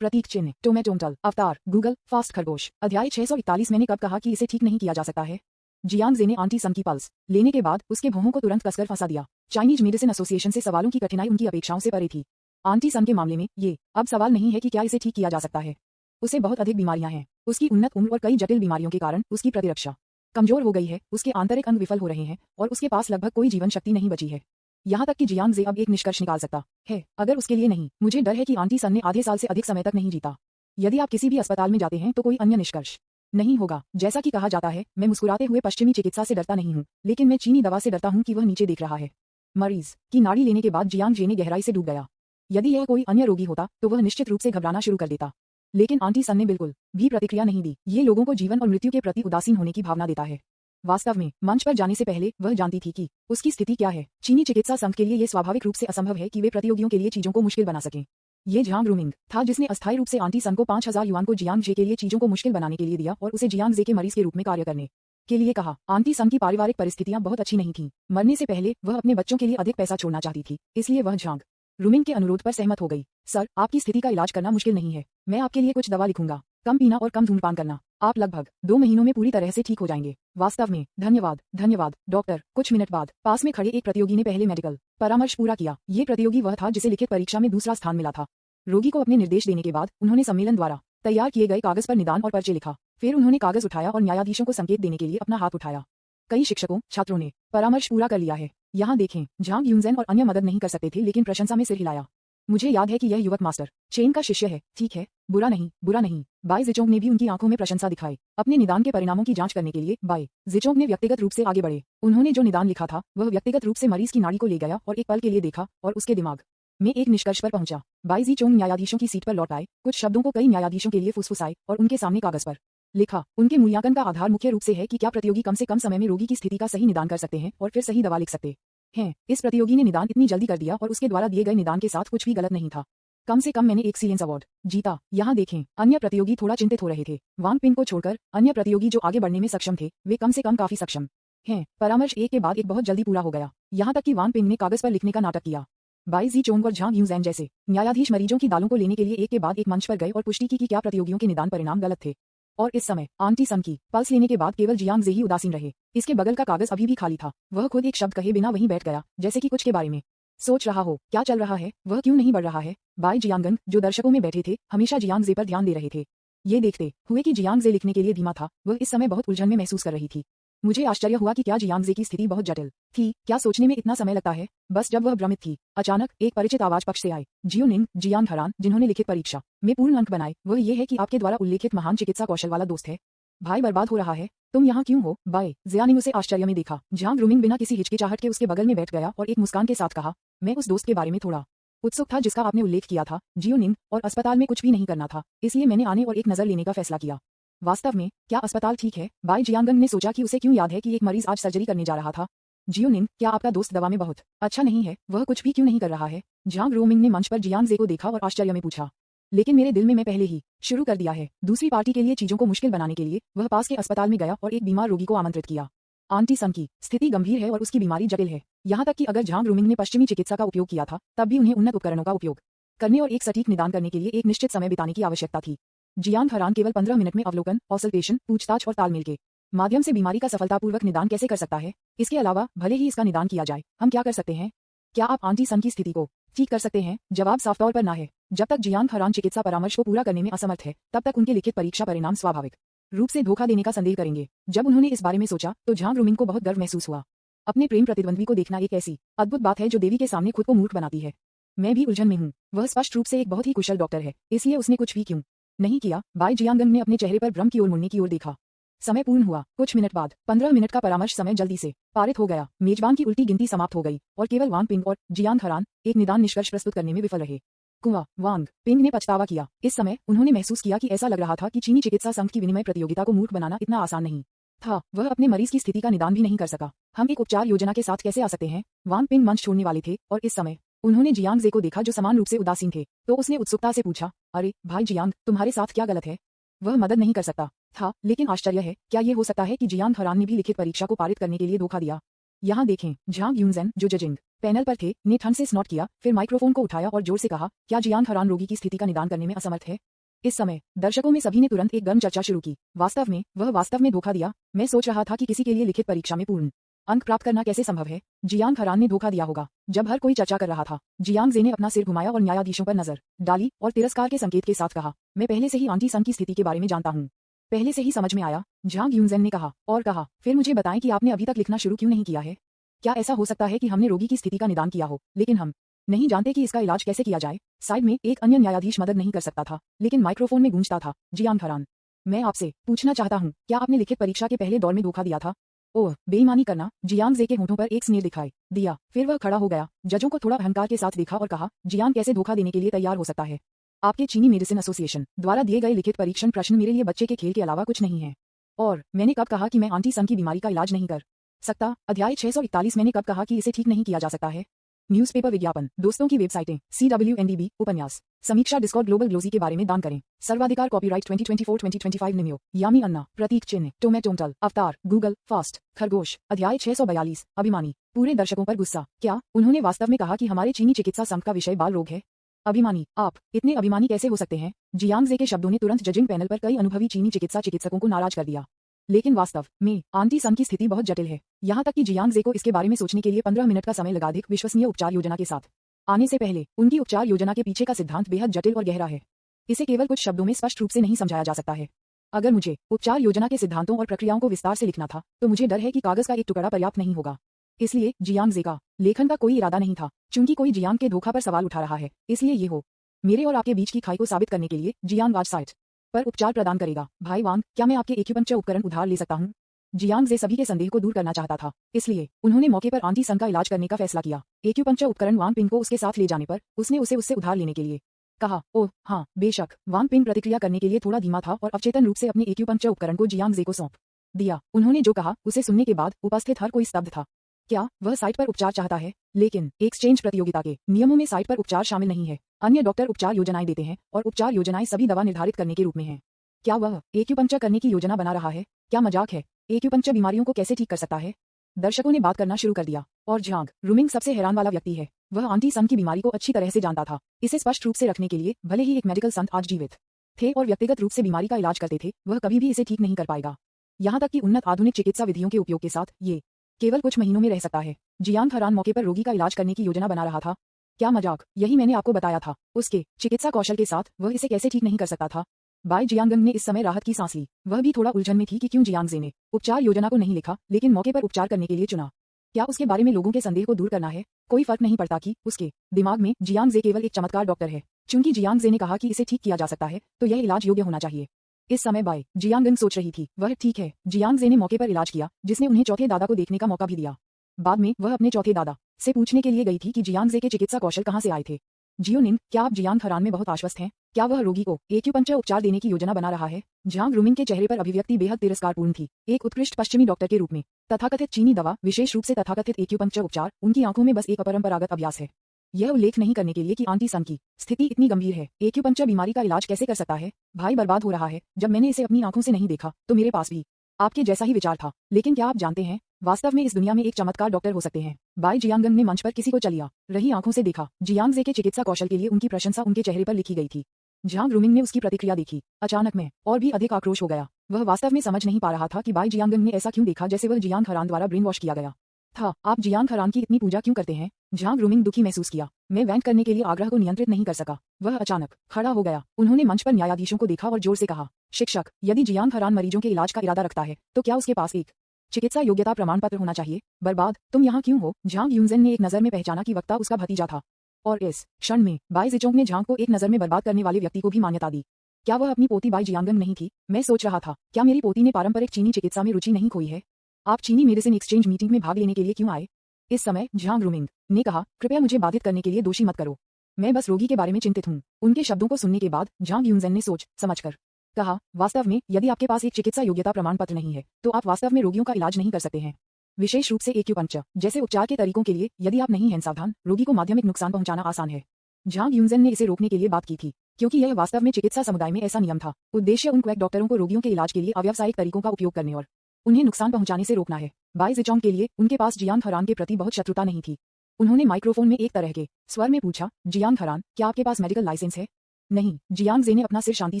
प्रतीक चिन्ह, टोमेटोमटल, अवतार, Google, fast खरगोश। अध्याय 641। मैंने कब कहा कि इसे ठीक नहीं किया जा सकता है? जियांग जे ने आंटी सन की पल्स लेने के बाद उसके भौहों को तुरंत कसकर फंसा दिया। चाइनीज मेडिसिन एसोसिएशन से सवालों की कठिनाई उनकी अपेक्षाओं से परे थी। आंटी सन के मामले में ये अब सवाल नहीं है कि क्या इसे ठीक किया जा सकता है। उसे बहुत अधिक बीमारियां हैं। उसकी उन्नत उम्र और कई जटिल बीमारियों के कारण उसकी प्रतिरक्षा कमजोर हो गई है, उसके आंतरिक अंग विफल हो रहे हैं और उसके पास लगभग कोई जीवन शक्ति नहीं बची है। यहाँ तक कि जियांग जे अब एक निष्कर्ष निकाल सकता है, अगर उसके लिए नहीं, मुझे डर है कि आंटी सन ने आधे साल से अधिक समय तक नहीं जीता। यदि आप किसी भी अस्पताल में जाते हैं तो कोई अन्य निष्कर्ष नहीं होगा। जैसा कि कहा जाता है, मैं मुस्कुराते हुए पश्चिमी चिकित्सा से डरता नहीं हूँ, लेकिन मैं चीनी दवा से डरता हूँ कि वह नीचे देख रहा है। मरीज की नाड़ी लेने के बाद जियांग जे ने गहराई से डूब गया। यदि यह कोई अन्य रोगी होता तो वह निश्चित रूप से घबराना शुरू कर देता, लेकिन आंटी सन ने बिल्कुल भी प्रतिक्रिया नहीं दी। ये लोगों को जीवन और मृत्यु के प्रति उदासीन होने की भावना देता है। वास्तव में मंच पर जाने से पहले वह जानती थी कि उसकी स्थिति क्या है। चीनी चिकित्सा संघ के लिए यह स्वाभाविक रूप से असंभव है कि वे प्रतियोगियों के लिए चीजों को मुश्किल बना सकें। ये झांग रूमिंग था जिसने अस्थायी रूप से आंटी सन को 5000 युआन को जियांग जे के लिए चीजों को मुश्किल बनाने के लिए दिया और उसे जियांग जे के मरीज के रूप में कार्य करने के लिए कहा। आंटी सन की पारिवारिक परिस्थितियां बहुत अच्छी नहीं थीं। मरने से पहले वह अपने बच्चों के लिए अधिक पैसा छोड़ना चाहती थी, इसलिए वह झांग रूमिंग के अनुरोध पर सहमत हो गई। सर, आपकी स्थिति का इलाज करना मुश्किल नहीं है। मैं आपके लिए कुछ दवा लिखूंगा। कम पीना और कम धूम्रपान करना। आप लगभग 2 महीनों में पूरी तरह से ठीक हो जाएंगे। वास्तव में धन्यवाद, धन्यवाद डॉक्टर। कुछ मिनट बाद पास में खड़े एक प्रतियोगी ने पहले मेडिकल परामर्श पूरा किया। ये प्रतियोगी वह था जिसे लिखित परीक्षा में दूसरा स्थान मिला था। रोगी को अपने निर्देश देने के बाद उन्होंने सम्मेलन द्वारा तैयार किए गए कागज पर निदान और पर्चे लिखा। फिर उन्होंने कागज उठाया और न्यायाधीशों को संकेत देने के लिए अपना हाथ उठाया। कई शिक्षकों, छात्रों ने परामर्श पूरा कर लिया है। यहाँ देखें, झांग यूनजेन और अन्य मदद नहीं कर सकते थे, लेकिन प्रशंसा में सिर हिलाया। मुझे याद है कि यह युवक मास्टर चेन का शिष्य है। ठीक है, बुरा नहीं, बुरा नहीं। बाई जिचोंग ने भी उनकी आंखों में प्रशंसा दिखाई। अपने निदान के परिणामों की जांच करने के लिए बाई जिचोंग ने व्यक्तिगत रूप से आगे बढ़े। उन्होंने जो निदान लिखा था वह व्यक्तिगत रूप से मरीज की नाड़ी को ले गया और एक पल के लिए देखा और उसके दिमाग में एक निष्कर्ष पर पहुंचा। बाई जिचोंग न्यायाधीशों की सीट पर लौट आए, कुछ शब्दों को कई न्यायाधीशों के लिए फुसफुसाए और उनके सामने कागज पर लिखा। उनके मूल्यांकन का आधार मुख्य रूप से है कि क्या प्रतियोगी कम से कम समय में रोगी की स्थिति का सही निदान कर सकते हैं और फिर सही दवा लिख सकते हैं। इस प्रतियोगी ने निदान इतनी जल्दी कर दिया और उसके द्वारा दिए गए निदान के साथ कुछ भी गलत नहीं था। कम से कम मैंने एक एक्सीलेंस अवार्ड जीता। यहाँ देखें, अन्य प्रतियोगी थोड़ा चिंतित हो रहे थे। वांग पिन को छोड़कर अन्य प्रतियोगी जो आगे बढ़ने में सक्षम थे, वे कम से कम काफी सक्षम हैं। परामर्श एक के बाद एक बहुत जल्दी पूरा हो गया, यहाँ तक कि वांग पिन ने कागज पर लिखने का नाटक किया। बाई जिचोंग और झांग यूजैन जैसे न्यायाधीश मरीजों की दालों को लेने के लिए एक के बाद एक मंच पर गए और पुष्टि की कि क्या प्रतियोगियों के निदान परिणाम गलत थे। और इस समय आंटी सन की पल्स लेने के बाद केवल जियांग जे ही उदासीन रहे। इसके बगल का कागज अभी भी खाली था। वह खुद एक शब्द कहे बिना वहीं बैठ गया, जैसे कि कुछ के बारे में सोच रहा हो। क्या चल रहा है? वह क्यों नहीं बढ़ रहा है? बाई जियांगन, जो दर्शकों में बैठे थे, हमेशा जियांग जे पर ध्यान दे रहे थे। ये देखते हुए कि जियांग जे लिखने के लिए धीमा था, वह इस समय बहुत उलझन में महसूस कर रही थी। मुझे आश्चर्य हुआ कि क्या जियांग जे की स्थिति बहुत जटिल थी। क्या सोचने में इतना समय लगता है? बस जब वह भ्रमित थी, अचानक एक परिचित आवाज पक्ष से आई। जियोनिंग, जियांग हरान, जिन्होंने लिखित परीक्षा में पूर्ण अंक बनाए, वह ये है कि आपके द्वारा उल्लेखित महान चिकित्सा कौशल वाला दोस्त है। भाई बर्बाद हो रहा है। तुम यहाँ क्यों हो? बाय जिया ने उसे आश्चर्य में देखा। झांग रूमिंग बिना किसी हिचकिचाहट के उसके बगल में बैठ गया और एक मुस्कान के साथ कहा, मैं उस दोस्त के बारे में थोड़ा उत्सुक था जिसका आपने उल्लेख किया था, जियोनिंग, और अस्पताल में कुछ भी नहीं करना था, इसलिए मैंने आने और एक नजर लेने का फैसला किया। वास्तव में क्या अस्पताल ठीक है? बाई जियांगन ने सोचा कि उसे क्यों याद है कि एक मरीज आज सर्जरी करने जा रहा था। जियोनिंग, क्या आपका दोस्त दवा में बहुत अच्छा नहीं है? वह कुछ भी क्यों नहीं कर रहा है? झांग रूमिंग ने मंच पर जियांग जे को देखा और आश्चर्य में पूछा, लेकिन मेरे दिल में मैं पहले ही शुरू कर दिया है। दूसरी पार्टी के लिए चीजों को मुश्किल बनाने के लिए वह पास के अस्पताल में गया और एक बीमार रोगी को आमंत्रित किया। आंटी सन की स्थिति गंभीर है और उसकी बीमारी जटिल है। यहाँ तक कि अगर झांग रूमिंग ने पश्चिमी चिकित्सा का उपयोग किया था, तब भी उन्हें उन्नत उपकरणों का उपयोग करने और एक सटीक निदान करने के लिए एक निश्चित समय बिताने की आवश्यकता थी। जियांग हरान केवल 15 मिनट में अवलोकन, ऑसल्टेशन, पूछताछ और तालमेल के माध्यम से बीमारी का सफलतापूर्वक निदान कैसे कर सकता है। इसके अलावा भले ही इसका निदान किया जाए, हम क्या कर सकते हैं? क्या आप आंटी सन की स्थिति को ठीक कर सकते हैं? जवाब साफ तौर पर ना है। जब तक जियांग हरान चिकित्सा परामर्श को पूरा करने में असमर्थ है, तब तक उनके लिखित परीक्षा परिणाम स्वाभाविक रूप से धोखा देने का संदेह करेंगे। जब उन्होंने इस बारे में सोचा तो झांग रूमिंग को बहुत गर्व महसूस हुआ। अपने प्रेम प्रतिद्वंद्वी को देखना एक ऐसी अद्भुत बात है जो देवी के सामने खुद को मूर्ख बनाती है। मैं भी उलझन में हूँ। वह स्पष्ट रूप से एक बहुत ही कुशल डॉक्टर है, इसलिए उसने कुछ भी क्यों नहीं किया? बाई जियांगन ने अपने चेहरे पर भ्रम की ओर मुड़ने की ओर देखा। समय पूर्ण हुआ। कुछ मिनट बाद 15 मिनट का परामर्श समय जल्दी से पारित हो गया। मेजबान की उल्टी गिनती समाप्त हो गई और केवल वांग पिंग और जियांग हरान एक निदान निष्कर्ष प्रस्तुत करने में विफल रहे। कुआ वांग पिंग ने पछतावा किया। इस समय उन्होंने महसूस किया कि ऐसा लग रहा था कि चीनी चिकित्सा संघ की विनिमय प्रतियोगिता को मूर्ख बनाना इतना आसान नहीं था। वह अपने मरीज की स्थिति का निदान भी नहीं कर सका। हम एक उपचार योजना के साथ कैसे आ सकते हैं? वांग पिंग मंच छोड़ने वाले थे और इस समय उन्होंने जियांग जे को देखा जो समान रूप से उदासीन थे। तो उसने उत्सुकता से पूछा, अरे भाई जियांग, तुम्हारे साथ क्या गलत है? वह मदद नहीं कर सकता था, लेकिन आश्चर्य है, क्या ये हो सकता है कि जियांग हरान ने भी लिखित परीक्षा को पारित करने के लिए धोखा दिया? यहाँ देखें, झांग यूनजेन जो जजिंग पैनल पर थे ने ठंड से स्नॉट किया, फिर माइक्रोफोन को उठाया और जोर से कहा, क्या जियांग हरान रोगी की स्थिति का निदान करने में असमर्थ है। इस समय दर्शकों में सभी ने तुरंत एक गर्म चर्चा शुरू की। वास्तव में धोखा दिया। मैं सोच रहा था कि किसी के लिए लिखित परीक्षा में पूर्ण अंक प्राप्त करना कैसे संभव है। जियांग हरान ने धोखा दिया होगा। जब हर कोई चर्चा कर रहा था, जियांग जे ने अपना सिर घुमाया और न्यायाधीशों पर नजर डाली और तिरस्कार के संकेत के साथ कहा, मैं पहले से ही आंटी सन की स्थिति के बारे में जानता हूँ। पहले से ही समझ में आया, झांग यूनजेन ने कहा और कहा, फिर मुझे बताएं कि आपने अभी तक लिखना शुरू क्यों नहीं किया है। क्या ऐसा हो सकता है कि हमने रोगी की स्थिति का निदान किया हो, लेकिन हम नहीं जानते कि इसका इलाज कैसे किया जाए। साइड में एक अन्य न्यायाधीश मदद नहीं कर सकता था, लेकिन माइक्रोफोन में गूंजता था, जियांग हरान, मैं आपसे पूछना चाहता हूँ, क्या आपने लिखित परीक्षा के पहले दौर में धोखा दिया था। ओह, बेईमानी करना। जियांग जे के होठों पर एक स्नेह दिखाई दिया, फिर वह खड़ा हो गया, जजों को थोड़ा अहंकार के साथ देखा और कहा, जियांग कैसे धोखा देने के लिए तैयार हो सकता है। आपके चीनी मेडिसिन एसोसिएशन द्वारा दिए गए लिखित परीक्षण प्रश्न मेरे लिए बच्चे के खेल के अलावा कुछ नहीं है। और मैंने कब कहा कि मैं आंटी सन की बीमारी का इलाज नहीं कर सकता। अध्याय 641 मैंने कब कहा कि इसे ठीक नहीं किया जा सकता है। न्यूज़पेपर विज्ञापन, दोस्तों की वेबसाइटें, CWNDB, उपन्यास, समीक्षा, डिस्कॉर्ड, ग्लोबल ग्लोजी के बारे में दान करें। सर्वाधिकार, कॉपीराइट 2024-2025 निम्यो, यामी अन्ना, प्रतीक चिन्ह, टोमेटोंटल, अवतार, गूगल, फास्ट, खरगोश। अध्याय 642, अभिमानी। पूरे दर्शकों पर गुस्सा। क्या उन्होंने वास्तव में कहा कि हमारे चीनी चिकित्सा संघ का विषय बाल रोग है। अभिमानी, आप इतने अभिमानी कैसे हो सकते हैं। जियांग जे के शब्दों ने तुरंत जजिंग पैनल पर कई अनुभवी चीनी चिकित्सकों को नाराज कर दिया। लेकिन वास्तव में आंटी सन की स्थिति बहुत जटिल है। यहाँ तक कि जियांग जे को इसके बारे में सोचने के लिए 15 मिनट का समय लगा। अधिक विश्वसनीय उपचार योजना के साथ आने से पहले उनकी उपचार योजना के पीछे का सिद्धांत बेहद जटिल और गहरा है। इसे केवल कुछ शब्दों में स्पष्ट रूप से नहीं समझाया जा सकता है। अगर मुझे उपचार योजना के सिद्धांतों और प्रक्रियाओं को विस्तार से लिखना था, तो मुझे डर है कि कागज का एक टुकड़ा पर्याप्त नहीं होगा। इसलिए जियांग जे का लेखन का कोई इरादा नहीं था। चूंकि कोई जियांग के धोखा पर सवाल उठा रहा है, इसलिए ये हो मेरे और आपके बीच की खाई को साबित करने के लिए जियांग आज साइट पर उपचार प्रदान करेगा। भाई वांग, क्या मैं आपके एक्यूपंक्चर उपकरण उधार ले सकता हूँ। जियांग जे सभी के संदेह को दूर करना चाहता था, इसलिए उन्होंने मौके पर आंटी सन का इलाज करने का फैसला किया। एक्यूपंक्चर उपकरण वांग पिंग को उसके साथ ले जाने पर उसने उससे उधार लेने के लिए कहा। ओह हाँ, बेशक। वांग पिंग प्रतिक्रिया करने के लिए थोड़ा धीमा था और अवचेतन रूप से अपने एक्यूपंक्चर उपकरण को जियांग जे को सौंप दिया। उन्होंने जो कहा उसे सुनने के बाद उपस्थित हर कोई स्तब्ध था। क्या वह साइट पर उपचार चाहता है? लेकिन एक्सचेंज प्रतियोगिता के नियमों में साइट पर उपचार शामिल नहीं है। अन्य डॉक्टर उपचार योजनाएं देते हैं और उपचार योजनाएं सभी दवा निर्धारित करने के रूप में हैं। क्या वह एक्यूपंक्चर करने की योजना बना रहा है? क्या मजाक है? एक्यूपंक्चर बीमारियों को कैसे ठीक कर सकता है? दर्शकों ने बात करना शुरू कर दिया और झांग रूमिंग सबसे हैरान वाला व्यक्ति है। वह आंटी सन की बीमारी को अच्छी तरह से जानता था। इसे स्पष्ट रूप से रखने के लिए, भले ही एक मेडिकल संत आज जीवित थे और व्यक्तिगत रूप से बीमारी का इलाज करते थे, वह कभी भी इसे ठीक नहीं कर पाएगा। यहाँ तक कि उन्नत आधुनिक चिकित्सा विधियों के उपयोग के साथ ये केवल कुछ महीनों में रह सकता है। जियांग हरान मौके पर रोगी का इलाज करने की योजना बना रहा था। क्या मजाक? यही मैंने आपको बताया था। उसके चिकित्सा कौशल के साथ वह इसे कैसे ठीक नहीं कर सकता था। बाई जियांगन ने इस समय राहत की सांस ली। वह भी थोड़ा उलझन में थी कि क्यों जियांग जे ने उपचार योजना को नहीं लिखा, लेकिन मौके पर उपचार करने के लिए चुना। क्या उसके बारे में लोगों के संदेह को दूर करना है? कोई फर्क नहीं पड़ता कि उसके दिमाग में जियांग जे केवल एक चमत्कार डॉक्टर है। चूंकि जियांग जे ने कहा कि इसे ठीक किया जा सकता है, तो यह इलाज योग्य होना चाहिए। इस समय बाई जियांगन सोच रही थी, वह ठीक है। जियांग जे ने मौके पर इलाज किया, जिसने उन्हें चौथे दादा को देखने का मौका भी दिया। बाद में वह अपने चौथे दादा से पूछने के लिए गई थी कि जियांग जे के चिकित्सा कौशल कहाँ से आए थे। जियोनिन, क्या आप जियांग हरान में बहुत आश्वस्त हैं? क्या वह रोगी को एक्यूपंक्चर उपचार देने की योजना बना रहा है? झांग रूमिंग के चेहरे पर अभिव्यक्ति बेहद तिरस्कारपूर्ण थी। एक उत्कृष्ट पश्चिमी डॉक्टर के रूप में तथाकथित चीनी दवा, विशेष रूप से तथाकथित एक्यूपंक्चर उपचार, उनकी आंखों में बस एक अपरंपरागत अभ्यास है। यह उल्लेख नहीं करने के लिए कि आंटी सन की स्थिति इतनी गंभीर है। एक्यूपंक्चर बीमारी का इलाज कैसे कर सकता है? भाई बर्बाद हो रहा है। जब मैंने इसे अपनी आंखों से नहीं देखा, तो मेरे पास भी आपके जैसा ही विचार था। लेकिन क्या आप जानते हैं, वास्तव में इस दुनिया में एक चमत्कार डॉक्टर हो सकते हैं। बाई जियांगन ने मंच पर किसी को चलिया रही आंखों से देखा। जियांग जे के चिकित्सा कौशल के लिए उनकी प्रशंसा उनके चेहरे पर लिखी गई थी। झांग रूमिंग ने उसकी प्रतिक्रिया देखी। अचानक में और भी अधिक आक्रोश हो गया। वह वास्तव में समझ नहीं पा रहा था कि बाई जियांगन ने ऐसा क्यों देखा, जैसे वह जियांग हरान द्वारा ब्रेन वॉश किया गया था। आप जियांग हरान की इतनी पूजा क्यों करते हैं? झांग रूमिंग दुखी महसूस किया। मैं वेंट करने के लिए आग्रह को नियंत्रित नहीं कर सका। वह अचानक खड़ा हो गया। उन्होंने मंच पर न्यायाधीशों को देखा और जोर से कहा, शिक्षक, यदि जियांग हरान मरीजों के इलाज का इरादा रखता है, तो क्या उसके पास एक चिकित्सा योग्यता प्रमाण पत्र होना चाहिए? बर्बाद, तुम यहाँ क्यों हो? झांग यूनजेन ने एक नजर में पहचाना कि वक्ता उसका भतीजा था, और इस क्षण में बाई जिचोंग ने झांग को एक नजर में बर्बाद करने वाले व्यक्ति को भी मान्यता दी। क्या वह अपनी पोती बाई जियांगन नहीं थी? मैं सोच रहा था, क्या मेरी पोती ने पारंपरिक चीनी चिकित्सा में रुचि नहीं खोई है? आप चीनी मेडिसिन एक्सचेंज मीटिंग में भाग लेने के लिए क्यों आए? इस समय झांग रूमिंग ने कहा, कृपया मुझे बाधित करने के लिए दोषी मत करो। मैं बस रोगी के बारे में चिंतित हूँ। उनके शब्दों को सुनने के बाद झांग यूनजेन ने सोच समझकर कहा, वास्तव में यदि आपके पास एक चिकित्सा योग्यता प्रमाण पत्र नहीं है, तो आप वास्तव में रोगियों का इलाज नहीं कर सकते हैं। विशेष रूप से एक्यूपंक्चर जैसे उपचार के तरीकों के लिए यदि आप नहीं हैं सावधान, रोगी को माध्यमिक नुकसान पहुंचाना आसान है। झांग यूनजेन ने इसे रोकने के लिए बात की थी, क्योंकि यह वास्तव में चिकित्सा समुदाय में ऐसा नियम था। उद्देश्य उन क्वैक डॉक्टरों को रोगियों के इलाज के लिए अव्यावसायिक तरीकों का उपयोग करने और उन्हें नुकसान पहुंचाने से रोकना है। बाई जिचोंग के लिए उनके पास जियांग हरान के प्रति बहुत शत्रुता नहीं थी। उन्होंने माइक्रोफोन में एक तरह के स्वर में पूछा, जियांग हरान, क्या आपके पास मेडिकल लाइसेंस है? नहीं, जियांग जे ने अपना सिर शांति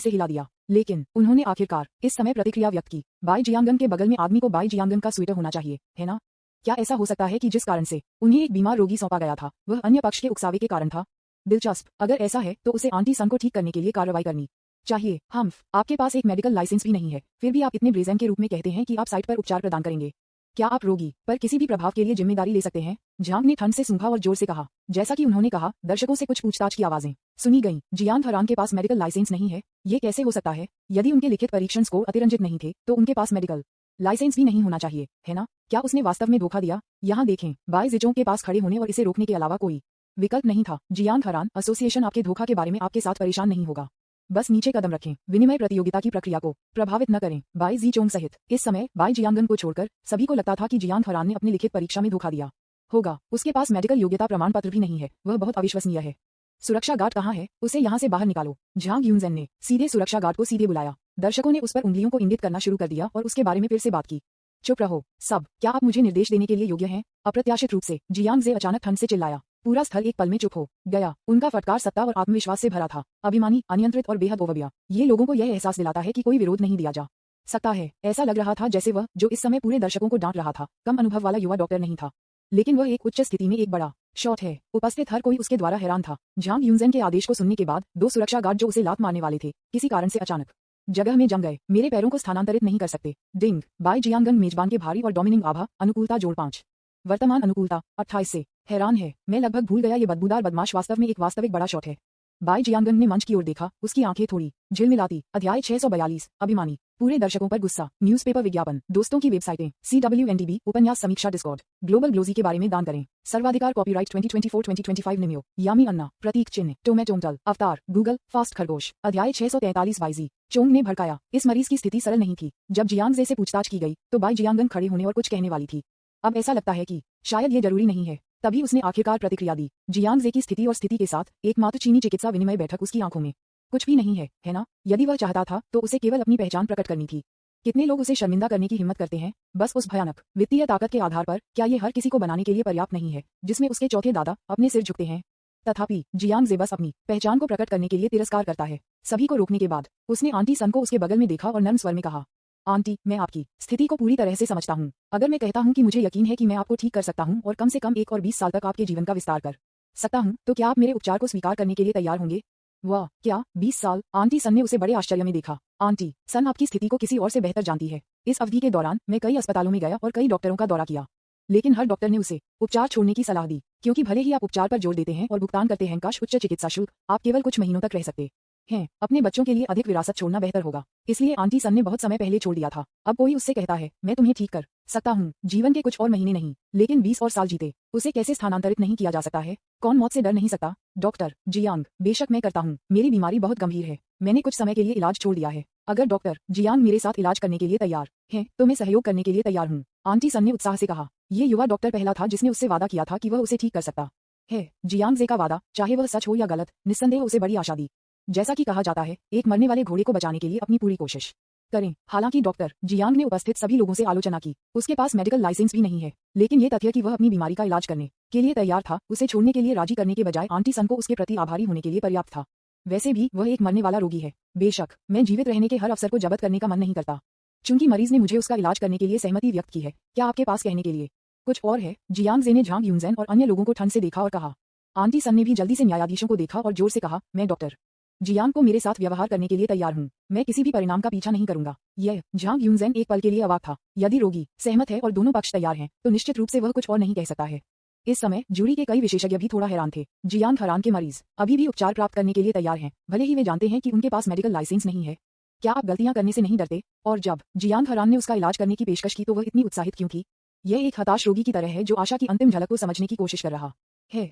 से हिला दिया, लेकिन उन्होंने आखिरकार इस समय प्रतिक्रिया व्यक्त की। बाई जियांगन के बगल में आदमी को बाई जियांगन का स्वेटर होना चाहिए, है ना? क्या ऐसा हो सकता है कि जिस कारण से उन्हें एक बीमार रोगी सौंपा गया था, वह अन्य पक्ष के उकसावे के कारण था? दिलचस्प, अगर ऐसा है तो उसे आंटी सन को ठीक करने के लिए कार्रवाई करनी चाहिए। आपके पास एक मेडिकल लाइसेंस भी नहीं है, फिर भी आप इतने ब्रेज़न के रूप में कहते हैं कि आप साइट पर उपचार प्रदान करेंगे। क्या आप रोगी पर किसी भी प्रभाव के लिए जिम्मेदारी ले सकते हैं? झांग ने ठंड से सूंघा और जोर से कहा। जैसा कि उन्होंने कहा, दर्शकों से कुछ पूछताछ की आवाजें सुनी गईं। जियांग हरान के पास मेडिकल लाइसेंस नहीं है, ये कैसे हो सकता है? यदि उनके लिखित परीक्षण स्कोर अतिरंजित नहीं थे तो उनके पास मेडिकल लाइसेंस भी नहीं होना चाहिए, है ना? क्या उसने वास्तव में धोखा दिया? यहाँ देखें, बाई जिचोंग के पास खड़े होने और इसे रोकने के अलावा कोई विकल्प नहीं था। जियांग हरान एसोसिएशन आपके धोखा के बारे में आपके साथ परेशान नहीं होगा। बस नीचे कदम रखें, विनिमय प्रतियोगिता की प्रक्रिया को प्रभावित न करें। बाई जिचोंग सहित इस समय बाई जियांगन को छोड़कर सभी को लगता था कि जियांग हरान ने अपनी लिखित परीक्षा में धोखा दिया होगा। उसके पास मेडिकल योग्यता प्रमाण पत्र भी नहीं है, वह बहुत अविश्वसनीय है। सुरक्षा गार्ड कहाँ है? उसे यहाँ से बाहर निकालो। झांग यूनजेन ने सीधे सुरक्षा गार्ड को सीधे बुलाया। दर्शकों ने उस पर उंगलियों को इंगित करना शुरू कर दिया और उसके बारे में फिर से बात की। चुप रहो सब, क्या आप मुझे निर्देश देने के लिए योग्य हैं? अप्रत्याशित रूप से जियांग जे अचानक ठंड से चिल्लाया। पूरा स्थल एक पल में चुप हो गया। उनका फटकार सत्ता और आत्मविश्वास से भरा था, अभिमानी, अनियंत्रित और बेहद ओवबिया। ये लोगों को यह एहसास दिलाता है कि कोई विरोध नहीं दिया जा सकता है। ऐसा लग रहा था जैसे वह, जो इस समय पूरे दर्शकों को डांट रहा था, कम अनुभव वाला युवा डॉक्टर नहीं था, लेकिन वह एक उच्च स्थिति में एक बड़ा शॉट है। उपस्थित हर कोई उसके द्वारा हैरान था। झांग यूनजेन के आदेश को सुनने के बाद दो सुरक्षा गार्ड जो उसे लात मारने वाले थे, किसी कारण से अचानक जगह में जम गए। मेरे पैरों को स्थानांतरित नहीं कर सकते। डिंग। बाई जियांगन मेजबान के भारी और डोमिनिंग आभा, अनुकूलता जोड़ 5। वर्तमान अनुकूलता 28 से। हैरान है, मैं लगभग भूल गया ये बदबूदार बदमाश वास्तव में एक वास्तविक बड़ा शॉट है। बाई जियांगन ने मंच की ओर देखा, उसकी आंखें थोड़ी झिलमिलाती। अध्याय 642, अभिमानी। पूरे दर्शकों पर गुस्सा। न्यूज़पेपर विज्ञापन, दोस्तों की वेबसाइटें, CWNDB, उपन्यास समीक्षा डिस्कॉर्ड, ग्लोबल ग्लोजी के बारे में दान करें। सर्वाधिकार कॉपीराइट 2024-2025 निम्यो, यामी अन्ना, प्रतीक चिन्ह, टोमेटोमटल, अवतार, गूगल, फास्ट खरगोश। अध्याय 643 बाई चोंग ने भड़काया। इस मरीज की स्थिति सरल नहीं थी। जब जियांग जे से पूछताछ की गई तो बाई जियांगन खड़े होने और कुछ कहने वाली थी। अब ऐसा लगता है कि शायद ये जरूरी नहीं है। तभी उसने आखिरकार प्रतिक्रिया दी। जियांग जे की स्थिति और स्थिति के साथ एकमात्र चीनी चिकित्सा विनिमय बैठक उसकी आंखों में कुछ भी नहीं है, है ना? यदि वह चाहता था तो उसे केवल अपनी पहचान प्रकट करनी थी। कितने लोग उसे शर्मिंदा करने की हिम्मत करते हैं, बस उस भयानक वित्तीय ताकत के आधार पर? क्या ये हर किसी को बनाने के लिए पर्याप्त नहीं है, जिसमें उसके चौथे दादा अपने सिर झुकते हैं? तथापि जियांग जे बस अपनी पहचान को प्रकट करने के लिए तिरस्कार करता है। सभी को रोकने के बाद उसने आंटी सन को उसके बगल में देखा और नर्म स्वर में कहा, आंटी, मैं आपकी स्थिति को पूरी तरह से समझता हूँ। अगर मैं कहता हूँ कि मुझे यकीन है कि मैं आपको ठीक कर सकता हूँ और कम से कम 1 और 20 साल तक आपके जीवन का विस्तार कर सकता हूँ, तो क्या आप मेरे उपचार को स्वीकार करने के लिए तैयार होंगे? वाह, क्या 20 साल? आंटी सन ने उसे बड़े आश्चर्य में देखा। आंटी सन आपकी स्थिति को किसी और से बेहतर जानती है। इस अवधि के दौरान मैं कई अस्पतालों में गया और कई डॉक्टरों का दौरा किया, लेकिन हर डॉक्टर ने उसे उपचार छोड़ने की सलाह दी, क्योंकि भले ही आप उपचार पर जोर देते हैं और भुगतान करते हैं काश उच्च चिकित्सा शुल्क, आप केवल कुछ महीनों तक रह सकते हैं। अपने बच्चों के लिए अधिक विरासत छोड़ना बेहतर होगा। इसलिए आंटी सन ने बहुत समय पहले छोड़ दिया था। अब कोई उससे कहता है, मैं तुम्हें ठीक कर सकता हूँ, जीवन के कुछ और महीने नहीं, लेकिन 20 और साल जीते, उसे कैसे स्थानांतरित नहीं किया जा सकता है? कौन मौत से डर नहीं सकता? डॉक्टर जियांग, बेशक मैं करता हूँ। मेरी बीमारी बहुत गंभीर है, मैंने कुछ समय के लिए इलाज छोड़ दिया है। अगर डॉक्टर जियांग मेरे साथ इलाज करने के लिए तैयार है तो मैं सहयोग करने के लिए तैयार हूँ, आंटी सन ने उत्साह से कहा। ये युवा डॉक्टर पहला था जिसने उससे वादा किया था कि वह उसे ठीक कर सकता है। जियांग जे का वादा, चाहे वह सच हो या गलत, निस्संदेह उसे बड़ी आशा दी। जैसा कि कहा जाता है, एक मरने वाले घोड़े को बचाने के लिए अपनी पूरी कोशिश करें। हालांकि डॉक्टर जियांग ने उपस्थित सभी लोगों से आलोचना की। उसके पास मेडिकल लाइसेंस भी नहीं है, लेकिन ये तथ्य कि वह अपनी बीमारी का इलाज करने के लिए तैयार था, उसे छोड़ने के लिए राजी करने के बजाय आंटी सन को उसके प्रति आभारी होने के लिए पर्याप्त था। वैसे भी वह एक मरने वाला रोगी है। बेशक मैं जीवित रहने के हर अवसर को जब्त करने का मन नहीं करता, चूंकि मरीज ने मुझे उसका इलाज करने के लिए सहमति व्यक्त की है। क्या आपके पास कहने के लिए कुछ और है? जियांग जे ने झांग यूनजेन और अन्य लोगों को ठंड से देखा और कहा। आंटी सन ने भी जल्दी से न्यायाधीशों को देखा और जोर से कहा, मैं डॉक्टर जियांग को मेरे साथ व्यवहार करने के लिए तैयार हूँ। मैं किसी भी परिणाम का पीछा नहीं करूंगा। यह झांग यूनजेन एक पल के लिए अवाक था। यदि रोगी सहमत है और दोनों पक्ष तैयार हैं, तो निश्चित रूप से वह कुछ और नहीं कह सकता है। इस समय जूरी के कई विशेषज्ञ भी थोड़ा हैरान थे। जियांग हरान के मरीज अभी भी उपचार प्राप्त करने के लिए तैयार हैं, भले ही वे जानते हैं कि उनके पास मेडिकल लाइसेंस नहीं है। क्या आप गलतियां करने से नहीं डरते? और जब जियांग हरान ने उसका इलाज करने की पेशकश की तो वह इतनी उत्साहित क्यों थी? यह एक हताश रोगी की तरह है जो आशा की अंतिम झलक को समझने की कोशिश कर रहा है।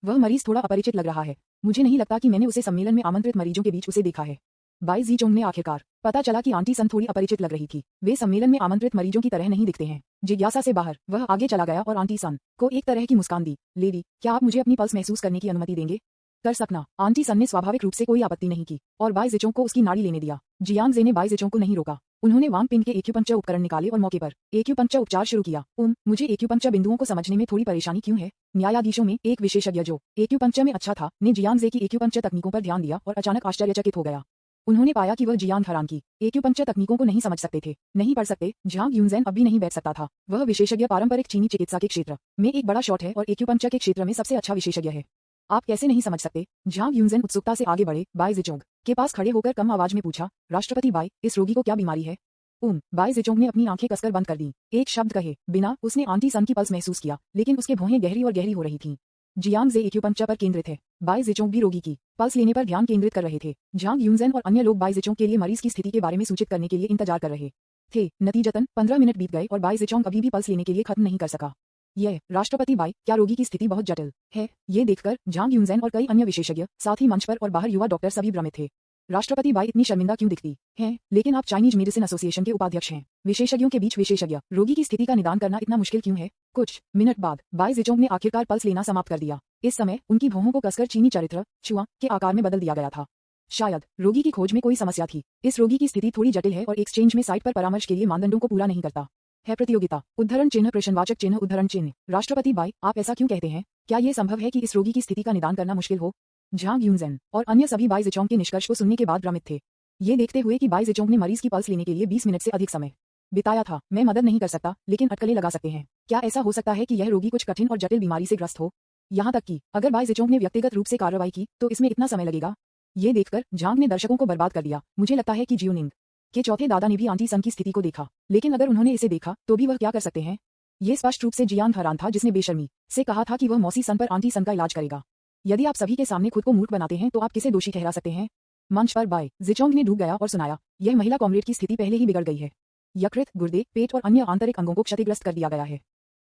वह मरीज थोड़ा अपरिचित लग रहा है। मुझे नहीं लगता कि मैंने उसे सम्मेलन में आमंत्रित मरीजों के बीच उसे देखा है। बाई जिचोंग ने आखिरकार पता चला कि आंटी सन थोड़ी अपरिचित लग रही थी। वे सम्मेलन में आमंत्रित मरीजों की तरह नहीं दिखते हैं। जिज्ञासा से बाहर वह आगे चला गया और आंटी सन को एक तरह की मुस्कान दी। लेडी, क्या आप मुझे अपनी पल्स महसूस करने की अनुमति देंगे? कर सकना। आंटी सन ने स्वाभाविक रूप से कोई आपत्ति नहीं की और बाई जिचोंग को उसकी नाड़ी लेने दिया। जियांग जे ने बाई जिचोंग को नहीं रोका। उन्होंने वांग पिंग के एक्यूपंक्चर उपकरण निकाले और मौके पर एक्यूपंक्चर उपचार शुरू किया। मुझे एक्यूपंक्चर बिंदुओं को समझने में थोड़ी परेशानी क्यों है? न्यायाधीशों में एक विशेषज्ञ जो एक्यूपंक्चर में अच्छा था ने जियांग जे की एक्यूपंक्चर तकनीकों पर ध्यान दिया और अचानक आश्चर्यचकित हो गया। उन्होंने पाया कि वह जियांग हरान की एक्यूपंक्चर तकनीकों को नहीं समझ सकते थे, नहीं पढ़ सकते। झांग यूनज़ेन अब भी नहीं बैठ सकता था। वह विशेषज्ञ पारंपरिक चीनी चिकित्सा के क्षेत्र में एक बड़ा शॉट है और एक्यूपंक्चर के क्षेत्र में सबसे अच्छा विशेषज्ञ है। आप कैसे नहीं समझ सकते? झांग यूनज़ेन उत्सुकता से आगे बढ़े बाई ज़िचोंग के पास खड़े होकर कम आवाज में पूछा, राष्ट्रपति बाई, इस रोगी को क्या बीमारी है? बाई ज़िचोंग ने अपनी आंखें कसकर बंद कर दी। एक शब्द कहे बिना उसने आंटी सन की पल्स महसूस किया, लेकिन उसके भौहें गहरी और गहरी हो रही थीं। जियांग जे एक्यूपंक्चर पर केंद्रित है। बाई ज़िचोंग भी रोगी की पल्स लेने पर ध्यान केंद्रित कर रहे थे। झांग यूनज़ेन और अन्य लोग बाई ज़िचोंग के लिए मरीज की स्थिति के बारे में सूचित करने के लिए इंतजार कर रहे थे। नतीजतन 15 मिनट बीत गए और बाई ज़िचोंग अभी भी पल्स लेने के लिए खत्म नहीं कर सका। यह राष्ट्रपति बाई, क्या रोगी की स्थिति बहुत जटिल है? ये देखकर झांग यूनज़ेन और कई अन्य विशेषज्ञ, साथ ही मंच पर और बाहर युवा डॉक्टर सभी भ्रमित थे। राष्ट्रपति बाई इतनी शर्मिंदा क्यों दिखती हैं? लेकिन आप चाइनीज मेडिसिन एसोसिएशन के उपाध्यक्ष हैं। विशेषज्ञों के बीच विशेषज्ञ, रोगी की स्थिति का निदान करना इतना मुश्किल क्यों है? कुछ मिनट बाद बाई ज़िचोंग ने आखिरकार पल्स लेना समाप्त कर दिया। इस समय उनकी भौहों को कसकर चीनी चरित्र चुआ के आकार में बदल दिया गया था। शायद रोगी की खोज में कोई समस्या थी। इस रोगी की स्थिति थोड़ी जटिल है और एक्सचेंज में साइट पर परामर्श के लिए मानदंडों को पूरा नहीं करता है। प्रतियोगिता उद्धरण चिन्ह प्रश्नवाचक चिन्ह उद्धरण चिन्ह। राष्ट्रपति बाई, आप ऐसा क्यों कहते हैं? क्या यह संभव है कि इस रोगी की स्थिति का निदान करना मुश्किल हो? झांग यूनज़ेन और अन्य सभी बाई ज़िचोंग के निष्कर्ष को सुनने के बाद भ्रमित थे। ये देखते हुए कि बाई ज़िचोंग ने मरीज की पल्स लेने के लिए 20 मिनट से अधिक समय बिताया था। मैं मदद नहीं कर सकता, लेकिन अटकलें लगा सकते हैं। क्या ऐसा हो सकता है कि यह रोगी कुछ कठिन और जटिल बीमारी से ग्रस्त हो? यहाँ तक कि अगर बाई ज़िचोंग ने व्यक्तिगत रूप से कार्रवाई की तो इसमें इतना समय लगेगा? ये देखकर झांग ने दर्शकों को बर्बाद कर दिया। मुझे लगता है कि जियोनिंग के चौथे दादा ने भी आंटी सन की स्थिति को देखा, लेकिन अगर उन्होंने इसे देखा तो भी वह क्या कर सकते हैं? ये स्पष्ट रूप से जियांग हरान था जिसने बेशर्मी से कहा था कि वह मौसी सन पर आंटी सन का इलाज करेगा। यदि आप सभी के सामने खुद को मूर्ख बनाते हैं तो आप किसे दोषी ठहरा सकते हैं? मंच पर बाई ज़िचोंग ने डूब गया और सुनाया, यह महिला कॉमरेड की स्थिति पहले ही बिगड़ गई है। यकृत, गुर्दे, पेट और अन्य आंतरिक अंगों को क्षतिग्रस्त कर दिया गया है।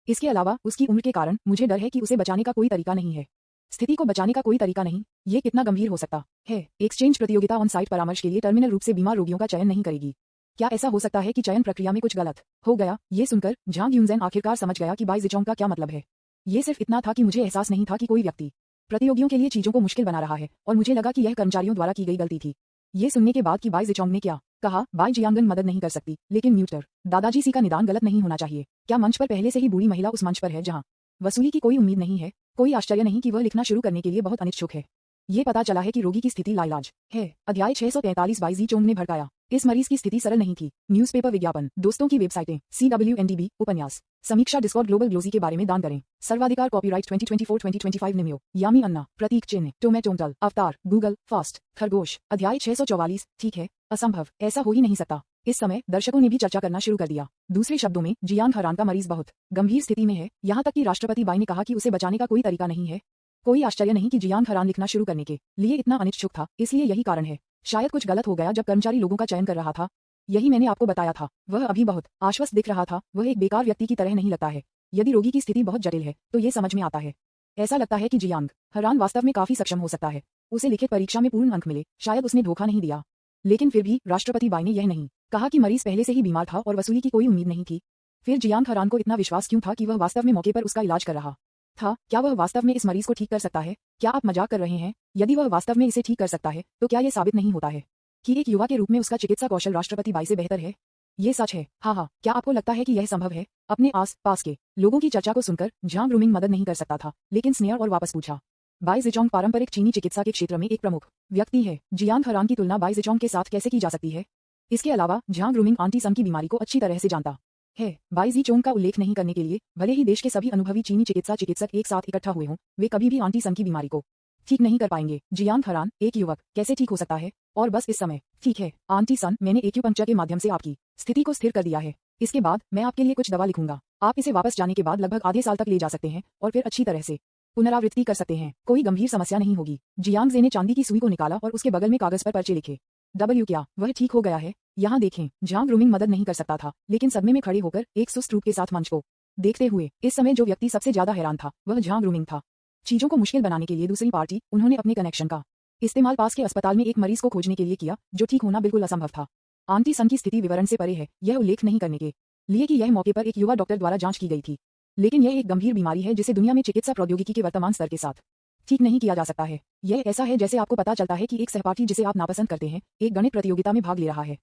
इसके अलावा उसकी उम्र के कारण मुझे डर है कि उसे बचाने का कोई तरीका नहीं है। स्थिति को बचाने का कोई तरीका नहीं? ये कितना गंभीर हो सकता है? एक्सचेंज प्रतियोगिता ऑन साइट परामर्श के लिए टर्मिनल रूप से बीमार रोगियों का चयन नहीं करेगी। क्या ऐसा हो सकता है कि चयन प्रक्रिया में कुछ गलत हो गया? ये सुनकर झांग यूनज़ेन आखिरकार समझ गया कि बाई ज़िचोंग का क्या मतलब है। ये सिर्फ इतना था कि मुझे एहसास नहीं था कि कोई व्यक्ति प्रतियोगियों के लिए चीजों को मुश्किल बना रहा है और मुझे लगा कि यह कर्मचारियों द्वारा की गई गलती थी। ये सुनने के बाद कि बाई ज़िचोंग ने क्या कहा, बाई जियांगन मदद नहीं कर सकती, लेकिन म्यूटर दादाजी सी का निदान गलत नहीं होना चाहिए। क्या मंच पर पहले से ही बूढ़ी महिला उस मंच पर है जहां वसूली की कोई उम्मीद नहीं है? कोई आश्चर्य नहीं कि वह लिखना शुरू करने के लिए बहुत अनिच्छुक है। ये पता चला है कि रोगी की स्थिति लाइलाज है। अध्याय 643 बाई ज़िचोंग ने भड़काया। इस मरीज की स्थिति सरल नहीं थी। न्यूज़पेपर विज्ञापन, दोस्तों की वेबसाइटें, CWNDB, उपन्यास, समीक्षा, डिस्कॉर्ड, ग्लोबल ग्लोजी के बारे में दान करें। सर्वाधिकार, कॉपीराइट 2024-2025 निम्यो, यामी अन्ना, प्रतीक चिन्ह, टोमेटोंटल, अवतार, गूगल, फास्ट, खरगोश। अध्याय 644। ठीक है, असंभव, ऐसा हो ही नहीं सकता। इस समय दर्शकों ने भी चर्चा करना शुरू कर दिया। दूसरे शब्दों में, जियांग हरान का मरीज बहुत गंभीर स्थिति में है, यहाँ तक कि राष्ट्रपति बाई ने कहा कि उसे बचाने का कोई तरीका नहीं है। कोई आश्चर्य नहीं कि जियांग हरान लिखना शुरू करने के लिए इतना अनिच्छुक था। इसलिए यही कारण है। शायद कुछ गलत हो गया जब कर्मचारी लोगों का चयन कर रहा था। यही मैंने आपको बताया था। वह अभी बहुत आश्वस्त दिख रहा था। वह एक बेकार व्यक्ति की तरह नहीं लगता है। यदि रोगी की स्थिति बहुत जटिल है तो ये समझ में आता है। ऐसा लगता है कि जियांग हरान वास्तव में काफी सक्षम हो सकता है। उसे लिखित परीक्षा में पूर्ण अंक मिले। शायद उसने धोखा नहीं दिया। लेकिन फिर भी राष्ट्रपति बाई ने यह नहीं कहा कि मरीज पहले से ही बीमार था और वसूली की कोई उम्मीद नहीं थी। फिर जियांग हरान को इतना विश्वास क्यों था कि वह वास्तव में मौके पर उसका इलाज कर रहा था? क्या वह वास्तव में इस मरीज को ठीक कर सकता है? क्या आप मजाक कर रहे हैं? यदि वह वास्तव में इसे ठीक कर सकता है तो क्या यह साबित नहीं होता है कि एक युवा के रूप में उसका चिकित्सा कौशल राष्ट्रपति बाई से बेहतर है? ये सच है। हाँ, क्या आपको लगता है कि यह संभव है? अपने आस पास के लोगों की चर्चा को सुनकर झांग रूमिंग मदद नहीं कर सकता था, लेकिन स्नेह और वापस पूछा। बाई ज़िचोंग पारंपरिक चीनी चिकित्सा के क्षेत्र में एक प्रमुख व्यक्ति है। जियांग हरान की तुलना बाई ज़िचोंग के साथ कैसे की जा सकती है? इसके अलावा झांग रूमिंग आंटी सन की बीमारी को अच्छी तरह से जानता है। बाई ज़िचोंग का उल्लेख नहीं करने के लिए भले ही देश के सभी अनुभवी चीनी चिकित्सा चिकित्सक एक साथ इकट्ठा हुए हों, वे कभी भी आंटी सन की बीमारी को ठीक नहीं कर पाएंगे। जियांग हरान, एक युवक, कैसे ठीक हो सकता है? और बस इस समय। ठीक है आंटी सन, मैंने एक्यूपंक्चर के माध्यम से आपकी स्थिति को स्थिर कर दिया है। इसके बाद मैं आपके लिए कुछ दवा लिखूंगा। आप इसे वापस जाने के बाद लगभग आधे साल तक ले जा सकते हैं और फिर अच्छी तरह से पुनरावृत्ति कर सकते हैं। कोई गंभीर समस्या नहीं होगी। जियांग जे ने चांदी की सुई को निकाला और उसके बगल में कागज पर पर्चे लिखे। क्या वह ठीक हो गया है? यहाँ देखें। झांग रूमिंग मदद नहीं कर सकता था, लेकिन सदमे में खड़े होकर एक सुस्त रूप के साथ मंच को देखते हुए इस समय जो व्यक्ति सबसे ज्यादा हैरान था वह झांग रूमिंग था। चीजों को मुश्किल बनाने के लिए दूसरी पार्टी, उन्होंने अपने कनेक्शन का इस्तेमाल पास के अस्पताल में एक मरीज को खोजने के लिए किया जो ठीक होना बिल्कुल असंभव था। आंटी सन की स्थिति विवरण से परे है, यह उल्लेख नहीं करने के लिए कि यह मौके पर एक युवा डॉक्टर द्वारा जांच की गई थी। लेकिन यह एक गंभीर बीमारी है जिसे दुनिया में चिकित्सा प्रौद्योगिकी के वर्तमान स्तर के साथ ठीक नहीं किया जा सकता है। यह ऐसा है जैसे आपको पता चलता है कि एक सहपाठी जिसे आप नापसंद करते हैं एक गणित प्रतियोगिता में भाग ले रहा है।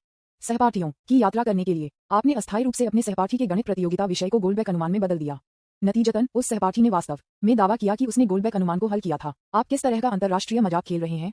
सहपाठियों की यात्रा करने के लिए आपने अस्थायी रूप से अपने सहपाठी के गणित प्रतियोगिता विषय को गोल्डबैक अनुमान में बदल दिया। नतीजतन उस सहपाठी ने वास्तव में दावा किया कि उसने गोल्डबैक अनुमान को हल किया था। आप किस तरह का अंतर्राष्ट्रीय मजाक खेल रहे हैं?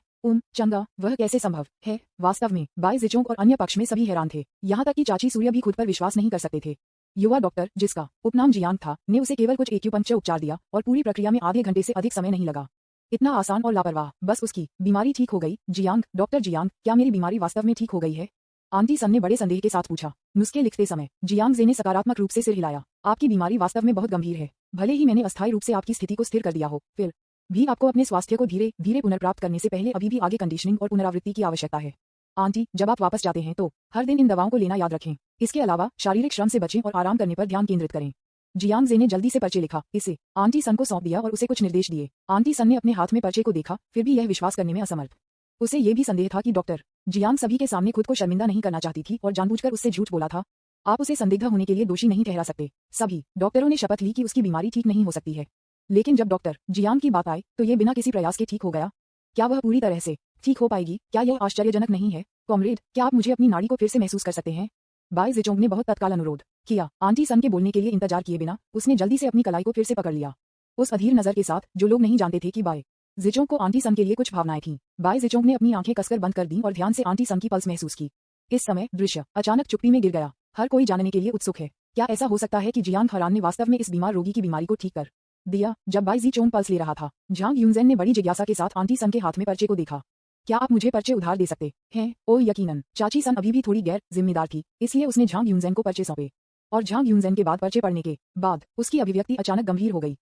चंगा, वह कैसे संभव है? वास्तव में बाई जिचोंग और अन्य पक्ष में सभी हैरान थे, यहाँ तक कि चाची सूर्य भी खुद पर विश्वास नहीं कर सकते थे। युवा डॉक्टर, जिसका उपनाम जियांग था, ने उसे केवल कुछ एक्यूपंक्चर उपचार दिया और पूरी प्रक्रिया में आधे घंटे से अधिक समय नहीं लगा। इतना आसान और लापरवाह, बस उसकी बीमारी ठीक हो गई। जियांग, डॉक्टर जियांग, क्या मेरी बीमारी वास्तव में ठीक हो गई है? आंटी सन ने बड़े संदेह के साथ पूछा। नुस्खे लिखते समय जियांग जे ने सकारात्मक रूप से सिर हिलाया। आपकी बीमारी वास्तव में बहुत गंभीर है। भले ही मैंने अस्थायी रूप से आपकी स्थिति को स्थिर कर दिया हो, फिर भी आपको अपने स्वास्थ्य को धीरे धीरे पुनर्प्राप्त करने से पहले अभी भी आगे कंडीशनिंग और पुनरावृत्ति की आवश्यकता है। आंटी, जब आप वापस जाते हैं तो हर दिन इन दवाओं को लेना याद रखें। इसके अलावा शारीरिक श्रम से बचें और आराम करने पर ध्यान केंद्रित करें। जियांग जे ने जल्दी से पर्चे लिखा, इसे आंटी सन को सौंप दिया और उसे कुछ निर्देश दिए। आंटी सन ने अपने हाथ में पर्चे को देखा, फिर भी यह विश्वास करने में असमर्थ। उसे ये भी संदेह था कि डॉक्टर जियांग सभी के सामने खुद को शर्मिंदा नहीं करना चाहती थी और जानबूझकर उससे झूठ बोला था। आप उसे संदिग्ध होने के लिए दोषी नहीं ठहरा सकते। सभी डॉक्टरों ने शपथ ली कि उसकी बीमारी ठीक नहीं हो सकती है, लेकिन जब डॉक्टर जियांग की बात आई तो ये बिना किसी प्रयास के ठीक हो गया। क्या वह पूरी तरह से ठीक हो पाएगी? क्या यह आश्चर्यजनक नहीं है? कॉमरेड, क्या आप मुझे अपनी नाड़ी को फिर से महसूस कर सकते हैं? बाई जिचोंग ने बहुत तत्काल अनुरोध किया। आंटी सन के बोलने के लिए इंतजार किए बिना उसने जल्दी से अपनी कलाई को फिर से पकड़ लिया, उस अधीर नजर के साथ जो लोग नहीं जानते थे कि बाई जिचोंग को आंटी सन के लिए कुछ भावनाएं थीं। बाई जिचोंग ने अपनी आंखें कसकर बंद कर दी और ध्यान से आंटी सन की पल्स महसूस की। इस समय दृश्य अचानक चुप्पी में गिर गया। हर कोई जानने के लिए उत्सुक है, क्या ऐसा हो सकता है कि जियांग हरान ने वास्तव में इस बीमार रोगी की बीमारी को ठीक कर दिया? जब बाई जिचोंग पल्स ले रहा था, झांग यूनजेन ने बड़ी जिज्ञासा के साथ आंटी सन के हाथ में पर्चे को देखा। क्या आप मुझे पर्चे उधार दे सकते हैं? ओह यकीनन। चाची सन अभी भी थोड़ी गैर जिम्मेदार थी, इसलिए उसने झांग यूनजेन को पर्चे सौंपे और झांग यूनजेन के बाद पर्चे पढ़ने के बाद उसकी अभिव्यक्ति अचानक गंभीर हो गई।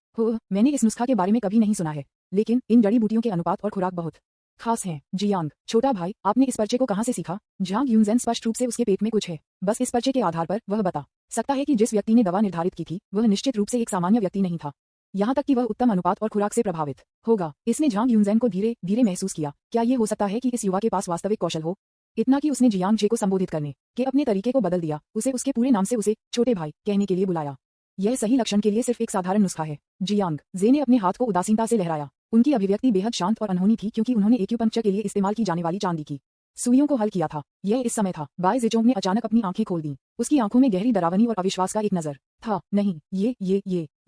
मैंने इस नुस्खा के बारे में कभी नहीं सुना है, लेकिन इन जड़ी बूटियों के अनुपात और खुराक बहुत खास हैं। जियांग, छोटा भाई, आपने इस पर्चे को कहाँ से सीखा? झांग यूनजेन, स्पष्ट रूप से उसके पेट में कुछ है। बस इस पर्चे के आधार पर वह बता सकता है कि जिस व्यक्ति ने दवा निर्धारित की थी वह निश्चित रूप से एक सामान्य व्यक्ति नहीं था, यहाँ तक कि वह उत्तम अनुपात और खुराक से प्रभावित होगा। इसने झांग यूनजेन को धीरे धीरे महसूस किया। क्या ये हो सकता है कि इस युवा के पास वास्तविक कौशल हो? इतना कि उसने जियांग जे को संबोधित करने के अपने तरीके को बदल दिया, उसे उसके पूरे नाम से उसे छोटे भाई कहने के लिए बुलाया। यह सही लक्षण के लिए सिर्फ एक साधारण नुस्खा है। जियांग जे ने अपने हाथ को उदासीनता से लहराया। उनकी अभिव्यक्ति बेहद शांत और अनहोनी थी क्योंकि उन्होंने एक्यूपंक्चर के लिए इस्तेमाल की जाने वाली चांदी की सुइयों को हल किया था। यह इस समय था। बाई जिचोंग ने अचानक अपनी आंखें खोल दी। उसकी आंखों में गहरी डरावनी और अविश्वास का एक नजर था। नहीं,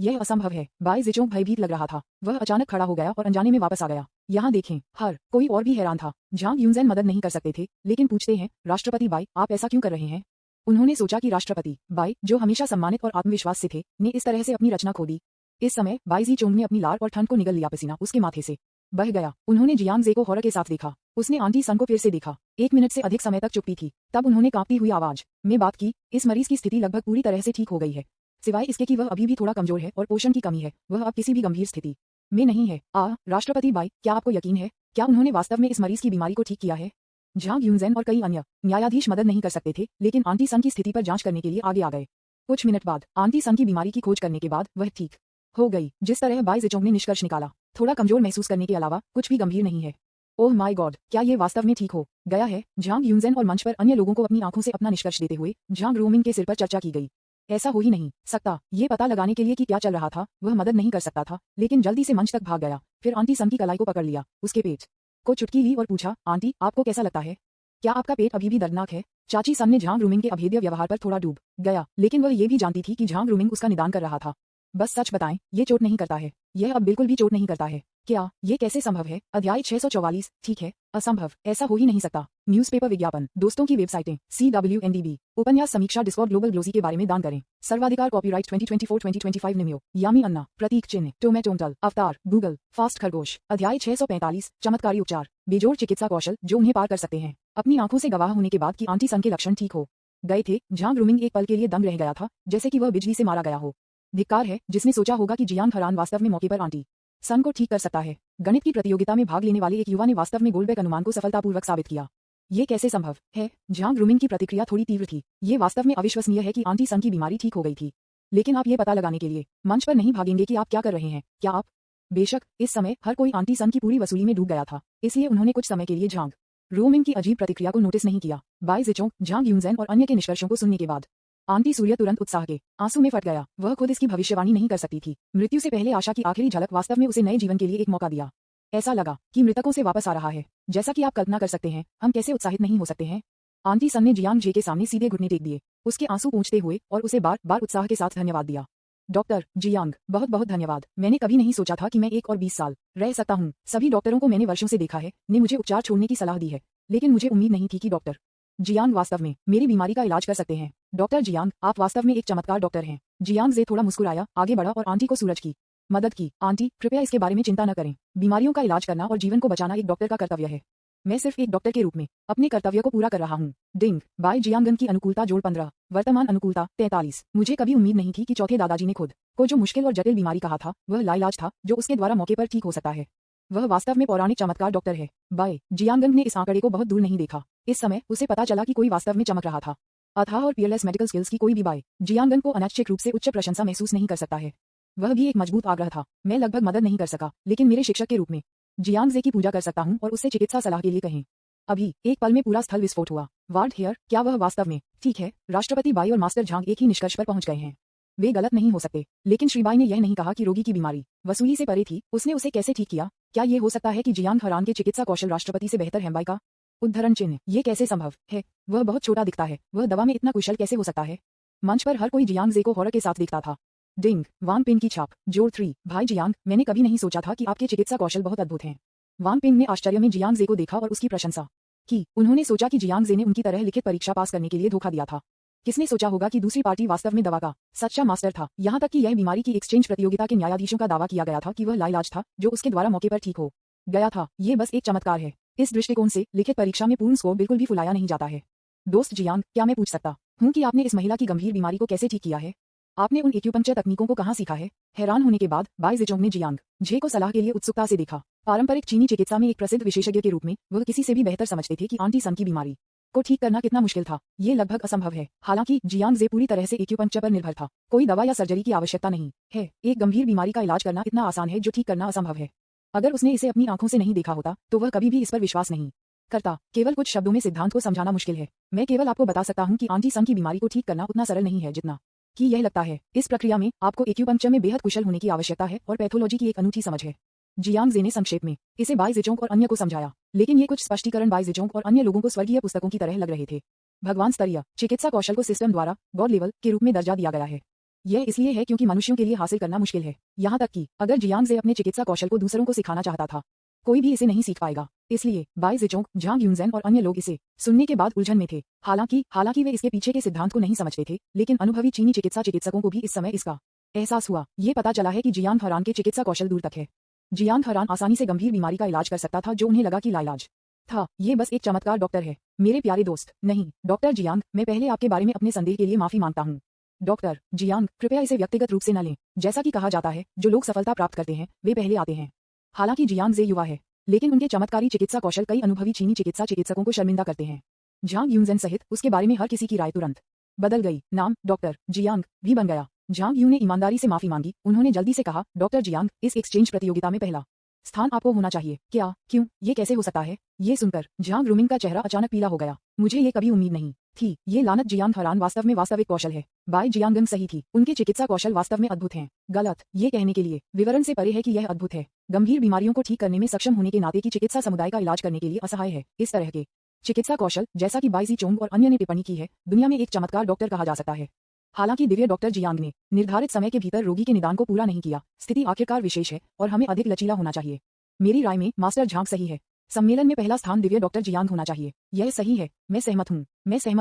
यह असंभव है। बाई जिचोंग भयभीत लग रहा था। वह अचानक खड़ा हो गया और अनजाने में वापस आ गया। यहाँ देखें, हर कोई और भी हैरान था। झांग यूनजेन मदद नहीं कर सकते थे, लेकिन पूछते हैं, राष्ट्रपति बाई, आप ऐसा क्यों कर रहे हैं? उन्होंने सोचा कि राष्ट्रपति बाई, जो हमेशा सम्मानित और आत्मविश्वास से थे, ने इस तरह से अपनी रचना खो दी। इस समय बाई जिचोंग ने अपनी लार और ठंड को निगल लिया। पसीना उसके माथे से बह गया। उन्होंने जियांग जे को हौर के साथ देखा। उसने आंटी सन को फिर से देखा। 1 मिनट से अधिक समय तक चुप्पी थी। तब उन्होंने कांपती हुई आवाज में बात की, इस मरीज की स्थिति लगभग पूरी तरह से ठीक हो गई है, सिवाय इसके कि वह अभी भी थोड़ा कमजोर है और पोषण की कमी है। वह अब किसी भी गंभीर स्थिति में नहीं है। राष्ट्रपति बाई, क्या आपको यकीन है? क्या उन्होंने वास्तव में इस मरीज की बीमारी को ठीक किया है? झांग यूनजेन और कई अन्य न्यायाधीश मदद नहीं कर सकते थे, लेकिन आंटी सन की स्थिति पर जांच करने के लिए आगे आ गए। कुछ मिनट बाद आंटी सन की बीमारी की खोज करने के बाद वह ठीक हो गई। जिस तरह बाई जिचोंग ने निष्कर्ष निकाला, थोड़ा कमजोर महसूस करने के अलावा कुछ भी गंभीर नहीं है। ओह माय गॉड, क्या ये वास्तव में ठीक हो गया है? झांग यूनजेन और मंच पर अन्य लोगों को अपनी आंखों से अपना निष्कर्ष देते हुए झांग रूमिंग के सिर पर चर्चा की गई। ऐसा हो ही नहीं सकता। ये पता लगाने के लिए कि क्या चल रहा था, वह मदद नहीं कर सकता था, लेकिन जल्दी से मंच तक भाग गया। फिर आंटी सन की कलाई को पकड़ लिया, उसके पेट को चुटकी ली और पूछा, आंटी, आपको कैसा लगता है? क्या आपका पेट अभी भी दर्दनाक है? चाची सन ने झांग रूमिंग के अभेद्य व्यवहार पर थोड़ा डूब गया, लेकिन वह ये भी जानती थी कि झांग रूमिंग उसका निदान कर रहा था। बस सच बताएं, ये चोट नहीं करता है। यह अब बिल्कुल भी चोट नहीं करता है। क्या ये कैसे संभव है? अध्याय 644। ठीक है, असंभव, ऐसा हो ही नहीं सकता। न्यूज़पेपर विज्ञापन, दोस्तों की वेबसाइटें, CWNDB, उपन्यास समीक्षा, डिस्कॉर्ड, ग्लोबल ग्लोजी के बारे में दान करें। सर्वाधिकार कॉपीराइट 2024-2025 निम्यो, यामी अन्ना, प्रतीक चिन्ह, टोमेटोंटल, अवतार, गूगल, फास्ट खरगोश। अध्याय 645, चमत्कारी उपचार, बेजोड़ चिकित्सा कौशल जो उन्हें पार कर सकते हैं। अपनी आंखों से गवाह होने के बाद कि आंटी सन के लक्षण ठीक हो गए थे, झांग रूमिंग एक पल के लिए दंग रह गया था, जैसे कि वह बिजली से मारा गया हो। धिक्कार है जिसने सोचा होगा कि जियांग हरान वास्तव में मौके पर आंटी सन को ठीक कर सकता है। गणित की प्रतियोगिता में भाग लेने वाले एक युवा ने वास्तव में गोल्डबैक अनुमान को सफलतापूर्वक साबित किया। ये कैसे संभव है? झांग रूमिंग की प्रतिक्रिया थोड़ी तीव्र थी। ये वास्तव में अविश्वसनीय है कि आंटी सन की बीमारी ठीक हो गई थी। लेकिन आप ये पता लगाने के लिए मंच पर नहीं भागेंगे कि आप क्या कर रहे हैं, क्या आप? बेशक, इस समय हर कोई आंटी सन की पूरी वसूली में डूब गया था, इसलिए उन्होंने कुछ समय के लिए झांग रूमिंग की अजीब प्रतिक्रिया को नोटिस नहीं किया। बाई जिचोंग, झांग यूनजेन और अन्य के निष्कर्षों को सुनने के बाद आंटी सूर्य तुरंत उत्साह के आंसू में फट गया। वह खुद इसकी भविष्यवाणी नहीं कर सकती थी। मृत्यु से पहले आशा की आखिरी झलक वास्तव में उसे नए जीवन के लिए एक मौका दिया। ऐसा लगा कि मृतकों से वापस आ रहा है। जैसा कि आप कल्पना कर सकते हैं, हम कैसे उत्साहित नहीं हो सकते हैं। आंटी सन ने जियांग जे के सामने सीधे घुटने टेक दिए, उसके आंसू पोंछते हुए और उसे बार बार उत्साह के साथ धन्यवाद दिया। डॉक्टर जियांग, बहुत बहुत धन्यवाद। मैंने कभी नहीं सोचा था कि मैं 1 और 20 साल रह सकता हूँ। सभी डॉक्टरों को मैंने वर्षों से देखा है, ने मुझे उपचार छोड़ने की सलाह दी है, लेकिन मुझे उम्मीद नहीं थी कि डॉक्टर जियांग वास्तव में मेरी बीमारी का इलाज कर सकते हैं। डॉक्टर जियांग, आप वास्तव में एक चमत्कार डॉक्टर हैं। जियांग जे थोड़ा मुस्कुराया, आगे बढ़ा और आंटी को सूरज की मदद की। आंटी, कृपया इसके बारे में चिंता न करें। बीमारियों का इलाज करना और जीवन को बचाना एक डॉक्टर का कर्तव्य है। मैं सिर्फ एक डॉक्टर के रूप में अपने कर्तव्य को पूरा कर रहा हूँ। डिंग बाय जियांगन की अनुकूलता जोड़ 15, वर्तमान अनुकूलता 43। मुझे कभी उम्मीद नहीं थी कि चौथे दादाजी ने खुद को जो मुश्किल और जटिल बीमारी कहा था वह लाइलाज था जो उसके द्वारा मौके पर ठीक हो सकता है। वह वास्तव में पौराणिक चमत्कार डॉक्टर है। बाय जियांगन ने इस आंकड़े को बहुत दूर नहीं देखा। इस समय उसे पता चला कि कोई वास्तव में चमक रहा था। अथाह और पियरलेस मेडिकल स्किल्स की कोई भी बाय जियांगन को अनैच्छिक रूप से उच्च प्रशंसा महसूस नहीं कर सकता है। वह भी एक मजबूत आग्रह था। मैं लगभग मदद नहीं कर सका, लेकिन मेरे शिक्षक के रूप में जियांग जे की पूजा कर सकता हूँ और उससे चिकित्सा सलाह के लिए कहें। अभी एक पल में पूरा स्थल विस्फोट हुआ। वार्ड हेयर, क्या वह वास्तव में ठीक है? राष्ट्रपति बाई और मास्टर झांग एक ही निष्कर्ष पर पहुंच गए हैं। वे गलत नहीं हो सकते, लेकिन श्री बाई ने यह नहीं कहा कि रोगी की बीमारी वसूली से परे थी। उसने उसे कैसे ठीक किया? क्या ये हो सकता है कि जियांग हरान के चिकित्सा कौशल राष्ट्रपति से बेहतर हैं? बाई का उद्धरण चिन्ह, ये कैसे संभव है? वह बहुत छोटा दिखता है, वह दवा में इतना कुशल कैसे हो सकता है? मंच पर हर कोई जियांग जे को हॉरर के साथ देखता था। डिंग वांग पिन की छाप जोड़ 3, भाई जियांग, मैंने कभी नहीं सोचा था कि आपके चिकित्सा कौशल बहुत अद्भुत हैं। वांग पिन ने आश्चर्य में जियांग जे को देखा और उसकी प्रशंसा की। उन्होंने सोचा कि जियांग जे ने उनकी तरह लिखित परीक्षा पास करने के लिए धोखा दिया था। किसने सोचा होगा कि दूसरी पार्टी वास्तव में दवा का सच्चा मास्टर था? यहाँ तक कि यह बीमारी की एक्सचेंज प्रतियोगिता के न्यायाधीशों का दावा किया गया था कि वह लाइलाज था जो उसके द्वारा मौके पर ठीक हो गया था। ये बस एक चमत्कार है। इस दृष्टिकोण से लिखित परीक्षा में पूर्ण स्कोर बिल्कुल भी फुलाया नहीं जाता है। दोस्त जियांग, क्या मैं पूछ सकता हूँ कि आपने इस महिला की गंभीर बीमारी को कैसे ठीक किया है? आपने उन एक्यूपंक्चर तकनीकों को कहाँ सीखा है? हैरान होने के बाद बाई जिचोंग ने जियांग जे को सलाह के लिए उत्सुकता से देखा। पारंपरिक चीनी चिकित्सा में एक प्रसिद्ध विशेषज्ञ के रूप में वह किसी से भी बेहतर समझते थे कि आंटी सन की बीमारी को ठीक करना कितना मुश्किल था। ये लगभग असंभव है। हालांकि जियांग जे पूरी तरह से एक्यूपंक्चर पर निर्भर था। कोई दवा या सर्जरी की आवश्यकता नहीं है। एक गंभीर बीमारी का इलाज करना इतना आसान है जो ठीक करना असंभव है। अगर उसने इसे अपनी आंखों से नहीं देखा होता तो वह कभी भी इस पर विश्वास नहीं करता। केवल कुछ शब्दों में सिद्धांत को समझाना मुश्किल है। मैं केवल आपको बता सकता हूँ कि आंटी सन की बीमारी को ठीक करना उतना सरल नहीं है जितना कि यह लगता है। इस प्रक्रिया में आपको एक्यूपंक्चर में बेहद कुशल होने की आवश्यकता है और पैथोलॉजी की एक अनूठी समझ है। जियांग जे ने संक्षेप में इसे बाई जिचोंग और अन्य को समझाया, लेकिन ये कुछ स्पष्टीकरण बाई जिचोंग और अन्य लोगों को स्वर्गीय पुस्तकों की तरह लग रहे थे। भगवान स्तरीय चिकित्सा कौशल को सिस्टम द्वारा गॉड लेवल के रूप में दर्जा दिया गया है। यह इसलिए है क्योंकि मनुष्यों के लिए हासिल करना मुश्किल है। यहाँ तक कि अगर जियांग जे अपने चिकित्सा कौशल को दूसरों को सिखाना चाहता था, कोई भी इसे नहीं सीख पाएगा। इसलिए बाई जिचोंग, झांग यूनजेन और अन्य लोग इसे सुनने के बाद उलझन में थे। हालांकि वे इसके पीछे के सिद्धांत को नहीं समझते थे, लेकिन अनुभवी चीनी चिकित्सकों को भी इस समय इसका एहसास हुआ। ये पता चला है कि जियांग हरान के चिकित्सा कौशल दूर तक है। जियांग हरान आसानी से गंभीर बीमारी का इलाज कर सकता था जो उन्हें लगा कि लाइलाज था। ये बस एक चमत्कार डॉक्टर है। मेरे प्यारे दोस्त, नहीं डॉक्टर जियांग, मैं पहले आपके बारे में अपने संदेह के लिए माफी मांगता हूँ। डॉक्टर जियांग, कृपया इसे व्यक्तिगत रूप से न लें। जैसा कि कहा जाता है, जो लोग सफलता प्राप्त करते हैं वे पहले आते हैं। हालांकि जियांग जे युवा है, लेकिन उनके चमत्कारी चिकित्सा कौशल कई अनुभवी चीनी चिकित्सकों को शर्मिंदा करते हैं। झांग यूनजेन सहित उसके बारे में हर किसी की राय तुरंत बदल गई। नाम डॉक्टर जियांग भी बन गया। झांग यू ने ईमानदारी से माफी मांगी। उन्होंने जल्दी से कहा, डॉक्टर जियांग, इस एक्सचेंज प्रतियोगिता में पहला स्थान आपको होना चाहिए। क्या? क्यों? ये कैसे हो सकता है? ये सुनकर झांग रूमिंग का चेहरा अचानक पीला हो गया। मुझे ये कभी उम्मीद नहीं थी। ये लानत जियांग हरान वास्तव में वास्तविक कौशल है। बाई जियांगन सही थी। उनके चिकित्सा कौशल वास्तव में अद्भुत हैं। गलत ये कहने के लिए विवरण से परे है कि यह अद्भुत है। गंभीर बीमारियों को ठीक करने में सक्षम होने के नाते की चिकित्सा समुदाय का इलाज करने के लिए असहाय है। इस तरह के चिकित्सा कौशल, जैसा कि बाई जिचोंग और अन्य ने टिप्पणी की है, दुनिया में एक चमत्कार डॉक्टर कहा जा सकता है। हालांकि दिव्य डॉक्टर जियांग ने निर्धारित समय के भीतर रोगी के निदान को पूरा नहीं किया। स्थिति आखिरकार विशेष है और हमें अधिक लचीला होना चाहिए। मेरी राय में मास्टर झांग सही है। सम्मेलन में पहला स्थान दिव्य डॉक्टर जियांग होना चाहिए। यह सही है। मैं सहमत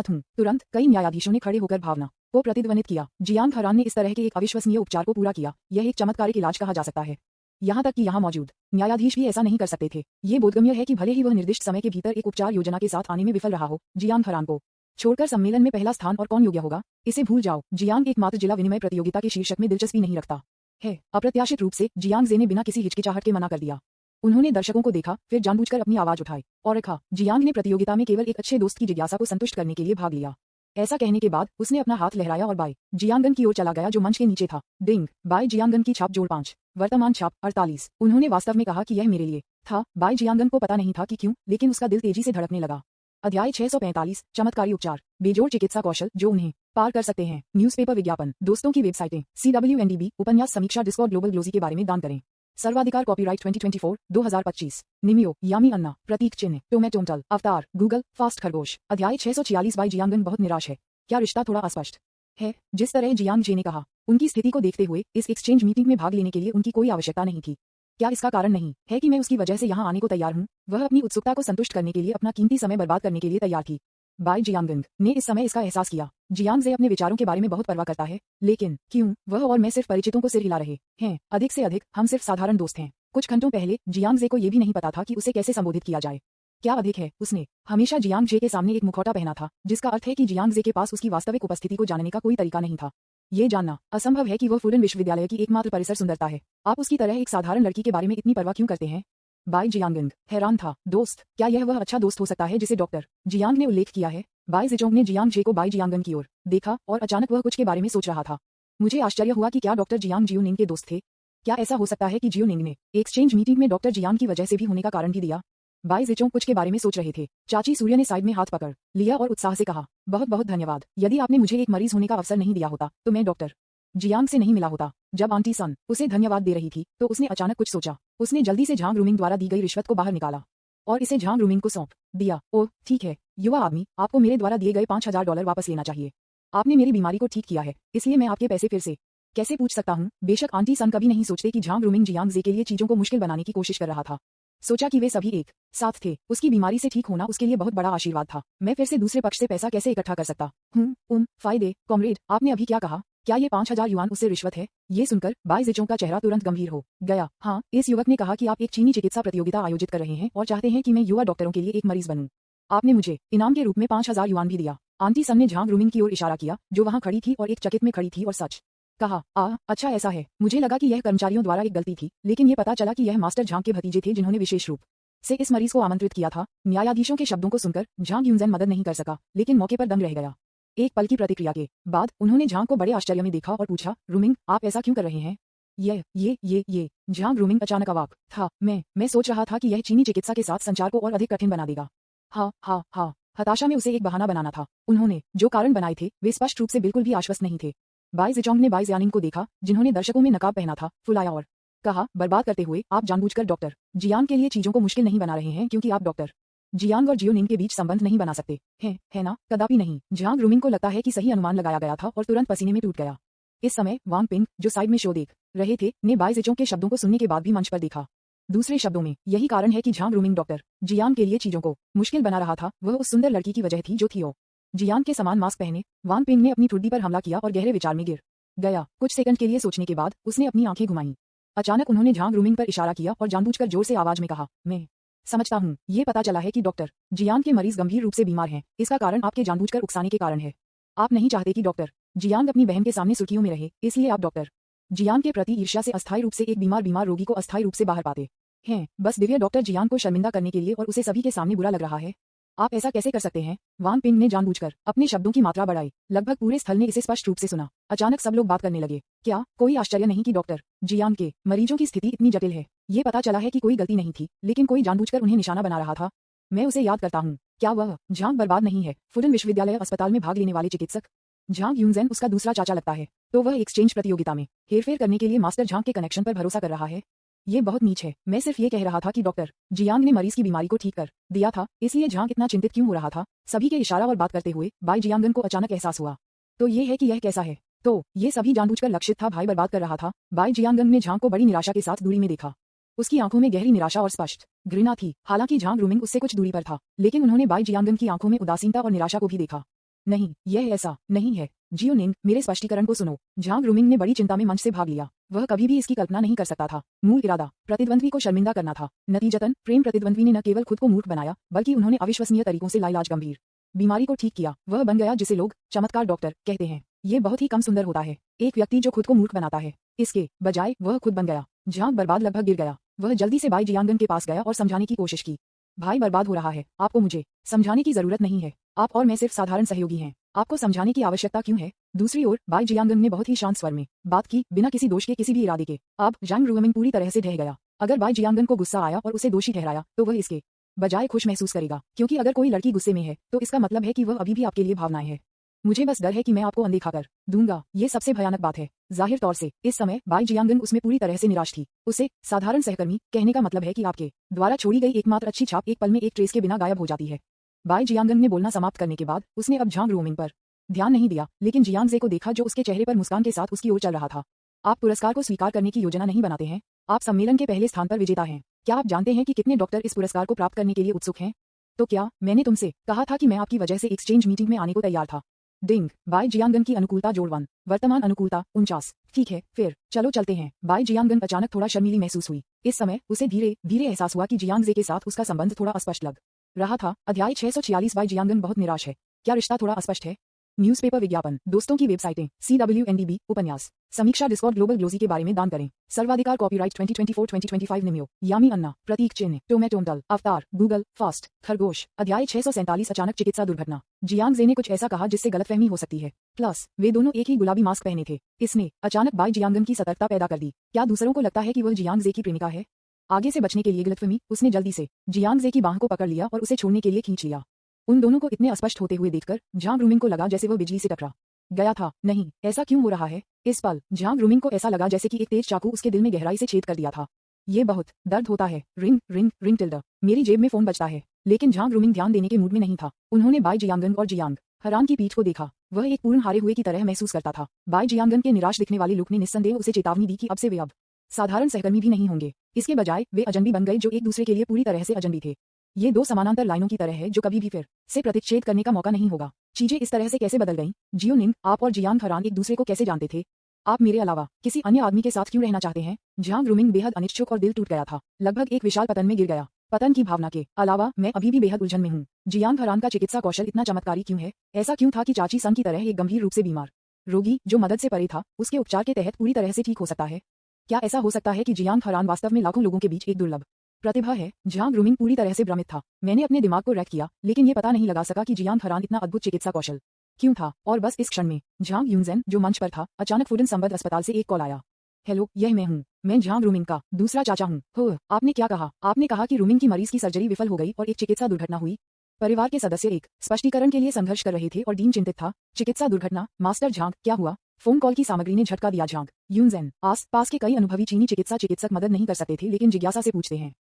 हूँ। तुरंत कई न्यायाधीशों ने खड़े होकर भावना को प्रतिध्वनित किया। जियांग हरान ने इस तरह के एक अविश्वसनीय उपचार को पूरा किया। यह एक चमत्कारिक इलाज कहा जा सकता है। यहाँ तक कि यहाँ मौजूद न्यायाधीश भी ऐसा नहीं कर सकते थे। ये बोधगम्य है कि भले ही वह निर्दिष्ट समय के भीतर एक उपचार योजना के साथ आने में विफल रहा हो, जियांग हरान को छोड़कर सम्मेलन में पहला स्थान और कौन योग्य होगा, इसे भूल जाओ। जियांग एकमात्र जिला विनिमय प्रतियोगिता के शीर्षक में दिलचस्पी नहीं रखता है। अप्रत्याशित रूप से जियांग जे ने बिना किसी हिचकिचाहट के मना कर दिया। उन्होंने दर्शकों को देखा, फिर जानबूझकर अपनी आवाज उठाई और रखा। जियांग ने प्रतियोगिता में केवल एक अच्छे दोस्त की जिज्ञासा को संतुष्ट करने के लिए भाग लिया। ऐसा कहने के बाद उसने अपना हाथ लहराया और बाई जियांगन की ओर चला गया जो मंच के नीचे था। डिंग बाई जियांगन की छाप जोड़ 5, वर्तमान छाप 48। उन्होंने वास्तव में कहा कि यह मेरे लिए था। बाई जियांगन को पता नहीं था कि क्यों, लेकिन उसका दिल तेजी से धड़कने लगा। अध्याय 645, चमत्कारी उपचार, बेजोड़ चिकित्सा कौशल जो उन्हें पार कर सकते हैं। न्यूज़पेपर विज्ञापन, दोस्तों की वेबसाइटें, CWNDB, उपन्यास समीक्षा, डिस्कॉर्ड, ग्लोबल ग्लोजी के बारे में दान करें। सर्वाधिकार कॉपीराइट 2024 2025 निमियो यामी अन्ना प्रतीक चिन्ह टोमेटोमटल अवतार गूगल फास्ट खरगोश अध्याय 646 बाई जियांगन बहुत निराश है। क्या रिश्ता थोड़ा अस्पष्ट है? जिस तरह जियांग जे ने कहा, उनकी स्थिति को देखते हुए इस एक्सचेंज मीटिंग में भाग लेने के लिए उनकी कोई आवश्यकता नहीं थी। क्या इसका कारण नहीं है कि मैं उसकी वजह से यहाँ आने को तैयार हूँ? वह अपनी उत्सुकता को संतुष्ट करने के लिए अपना कीमती समय बर्बाद करने के लिए तैयार थी। बाई जियांगन ने इस समय इसका एहसास किया। जियांग जे अपने विचारों के बारे में बहुत परवाह करता है, लेकिन क्यों वह और मैं सिर्फ परिचितों को सिर हिला रहे हैं? अधिक से अधिक हम सिर्फ साधारण दोस्त हैं। कुछ घंटों पहले जियांग जे को यह भी नहीं पता था कि उसे कैसे संबोधित किया जाए। क्या अधिक है, उसने हमेशा जियांग जे के सामने एक मुखौटा पहना था, जिसका अर्थ है कि जियांग जे के पास उसकी वास्तविक उपस्थिति को जानने का कोई तरीका नहीं था। ये जानना असंभव है कि वह फुलन विश्वविद्यालय की एकमात्र परिसर सुंदरता है। आप उसकी तरह एक साधारण लड़की के बारे में इतनी परवाह क्यों करते हैं? बाई जियांग हैरान था। दोस्त? क्या यह वह अच्छा दोस्त हो सकता है जिसे डॉक्टर जियांग ने उल्लेख किया है? बाई जिचोंग ने जियांग जे को बाई जियांगन की ओर देखा और अचानक वह कुछ के बारे में सोच रहा था। मुझे आश्चर्य हुआ कि क्या डॉक्टर जियांग जियोनिंग के दोस्त थे? क्या ऐसा हो सकता है कि जियोनिंग ने एक्सचेंज मीटिंग में डॉक्टर जियांग की वजह से भी होने का कारण भी दिया? बाई जिचोंग कुछ के बारे में सोच रहे थे। चाची सूर्य ने साइड में हाथ पकड़ लिया और उत्साह से कहा, बहुत बहुत धन्यवाद। यदि आपने मुझे एक मरीज होने का अवसर नहीं दिया होता तो मैं डॉक्टर जियांग से नहीं मिला होता। जब आंटी सन उसे धन्यवाद दे रही थी तो उसने अचानक कुछ सोचा। उसने जल्दी से झांग रूमिंग द्वारा दी गई रिश्वत को बाहर निकाला और इसे झांग रूमिंग को सौंप दिया। ओह ठीक है युवा आदमी, आपको मेरे द्वारा दिए गए $5000 वापस लेना चाहिए। आपने मेरी बीमारी को ठीक किया है, इसलिए मैं आपके पैसे फिर से कैसे पूछ सकता हूँ? बेशक आंटी सन कभी नहीं सोचते कि झांग रूमिंग जियांग जे के लिए चीजों को मुश्किल बनाने की कोशिश कर रहा था। सोचा कि वे सभी एक साथ थे। उसकी बीमारी से ठीक होना उसके लिए बहुत बड़ा आशीर्वाद था। मैं फिर से दूसरे पक्ष से पैसा कैसे इकट्ठा कर सकता हूँ? फायदे कॉमरेड, आपने अभी क्या कहा? क्या ये 5000 युआन उससे रिश्वत है? ये सुनकर बाई जिचोंग का चेहरा तुरंत गंभीर हो गया। हाँ, इस युवक ने कहा कि आप एक चीनी चिकित्सा प्रतियोगिता आयोजित कर रहे हैं और चाहते हैं कि मैं युवा डॉक्टरों के लिए एक मरीज बनूं। आपने मुझे इनाम के रूप में 5000 युआन भी दिया। आंटी सन ने झांग रूमिंग की ओर इशारा किया, जो वहां खड़ी थी और एक चकित में खड़ी थी, और सच कहा, अच्छा ऐसा है। मुझे लगा कि यह कर्मचारियों द्वारा एक गलती थी, लेकिन ये पता चला कि यह मास्टर झांग के भतीजे थे जिन्होंने विशेष रूप से इस मरीज को आमंत्रित किया था। न्यायाधीशों के शब्दों को सुनकर झांग यूनजेन मदद नहीं कर सका, लेकिन मौके पर दंग रह गया। एक पल की प्रतिक्रिया के बाद उन्होंने झांग को बड़े आश्चर्य में देखा और पूछा, रूमिंग आप ऐसा क्यों कर रहे हैं? ये झांग रूमिंग अचानक अवाक था। मैं सोच रहा था कि यह चीनी चिकित्सा के साथ संचार को और अधिक कठिन बना देगा। हाँ, हताशा में उसे एक बहाना बनाना था। उन्होंने जो कारण बनाए थे वे स्पष्ट रूप से बिल्कुल भी आश्वस्त नहीं थे। बाई जिचोंग ने बाई जियानिंग को देखा, जिन्होंने दर्शकों में नकाब पहना था, फुलाया और कहा, बर्बाद करते हुए आप जानबूझकर डॉक्टर जियांग के लिए चीजों को मुश्किल नहीं बना रहे हैं, क्योंकि आप डॉक्टर जियांग और जियोनिंग के बीच संबंध नहीं बना सकते हैं, है ना? कदापि नहीं। झांग रूमिंग को लगता है कि सही अनुमान लगाया गया था और तुरंत पसीने में टूट गया। इस समय वांग पिंग, जो साइड में शो देख रहे थे, ने बाई जिचोंग के शब्दों को सुनने के बाद भी मंच पर देखा। दूसरे शब्दों में यही कारण है कि झांग रूमिंग डॉक्टर जियांग के लिए चीजों को मुश्किल बना रहा था। वह उस सुंदर लड़की की वजह थी जो थी जियांग के समान मास्क पहने। वांग पिंग ने अपनी ठुड्डी पर हमला किया और गहरे विचार में गिर गया। कुछ सेकंड के लिए सोचने के बाद उसने अपनी आंखें घुमाई। अचानक उन्होंने झांग रूमिंग पर इशारा किया और जानबूझकर जोर से आवाज में कहा, मैं समझता हूँ। ये पता चला है कि डॉक्टर जियांग के मरीज गंभीर रूप से बीमार हैं। इसका कारण आपके जानबूझकर उकसाने के कारण है। आप नहीं चाहते कि डॉक्टर जियांग अपनी बहन के सामने सुर्खियों में रहे, इसलिए आप डॉक्टर जियांग के प्रति ईर्ष्या से अस्थायी रूप से एक बीमार रोगी को अस्थायी रूप से बाहर पाते हैं। बस दिव्य डॉक्टर जियांग को शर्मिंदा करने के लिए, और उसे सभी के सामने बुरा लग रहा है। आप ऐसा कैसे कर सकते हैं? वांग पिंग ने जानबूझकर अपने शब्दों की मात्रा बढ़ाई। लगभग पूरे स्थल ने इसे स्पष्ट रूप से सुना। अचानक सब लोग बात करने लगे। क्या कोई आश्चर्य नहीं कि डॉक्टर जियांग के मरीजों की स्थिति इतनी जटिल है? ये पता चला है कि कोई गलती नहीं थी, लेकिन कोई जानबूझकर उन्हें निशाना बना रहा था। मैं उसे याद करता हूँ। क्या वह झांग बर्बाद नहीं है? फुलन विश्वविद्यालय अस्पताल में भाग लेने वाले चिकित्सक झांग यूनजेन उसका दूसरा चाचा लगता है। तो वह एक्सचेंज प्रतियोगिता में हेरफेर करने के लिए मास्टर झांग के कनेक्शन पर भरोसा कर रहा है। ये बहुत नीच है। मैं सिर्फ ये कह रहा था कि डॉक्टर जियांग ने मरीज की बीमारी को ठीक कर दिया था, इसलिए झांग इतना चिंतित क्यों हो रहा था? सभी के इशारा और बात करते हुए बाई जियांगन को अचानक एहसास हुआ। तो ये है कि यह कैसा है? तो ये सभी जानबूझकर लक्षित था, भाई बर्बाद कर रहा था। बाई जियांगन ने झांग को बड़ी निराशा के साथ दूरी में देखा। उसकी आंखों में गहरी निराशा और स्पष्ट घृणा थी। हालांकि झांग रूमिंग उससे कुछ दूरी पर था, लेकिन उन्होंने बाई जियांगन की आंखों में उदासीनता और निराशा को भी देखा। नहीं, यह ऐसा नहीं है। जियोनिंग, मेरे स्पष्टीकरण को सुनो। झांग रूमिंग ने बड़ी चिंता में मंच से भाग लिया। वह कभी भी इसकी कल्पना नहीं कर सकता था। मूल इरादा प्रतिद्वंद्वी को शर्मिंदा करना था। नतीजतन प्रेम प्रतिद्वंद्वी ने न केवल खुद को मूर्ख बनाया, बल्कि उन्होंने अविश्वसनीय तरीकों से लाइलाज गंभीर बीमारी को ठीक किया। वह बन गया जिसे लोग चमत्कार डॉक्टर कहते हैं। ये बहुत ही कम सुंदर होता है, एक व्यक्ति जो खुद को मूर्ख बनाता है। इसके बजाय वह खुद बन गया। झांग बर्बाद लगभग गिर गया। वह जल्दी से बाई जियांगन के पास गया और समझाने की कोशिश की। भाई बर्बाद हो रहा है, आपको मुझे समझाने की जरूरत नहीं है। आप और मैं सिर्फ साधारण सहयोगी हैं। आपको समझाने की आवश्यकता क्यों है? दूसरी ओर बाई जियांगन ने बहुत ही शांत स्वर में बात की, बिना किसी दोष के, किसी भी इरादे के। अब झांग रूमिंग पूरी तरह से ढह गया। अगर बाई जियांगन को गुस्सा आया और उसे दोषी ठहराया, तो वह इसके बजाय खुश महसूस करेगा, क्योंकि अगर कोई लड़की गुस्से में है तो इसका मतलब है कि वह अभी भी आपके लिए भावनाएं है। मुझे बस डर है कि मैं आपको अनदेखा कर दूंगा। ये सबसे भयानक बात है। जाहिर तौर से इस समय बाई जियांगन उसमें पूरी तरह से निराश थी। उसे साधारण सहकर्मी कहने का मतलब है कि आपके द्वारा छोड़ी गई एकमात्र अच्छी छाप एक पल में एक ट्रेस के बिना गायब हो जाती है। बाई जियांगन ने बोलना समाप्त करने के बाद उसने अब झांग रोमिंग पर ध्यान नहीं दिया, लेकिन जियांगजे को देखा जो उसके चेहरे पर मुस्कान के साथ उसकी ओर चल रहा था। आप पुरस्कार को स्वीकार करने की योजना नहीं बनाते हैं। आप सम्मेलन के पहले स्थान पर विजेता हैं। क्या आप जानते हैं कि कितने डॉक्टर इस पुरस्कार को प्राप्त करने के लिए उत्सुक हैं? तो क्या मैंने तुमसे कहा था कि मैं आपकी वजह से एक्सचेंज मीटिंग में आने को तैयार था? डिंग। बाई जियांगन की अनुकूलता जोड़ 1। वर्तमान अनुकूलता 49। ठीक है, फिर चलो चलते हैं। बाई जियांगन अचानक थोड़ा शर्मीली महसूस हुई। इस समय उसे धीरे धीरे एहसास हुआ कि जियांगजे के साथ उसका संबंध थोड़ा अस्पष्ट लग रहा था। अध्याय 646। बाई जियांगन बहुत निराश है। क्या रिश्ता थोड़ा अस्पष्ट है? न्यूज़पेपर विज्ञापन, दोस्तों की वेबसाइटें, CWNDB, उपन्यास, समीक्षा, डिस्कॉर्ड, ग्लोबल ग्लोजी के बारे में दान करें। सर्वाधिकार, कॉपीराइट 2024-2025 निम्यो, यामी अन्ना, प्रतीक चिन्ह, टोमेटोमटल, अवतार, गूगल, फास्ट, खरगोश। अध्याय 647। अचानक चिकित्सा दुर्घटना। जियांगजे ने कुछ ऐसा कहा जिससे गलतफहमी हो सकती है। प्लस वे दोनों एक ही गुलाबी मास्क पहने थे। इसने अचानक बाई जियांगन की सतर्कता पैदा कर दी। क्या दूसरों को लगता है कि वह जियांगजे की प्रेमिका है? आगे से बचने के लिए गलतफहमी, उसने जल्दी से जियांगजे की बाह को पकड़ लिया और उसे छोड़ने के लिए खींच लिया। उन दोनों को इतने अस्पष्ट होते हुए देखकर झांग रूमिंग को लगा जैसे वह बिजली से टकरा गया था। नहीं, ऐसा क्यों हो रहा है? इस पल झांग रूमिंग को ऐसा लगा जैसे कि एक तेज चाकू उसके दिल में गहराई से छेद कर दिया था। ये बहुत दर्द होता है। रिंग रिंग रिंग टिल्डर। मेरी जेब में फोन बजता है। लेकिन झांग रूमिंग ध्यान देने के मूड में नहीं था। उन्होंने बाई जियांगन और जियांग हरान की पीठ को देखा। वह एक पूर्ण हारे हुए की तरह महसूस करता था। बाई जियांगन के निराश दिखने वाले लुक ने निस्संदेह उसे चेतावनी दी कि अब से वे अब साधारण सहकर्मी भी नहीं होंगे। इसके बजाय वे अजनबी बन गए जो एक दूसरे के लिए पूरी तरह से अजनबी थे। ये दो समानांतर लाइनों की तरह है जो कभी भी फिर से प्रतिच्छेद करने का मौका नहीं होगा। चीजें इस तरह से कैसे बदल गईं? जियो निंग, आप और जियांग हरान एक दूसरे को कैसे जानते थे? आप मेरे अलावा किसी अन्य आदमी के साथ क्यों रहना चाहते हैं? झांग रूमिंग बेहद अनिच्छुक और दिल टूट गया था। लगभग एक विशाल पतन में गिर गया। पतन की भावना के अलावा मैं अभी भी बेहद उलझन में हूँ। जियांग हरान का चिकित्सा कौशल इतना चमत्कारी क्यों है? ऐसा क्यों था कि चाची सन की तरह एक गंभीर रूप से बीमार रोगी जो मदद से परे था उसके उपचार के तहत पूरी तरह से ठीक हो सकता है? क्या ऐसा हो सकता है कि जियांग हरान वास्तव में लाखों लोगों के बीच एक दुर्लभ प्रतिभा है? झांग रूमिंग पूरी तरह से भ्रमित था। मैंने अपने दिमाग को रैक किया, लेकिन ये पता नहीं लगा सका कि जियांग हरान इतना अद्भुत चिकित्सा कौशल क्यों था। और बस इस क्षण में झांग यूनजेन जो मंच पर था, अचानक फुडन संबद्ध अस्पताल से एक कॉल आया। हेलो, यह मैं हूँ। मैं झांग रूमिंग का दूसरा चाचा हूँ। हो, आपने क्या कहा? आपने कहा कि रूमिंग की मरीज की सर्जरी विफल हो गई और एक चिकित्सा दुर्घटना हुई। परिवार के सदस्य एक स्पष्टीकरण के लिए संघर्ष कर रहे थे और डीन चिंतित था। चिकित्सा दुर्घटना? मास्टर झांग, क्या हुआ? फोन कॉल की सामग्री ने झटका दिया। झांग यूनजेन, आस पास के कई अनुभवी चीनी चिकित्सक मदद नहीं कर सकते थे, लेकिन जिज्ञासा से पूछते हैं।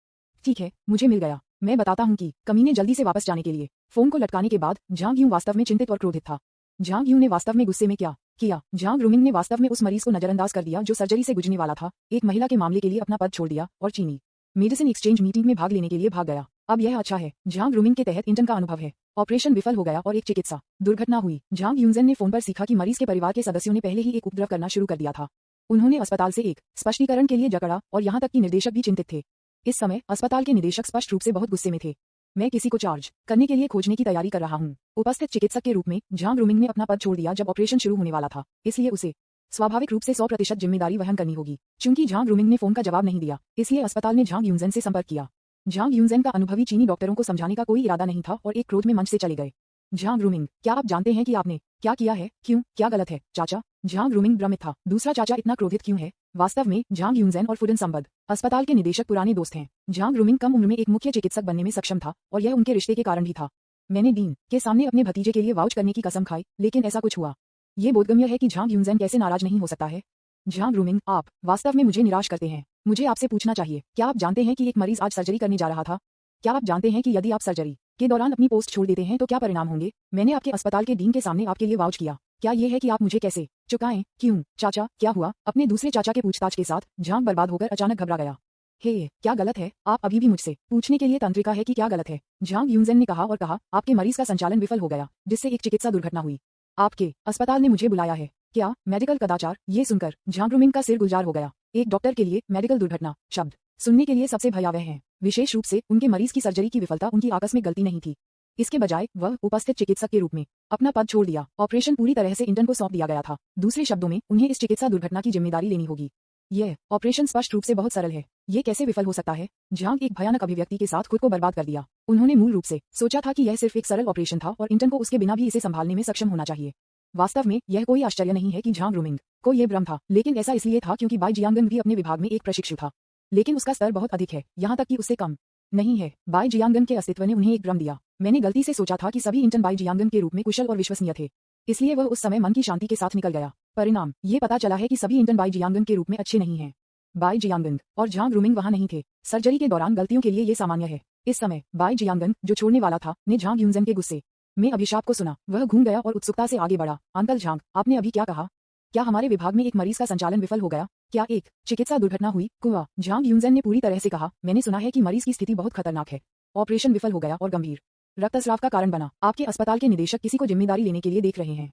ठीक है, मुझे मिल गया। मैं बताता हूँ कि कमीने जल्दी से वापस जाने के लिए। फोन को लटकाने के बाद झांग यूं वास्तव में चिंतित और क्रोधित था। झांग यूं ने वास्तव में गुस्से में क्या किया? झांग रूमिंग ने वास्तव में उस मरीज को नजरअंदाज कर दिया जो सर्जरी से गुजरने वाला था। एक महिला के मामले के लिए अपना पद छोड़ दिया और चीनी मेडिसिन एक्सचेंज मीटिंग में भाग लेने के लिए भाग गया। अब यह अच्छा है। झांग रूमिंग के तहत इंटर्न का अनुभव है। ऑपरेशन विफल हो गया और एक चिकित्सा दुर्घटना हुई। झांग यूनजेन ने फोन पर सीखा कि मरीज के परिवार के सदस्यों ने पहले ही एक उपद्रव करना शुरू कर दिया था। उन्होंने अस्पताल से एक स्पष्टीकरण के लिए जकड़ा और यहाँ तक कि निर्देशक भी चिंतित थे। इस समय अस्पताल के निदेशक स्पष्ट रूप से बहुत गुस्से में थे। मैं किसी को चार्ज करने के लिए खोजने की तैयारी कर रहा हूँ। उपस्थित चिकित्सक के रूप में झांग रूमिंग ने अपना पद छोड़ दिया जब ऑपरेशन शुरू होने वाला था, इसलिए उसे स्वाभाविक रूप से 100% जिम्मेदारी वहन करनी होगी। चूंकि झांग रूमिंग ने फोन का जवाब नहीं दिया, इसलिए अस्पताल ने झांग यूनजेन से संपर्क किया। झांग यूनजेन का अनुभवी चीनी डॉक्टरों को समझाने का कोई इरादा नहीं था और एक क्रोध में मंच से चले गए। झांग रूमिंग, क्या आप जानते हैं कि आपने क्या किया है? क्यों? क्या गलत है चाचा? झांग रूमिंग भ्रमित था। दूसरा चाचा इतना क्रोधित क्यों है? वास्तव में झांग यूनजेन और फुडन संबद्ध अस्पताल के निदेशक पुराने दोस्त हैं। झांग रूमिंग कम उम्र में एक मुख्य चिकित्सक बनने में सक्षम था और यह उनके रिश्ते के कारण भी था। मैंने डीन के सामने अपने भतीजे के लिए वाउच करने की कसम खाई, लेकिन ऐसा कुछ हुआ। ये बोधगम्य है कि झांग यूनजेन कैसे नाराज नहीं हो सकता है। झांग रूमिंग, आप वास्तव में मुझे निराश करते हैं। मुझे आपसे पूछना चाहिए, क्या आप जानते हैं कि एक मरीज आज सर्जरी करने जा रहा था? क्या आप जानते हैं कि यदि आप सर्जरी के दौरान अपनी पोस्ट छोड़ देते हैं तो क्या परिणाम होंगे? मैंने आपके अस्पताल के डीन के सामने आपके लिए वाउच किया। क्या ये है कि आप मुझे कैसे चुकाएं? क्यों चाचा, क्या हुआ? अपने दूसरे चाचा के पूछताछ के साथ झांग बर्बाद होकर अचानक घबरा गया। हे, क्या गलत है? आप अभी भी मुझसे पूछने के लिए तंत्रिका है कि क्या गलत है? झांग यूनजेन ने कहा और कहा, आपके मरीज का संचालन विफल हो गया जिससे एक चिकित्सा दुर्घटना हुई। आपके अस्पताल ने मुझे बुलाया है। क्या मेडिकल कदाचार? ये सुनकर झांग रूमिंग का सिर गुलजार हो गया। एक डॉक्टर के लिए मेडिकल दुर्घटना शब्द सुनने के लिए सबसे भयावह है, विशेष रूप से उनके मरीज की सर्जरी की विफलता उनकी आकस्मिक गलती नहीं थी। इसके बजाय वह उपस्थित चिकित्सक के रूप में अपना पद छोड़ दिया। ऑपरेशन पूरी तरह से इंटर्न को सौंप दिया गया था। दूसरे शब्दों में, उन्हें इस चिकित्सा दुर्घटना की जिम्मेदारी लेनी होगी। यह ऑपरेशन स्पष्ट रूप से बहुत सरल है। ये कैसे विफल हो सकता है? झांग एक भयानक अभिव्यक्ति के साथ खुद को बर्बाद कर दिया। उन्होंने मूल रूप से सोचा था कि यह सिर्फ एक सरल ऑपरेशन था और इंटर्न को उसके बिना भी इसे संभालने में सक्षम होना चाहिए। वास्तव में यह कोई आश्चर्य नहीं है कि झांग रूमिंग को यह भ्रम था, लेकिन ऐसा इसलिए था क्योंकि बाई जियांगन भी अपने विभाग में एक प्रशिक्षु था, लेकिन उसका स्तर बहुत अधिक है, यहाँ तक कि उससे कम नहीं है। बाई जियांगन के अस्तित्व ने उन्हें एक भ्रम दिया। मैंने गलती से सोचा था कि सभी इंटर्न बाई जियांगन के रूप में कुशल और विश्वसनीय थे। इसलिए वह उस समय मन की शांति के साथ निकल गया। परिणाम ये पता चला है कि सभी इंटर्न बाई जियांगन के रूप में अच्छे नहीं हैं। बाई जियांगन और झांग रूमिंग वहां नहीं थे। सर्जरी के दौरान गलतियों के लिए ये सामान्य है। इस समय बाई जियांगन, जो छोड़ने वाला था, ने झांग यूनजेन के गुस्से में अभिशाप को सुना। वह घूम गया और उत्सुकता से आगे बढ़ा। अंकल झांग, आपने अभी क्या कहा? क्या हमारे विभाग में एक मरीज का संचालन विफल हो गया? क्या एक चिकित्सा दुर्घटना हुई? कुआ झांग यूनजेन ने पूरी तरह से कहा, मैंने सुना है कि मरीज की स्थिति बहुत खतरनाक है। ऑपरेशन विफल हो गया और गंभीर रक्तस्राव का कारण बना। आपके अस्पताल के निदेशक किसी को जिम्मेदारी लेने के लिए देख रहे हैं।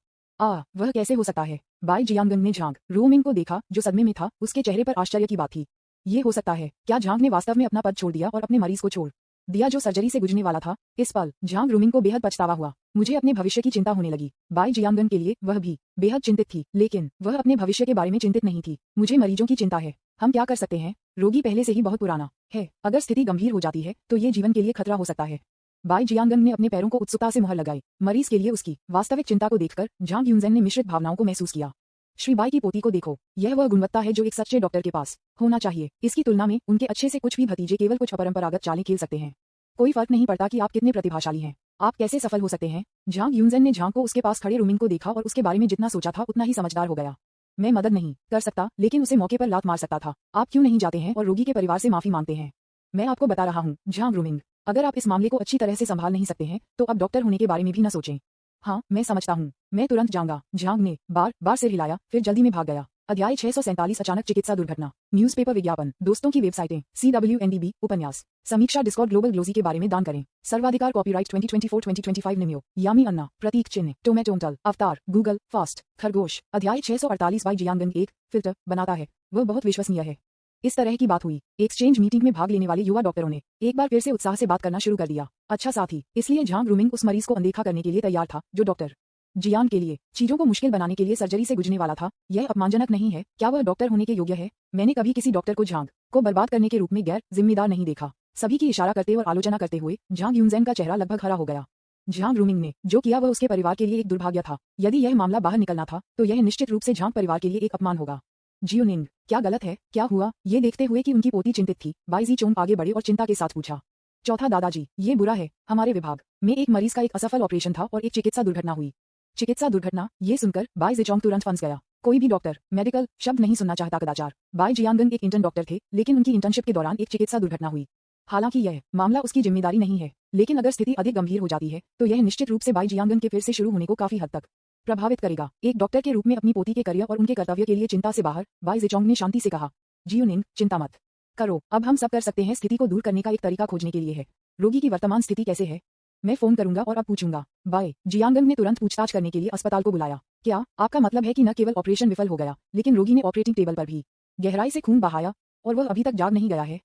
वह कैसे हो सकता है? बाई जियांगन ने झांग रूमिंग को देखा, जो सदमे में था। उसके चेहरे पर आश्चर्य की बात थी। ये हो सकता है? क्या झांग ने वास्तव में अपना पद छोड़ दिया और अपने मरीज को छोड़ दिया जो सर्जरी से गुजरने वाला था? इस पल झांग रूमिंग को बेहद पछतावा हुआ। मुझे अपने भविष्य की चिंता होने लगी। बाई जियांगन के लिए वह भी बेहद चिंतित थी, लेकिन वह अपने भविष्य के बारे में चिंतित नहीं थी। मुझे मरीजों की चिंता है। हम क्या कर सकते हैं? रोगी पहले से ही बहुत पुराना है। अगर स्थिति गंभीर हो जाती है तो ये जीवन के लिए खतरा हो सकता है। बाई जियांगन ने अपने पैरों को उत्सुकता से मुहर लगाई। मरीज के लिए उसकी वास्तविक चिंता को देखकर झांग यूनजेन ने मिश्रित भावनाओं को महसूस किया। श्री बाई की पोती को देखो, यह वह गुणवत्ता है जो एक सच्चे डॉक्टर के पास होना चाहिए। इसकी तुलना में उनके अच्छे से कुछ भी भतीजे केवल कुछ अपरंपरागत चालें खेल सकते हैं। कोई फर्क नहीं पड़ता कि आप कितने प्रतिभाशाली हैं, आप कैसे सफल हो सकते हैं। झांग यूनजेन ने झांग को उसके पास खड़े रूमिंग को देखा और उसके बारे में जितना सोचा था उतना ही समझदार हो गया। मैं मदद नहीं कर सकता, लेकिन उसे मौके पर लात मार सकता था। आप क्यों नहीं जाते हैं और रोगी के परिवार से माफी मांगते हैं? मैं आपको बता रहा हूँ झांग रूमिंग, अगर आप इस मामले को अच्छी तरह से संभाल नहीं सकते हैं तो अब डॉक्टर होने के बारे में भी न सोचें। हाँ, मैं समझता हूँ, मैं तुरंत जाऊंगा। झांग ने बार बार सिर हिलाया, फिर जल्दी में भाग गया। अध्याय 647 अचानक चिकित्सा दुर्घटना। न्यूज़पेपर विज्ञापन, दोस्तों की वेबसाइटें, CWNDB, उपन्यास, समीक्षा, डिस्कॉर्ड, ग्लोबल ग्लोजी के बारे में दान करें। सर्वाधिकार कॉपीराइट 2024-2025 निम्यो, यामी अन्ना, प्रतीक चिन्ह, टोमेटोमटल, अवतार, गूगल, फास्ट, खरगोश। अध्याय 648 बाई जियांगन एक फिल्टर बनाता है। वह बहुत विश्वसनीय है। इस तरह की बात हुई। एक्सचेंज मीटिंग में भाग लेने वाले युवा डॉक्टरों ने एक बार फिर से उत्साह से बात करना शुरू कर दिया। अच्छा साथी, इसलिए झांग रूमिंग उस मरीज को अनदेखा करने के लिए तैयार था जो डॉक्टर जियांग के लिए चीजों को मुश्किल बनाने के लिए सर्जरी से गुजरने वाला था। यह अपमानजनक नहीं है? क्या वह डॉक्टर होने के योग्य है? मैंने कभी किसी डॉक्टर को झांग को बर्बाद करने के रूप में गैर जिम्मेदार नहीं देखा। सभी की इशारा करते और आलोचना करते हुए झांग यूनजेन का चेहरा लगभग हरा हो गया। झांग रूमिंग ने जो किया वह उसके परिवार के लिए एक दुर्भाग्य था। यदि यह मामला बाहर निकलना था तो यह निश्चित रूप से झांग परिवार के लिए एक अपमान होगा। जियोनिंग, क्या गलत है? क्या हुआ? ये देखते हुए कि उनकी पोती चिंतित थी, बाई जी चोंग आगे बढ़े और चिंता के साथ पूछा। चौथा, दादाजी, ये बुरा है। हमारे विभाग में एक मरीज का एक असफल ऑपरेशन था और एक चिकित्सा दुर्घटना हुई। चिकित्सा दुर्घटना? ये सुनकर बाई जिचोंग तुरंत फंस गया। कोई भी डॉक्टर मेडिकल शब्द नहीं सुनना चाहता कदाचार। बाई जियांगन एक इंटर्न डॉक्टर थे, लेकिन उनकी इंटर्नशिप के दौरान एक चिकित्सा दुर्घटना हुई। हालांकि यह मामला उसकी जिम्मेदारी नहीं है, लेकिन अगर स्थिति अधिक गंभीर हो जाती है तो यह निश्चित रूप से बाई जियांगन के फिर से शुरू होने को काफी हद तक प्रभावित करेगा। एक डॉक्टर के रूप में अपनी पोती के करियर और उनके कर्तव्य के लिए चिंता से बाहर, बाई जिचोंग ने शांति से कहा, जियोनिंग, चिंता मत करो, अब हम सब कर सकते हैं। स्थिति को दूर करने का एक तरीका खोजने के लिए है। रोगी की वर्तमान स्थिति कैसे है? मैं फोन करूंगा और अब पूछूंगा। बाई जियांगन ने तुरंत पूछताछ करने के लिए अस्पताल को बुलाया। क्या आपका मतलब है कि न केवल ऑपरेशन विफल हो गया, लेकिन रोगी ने ऑपरेटिंग टेबल पर भी गहराई से खून बहाया और वह अभी तक जाग नहीं गया है?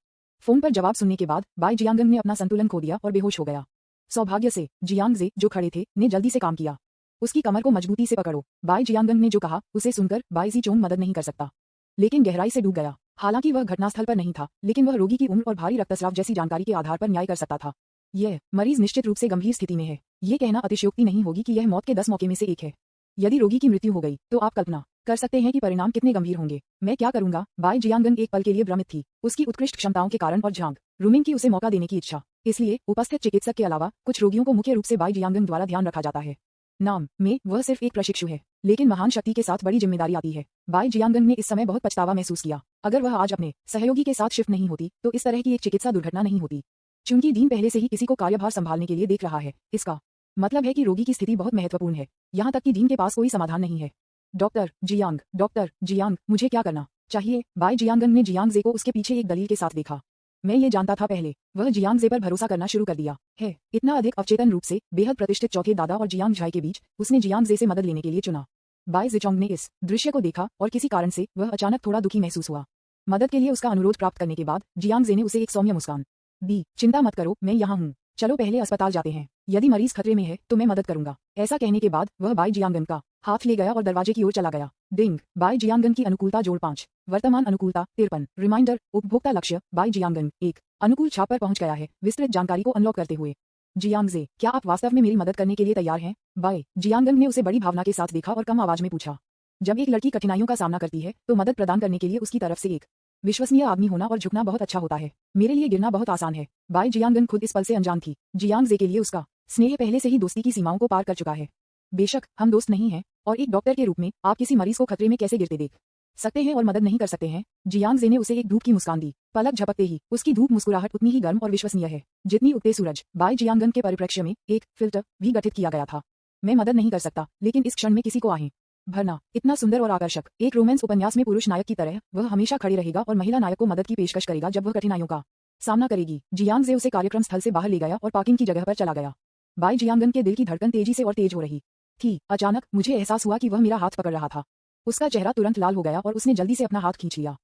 फोन पर जवाब सुनने के बाद बाई जियांगन ने अपना संतुलन खो दिया और बेहोश हो गया। सौभाग्य से जियांग जे, जो खड़े थे, ने जल्दी से काम किया। उसकी कमर को मजबूती से पकड़ो। बाई जियांगन ने जो कहा उसे सुनकर बाई जी चोंग मदद नहीं कर सकता, लेकिन गहराई से डूब गया। हालांकि वह घटनास्थल पर नहीं था, लेकिन वह रोगी की उम्र और भारी रक्तस्राव जैसी जानकारी के आधार पर न्याय कर सकता था। यह मरीज निश्चित रूप से गंभीर स्थिति में है। ये कहना अतिशयोक्ति नहीं होगी कि यह मौत के 10 मौके में से एक है। यदि रोगी की मृत्यु हो गई तो आप कल्पना कर सकते हैं कि परिणाम कितने गंभीर होंगे। मैं क्या करूंगा? बाई जियांगन एक पल के लिए भ्रमित थी, उसकी उत्कृष्ट क्षमताओं के कारण और झांग रूमिंग की उसे मौका देने की इच्छा। इसलिए उपस्थित चिकित्सक के अलावा कुछ रोगियों को मुख्य रूप से बाई जियांगन द्वारा ध्यान रखा जाता है। नाम में वह सिर्फ एक प्रशिक्षु है, लेकिन महान शक्ति के साथ बड़ी जिम्मेदारी आती है। बाई जियांगन ने इस समय बहुत पछतावा महसूस किया। अगर वह आज अपने सहयोगी के साथ शिफ्ट नहीं होती तो इस तरह की एक चिकित्सा दुर्घटना नहीं होती। चूंकि डीन पहले से ही किसी को कार्यभार संभालने के लिए देख रहा है, इसका मतलब है कि रोगी की स्थिति बहुत महत्वपूर्ण है, यहाँ तक कि डीन के पास कोई समाधान नहीं है। डॉक्टर जियांग, मुझे क्या करना चाहिए? बाई जियांगन ने जियांग जे को उसके पीछे एक दलील के साथ देखा। मैं ये जानता था पहले। वह जियांग जे पर भरोसा करना शुरू कर दिया है। इतना अधिक अवचेतन रूप से बेहद प्रतिष्ठित चौथे दादा और जियांग झाई के बीच उसने जियांग जे से मदद लेने के लिए चुना। बाई जिचोंग ने इस दृश्य को देखा और किसी कारण से वह अचानक थोड़ा दुखी महसूस हुआ। मदद के लिए उसका अनुरोध प्राप्त करने के बाद जियांग जे ने उसे एक सौम्य मुस्कान दी। चिंता मत करो, मैं यहाँ हूँ। चलो पहले अस्पताल जाते हैं। यदि मरीज खतरे में है तो मैं मदद करूंगा। ऐसा कहने के बाद वह बाई जियांगन का हाथ ले गया और दरवाजे की ओर चला गया। डिंग। बाई जियांगन की अनुकूलता जोड़ 5। वर्तमान अनुकूलता 53। रिमाइंडर, उपभोक्ता लक्ष्य बाई जियांगन 1 अनुकूल छाप पर पहुंच गया है। विस्तृत जानकारी को अनलॉक करते हुए जियांग जे, क्या आप वास्तव में मेरी मदद करने के लिए तैयार हैं? बाई जियांगन ने उसे बड़ी भावना के साथ देखा और कम आवाज में पूछा। जब एक लड़की कठिनाइयों का सामना करती है तो मदद प्रदान करने के लिए उसकी तरफ से एक विश्वसनीय आदमी होना और झुकना बहुत अच्छा होता है। मेरे लिए गिरना बहुत आसान है। बाई जियांगन खुद इस पल से अनजान थी। जियांग जे के लिए उसका स्नेह पहले से ही दोस्ती की सीमाओं को पार कर चुका है। बेशक हम दोस्त नहीं हैं, और एक डॉक्टर के रूप में आप किसी मरीज को खतरे में कैसे गिरते देख सकते हैं और मदद नहीं कर सकते हैं। जियांग जे ने उसे एक धूप की मुस्कान दी। पलक झपकते ही उसकी धूप मुस्कुराहट उतनी ही गर्म और विश्वसनीय है जितनी उगते सूरज। बाई जियांगन के परिप्रेक्ष्य में एक फिल्टर भी गठित किया गया था। मैं मदद नहीं कर सकता, लेकिन इस क्षण में किसी को आहें भरना इतना सुंदर और आकर्षक। एक रोमांस उपन्यास में पुरुष नायक की तरह वह हमेशा खड़े रहेगा और महिला नायक को मदद की पेशकश करेगा जब वह कठिनाइयों का सामना करेगी। जियांग जे उसे कार्यक्रम स्थल से बाहर ले गया और पार्किंग की जगह पर चला गया। बाई जियांगन के दिल की धड़कन तेजी से और तेज हो रही थी। अचानक मुझे एहसास हुआ कि वह मेरा हाथ पकड़ रहा था। उसका चेहरा तुरंत लाल हो गया और उसने जल्दी से अपना हाथ खींच लिया।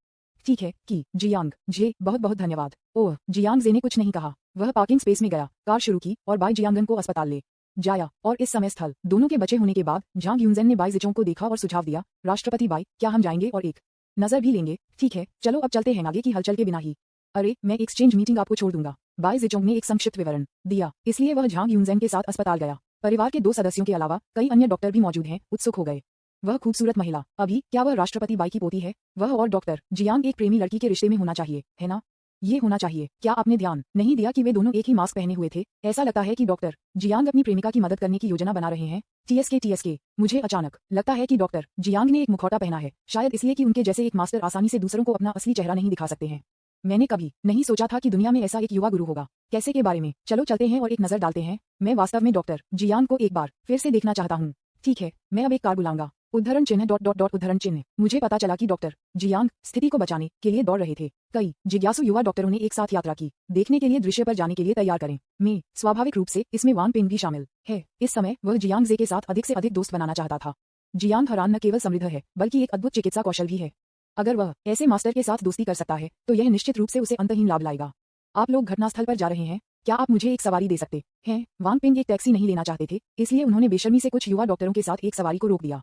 ठीक है कि जियांग जे, बहुत बहुत धन्यवाद। ओह, जियांग जे ने कुछ नहीं कहा। वह पार्किंग स्पेस में गया, कार शुरू की और बाई जियांगन को अस्पताल ले जाया। और इस समय स्थल दोनों के बचे होने के बाद झांग यूनजेन ने बाई जिचोंग को देखा और सुझाव दिया, राष्ट्रपति बाई, क्या हम जाएंगे और एक नजर भी लेंगे? ठीक है, चलो अब चलते हैं, आगे की हलचल के बिना ही। अरे, मैं एक्सचेंज मीटिंग आपको छोड़ दूंगा। बाई जिचोंग ने एक संक्षिप्त विवरण दिया। इसलिए वह झांग यूनजेन के साथ अस्पताल गया। परिवार के 2 सदस्यों के अलावा कई अन्य डॉक्टर भी मौजूद हैं। उत्सुक हो गए। वह खूबसूरत महिला, अभी क्या वह राष्ट्रपति बाई की पोती है? वह और डॉक्टर जियांग एक प्रेमी लड़की के रिश्ते में होना चाहिए, है ना? ये होना चाहिए। क्या आपने ध्यान नहीं दिया कि वे दोनों एक ही मास्क पहने हुए थे? ऐसा लगता है कि डॉक्टर जियांग अपनी प्रेमिका की मदद करने की योजना बना रहे हैं। टीएसके, मुझे अचानक लगता है कि डॉक्टर जियांग ने एक मुखौटा पहना है, शायद इसलिए कि उनके जैसे एक मास्टर आसानी से दूसरों को अपना असली चेहरा नहीं दिखा सकते हैं। मैंने कभी नहीं सोचा था कि दुनिया में ऐसा एक युवा गुरु होगा। कैसे के बारे में? चलो चलते हैं और एक नजर डालते हैं। मैं वास्तव में डॉक्टर जियांग को एक बार फिर से देखना चाहता हूँ। ठीक है, मैं अब एक कार बुलाऊंगा। उद्धरण चिन्ह उद्धरण चिन्ह। मुझे पता चला कि डॉक्टर जियांग स्थिति को बचाने के लिए दौड़ रहे थे। कई जिज्ञासु युवा डॉक्टरों ने एक साथ यात्रा की। देखने के लिए दृश्य पर जाने के लिए तैयार करें। मैं स्वाभाविक रूप से इसमें वान पिंग भी शामिल है। इस समय वह जियांग जे के साथ अधिक से अधिक दोस्त बनाना चाहता था। जियांग हरान न केवल समृद्ध है, बल्कि एक अद्भुत चिकित्सा कौशल भी है। अगर वह ऐसे मास्टर के साथ दोस्ती कर सकता है तो यह निश्चित रूप से उसे अंतहीन लाभ लाएगा। आप लोग घटनास्थल पर जा रहे हैं, क्या आप मुझे एक सवारी दे सकते हैं? वांग पिंग एक टैक्सी नहीं लेना चाहते थे, इसलिए उन्होंने बेशर्मी से कुछ युवा डॉक्टरों के साथ एक सवारी को रोक दिया।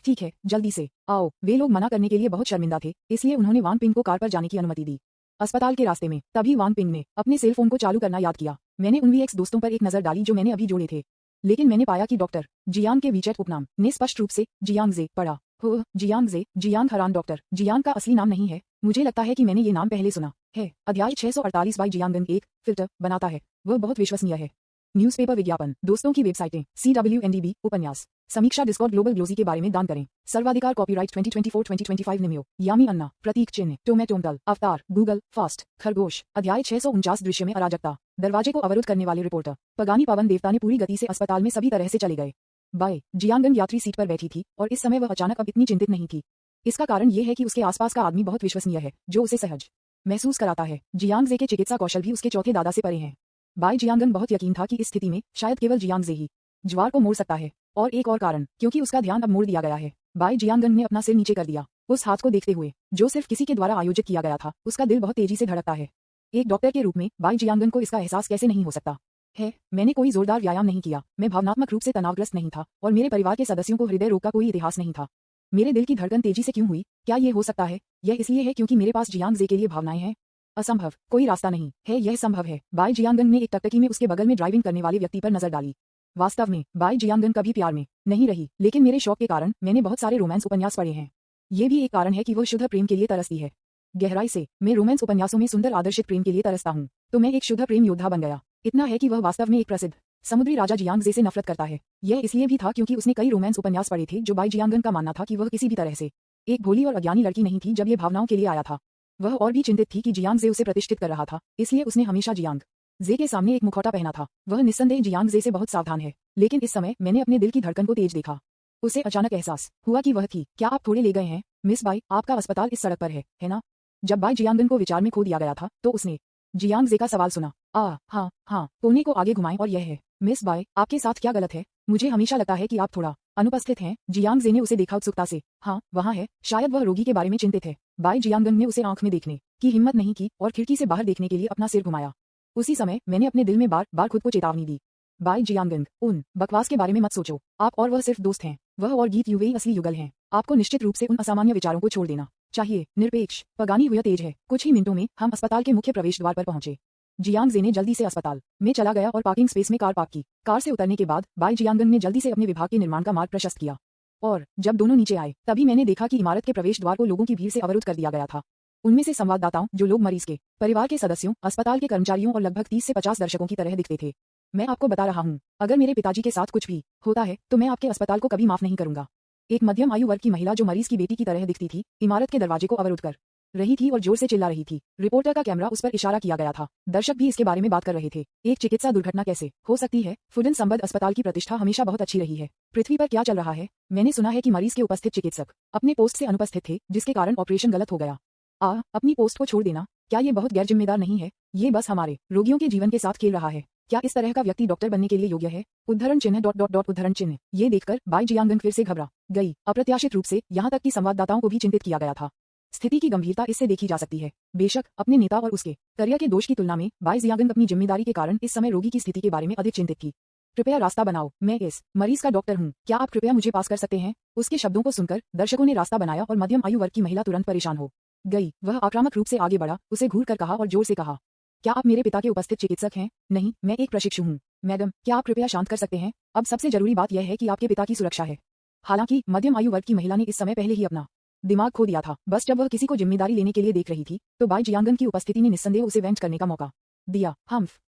ठीक है, जल्दी से आओ। वे लोग मना करने के लिए बहुत शर्मिंदा थे, इसलिए उन्होंने वांग पिंग को कार पर जाने की अनुमति दी। अस्पताल के रास्ते में तभी वांग पिंग ने अपने सेल फोन को चालू करना याद किया। मैंने उन वीएक्स दोस्तों पर एक नजर डाली जो मैंने अभी जोड़े थे, लेकिन मैंने पाया कि डॉक्टर जियांग के वीचैट उपनाम ने स्पष्ट रूप से जियांग जे पढ़ा। हो, जियांग जे, जियांग हरान। डॉक्टर जियांग का असली नाम नहीं है। मुझे लगता है कि मैंने ये नाम पहले सुना है। अध्याय 648 बाई जियांगन एक फिल्टर बनाता है। वह बहुत विश्वसनीय है। न्यूज़पेपर विज्ञापन, दोस्तों की वेबसाइटें, CWNDB, उपन्यास समीक्षा, डिस्कॉर्ड, ग्लोबल ग्लोजी के बारे में दान करें। सर्वाधिकार कॉपीराइट 2024-2025 निम्यो, यामी अन्ना, प्रतीक चिन्ह, टोमेटोमतल, अवतार, गूगल, फास्ट, खरगोश। अध्याय 649 दृश्य में अराजकता। दरवाजे को अवरुद्ध करने वाले रिपोर्टर पगानी पावन देवता ने पूरी गति से अस्पताल में सभी तरह से चले गए। बाय जियांगन यात्री सीट पर बैठी थी और इस समय वह अचानक अब इतनी चिंतित नहीं थी। इसका कारण ये है कि उसके आसपास का आदमी बहुत विश्वसनीय है, जो उसे सहज महसूस कराता है। जियांग जे के चिकित्सा कौशल भी उसके चौथे दादा से परे हैं। बाय जियांगन बहुत यकीन था कि इस स्थिति में शायद केवल जियांग जे ही ज्वार को मोड़ सकता है। और एक और कारण, क्योंकि उसका ध्यान अब मोड़ दिया गया है। बाय जियांगन ने अपना सिर नीचे कर दिया। उस हाथ को देखते हुए जो सिर्फ किसी के द्वारा आयोजित किया गया था, उसका दिल बहुत तेजी से धड़कता है। एक डॉक्टर के रूप में बाय जियांगन को इसका एहसास कैसे नहीं हो सकता है। मैंने कोई जोरदार व्यायाम नहीं किया, मैं भावनात्मक रूप से तनावग्रस्त नहीं था, और मेरे परिवार के सदस्यों को हृदय रोग का कोई इतिहास नहीं था। मेरे दिल की धड़कन तेजी से क्यों हुई? क्या ये हो सकता है? यह इसलिए है क्योंकि मेरे पास जियांग जे के लिए भावनाएं हैं। असंभव, कोई रास्ता नहीं है, यह संभव है। बाय जियांगन ने एक टकटकी में उसके बगल में ड्राइविंग करने वाले व्यक्ति पर नजर डाली। वास्तव में बाय जियांगन कभी प्यार में नहीं रही, लेकिन मेरे शौक के कारण मैंने बहुत सारे रोमांस उपन्यास पढ़े हैं। ये भी एक कारण है कि वह शुद्ध प्रेम के लिए तरसती है। गहराई से मैं रोमांस उपन्यासों में सुंदर आदर्शित प्रेम के लिए तरसता हूँ, तो मैं एक शुद्ध प्रेम योद्धा बन गया। इतना है कि वह वास्तव में एक प्रसिद्ध समुद्री राजा जियांग जे से नफरत करता है। यह इसलिए भी था क्योंकि उसने कई रोमांस उपन्यास पढ़े थे जो बाय जियांगन का मानना था कि वह किसी भी तरह से एक भोली और अज्ञानी लड़की नहीं थी जब ये भावनाओं के लिए आया था। वह और भी चिंतित थी कि जियांग जे उसे प्रतिष्ठित कर रहा था, इसलिए उसने हमेशा जियांग जे के सामने एक मुखौटा पहना था। वह निस्संदेह जियांग जे से बहुत सावधान है, लेकिन इस समय मैंने अपने दिल की धड़कन को तेज देखा। उसे अचानक एहसास हुआ कि वह थी। क्या आप थोड़े ले गए हैं मिस बाई? आपका अस्पताल इस सड़क पर है ना? जब बाय जियांगन को विचार में खो दिया गया था तो उसने जियांग जे का सवाल सुना। हाँ, कोने को आगे घुमाएं और यह है। मिस बाय, आपके साथ क्या गलत है? मुझे हमेशा लगता है कि आप थोड़ा अनुपस्थित हैं। जियांग जे ने उसे देखा उत्सुकता से। हाँ, वहाँ है। शायद वह रोगी के बारे में चिंतित है। बाय जियांगन ने उसे आंख में देखने की हिम्मत नहीं की और खिड़की से बाहर देखने के लिए अपना सिर घुमाया। उसी समय मैंने अपने दिल में बार बार खुद को चेतावनी दी, बाय जियांगन, उन बकवास के बारे में मत सोचो। आप और वह सिर्फ दोस्त हैं। वह और गीत युवे असली युगल हैं। आपको निश्चित रूप से उन असामान्य विचारों को छोड़ देना चाहिए। निरपेक्ष पगानी हुआ तेज है। कुछ ही मिनटों में हम अस्पताल के मुख्य प्रवेश द्वार पर पहुंचे। जियांग जे ने जल्दी से अस्पताल में चला गया और पार्किंग स्पेस में कार पार्क की। कार से उतरने के बाद बाय जियांगन ने जल्दी से अपने विभाग के निर्माण का मार्ग प्रशस्त किया, और जब दोनों नीचे आए तभी मैंने देखा कि इमारत के प्रवेश द्वार को लोगों की भीड़ से अवरुद्ध कर दिया गया था। उनमें से संवाददाताओं, जो लोग मरीज के परिवार के सदस्यों, अस्पताल के कर्मचारियों और लगभग 30 से 50 दर्शकों की तरह दिखते थे। मैं आपको बता रहा हूँ, अगर मेरे पिताजी के साथ कुछ भी होता है तो मैं आपके अस्पताल को कभी माफ नहीं करूंगा। एक मध्यम आयु वर्ग की महिला जो मरीज की बेटी की तरह दिखती थी, इमारत के दरवाजे को अवरुद्ध कर रही थी और जोर से चिल्ला रही थी। रिपोर्टर का कैमरा उस पर इशारा किया गया था। दर्शक भी इसके बारे में बात कर रहे थे। एक चिकित्सा दुर्घटना कैसे हो सकती है? फुडन संबद्ध अस्पताल की प्रतिष्ठा हमेशा बहुत अच्छी रही है। पृथ्वी पर क्या चल रहा है? मैंने सुना है कि मरीज के उपस्थित चिकित्सक अपने पोस्ट से अनुपस्थित थे, जिसके कारण ऑपरेशन गलत हो गया। अपनी पोस्ट को छोड़ देना, क्या ये बहुत गैर जिम्मेदार नहीं है? ये बस हमारे रोगियों के जीवन के साथ खेल रहा है। क्या इस तरह का व्यक्ति डॉक्टर बनने के लिए योग्य है? उद्धरण चिन्ह उद्धरण चिन्ह। ये देखकर बाई जियांगन फिर से घबरा गई। अप्रत्याशित रूप से यहाँ तक कि संवाददाताओं को भी चिंतित किया गया था। स्थिति की गंभीरता इससे देखी जा सकती है। बेशक अपने नेता और उसके करियर के दोष की तुलना में बाई जियांगन अपनी जिम्मेदारी के कारण इस समय रोगी की स्थिति के बारे में अधिक चिंतित थी। कृपया रास्ता बनाओ, मैं इस मरीज का डॉक्टर हूँ, क्या आप कृपया मुझे पास कर सकते हैं? उसके शब्दों को सुनकर दर्शकों ने रास्ता बनाया और मध्यम आयु वर्ग की महिला तुरंत परेशान हो गई। वह आक्रामक रूप से आगे बढ़ा, उसे घूर कर कहा और जोर से कहा, क्या आप मेरे पिता के उपस्थित चिकित्सक हैं? नहीं, मैं एक प्रशिक्षु हूँ। मैडम, क्या आप कृपया शांत कर सकते हैं? अब सबसे जरूरी बात यह है कि आपके पिता की सुरक्षा है। हालांकि मध्यम आयु वर्ग की महिला ने इस समय पहले ही अपना दिमाग खो दिया था। बस जब वह किसी को जिम्मेदारी लेने के लिए देख रही थी तो बाई जियांगन की उपस्थिति ने निस्संदेह उसे वेंट करने का मौका दिया।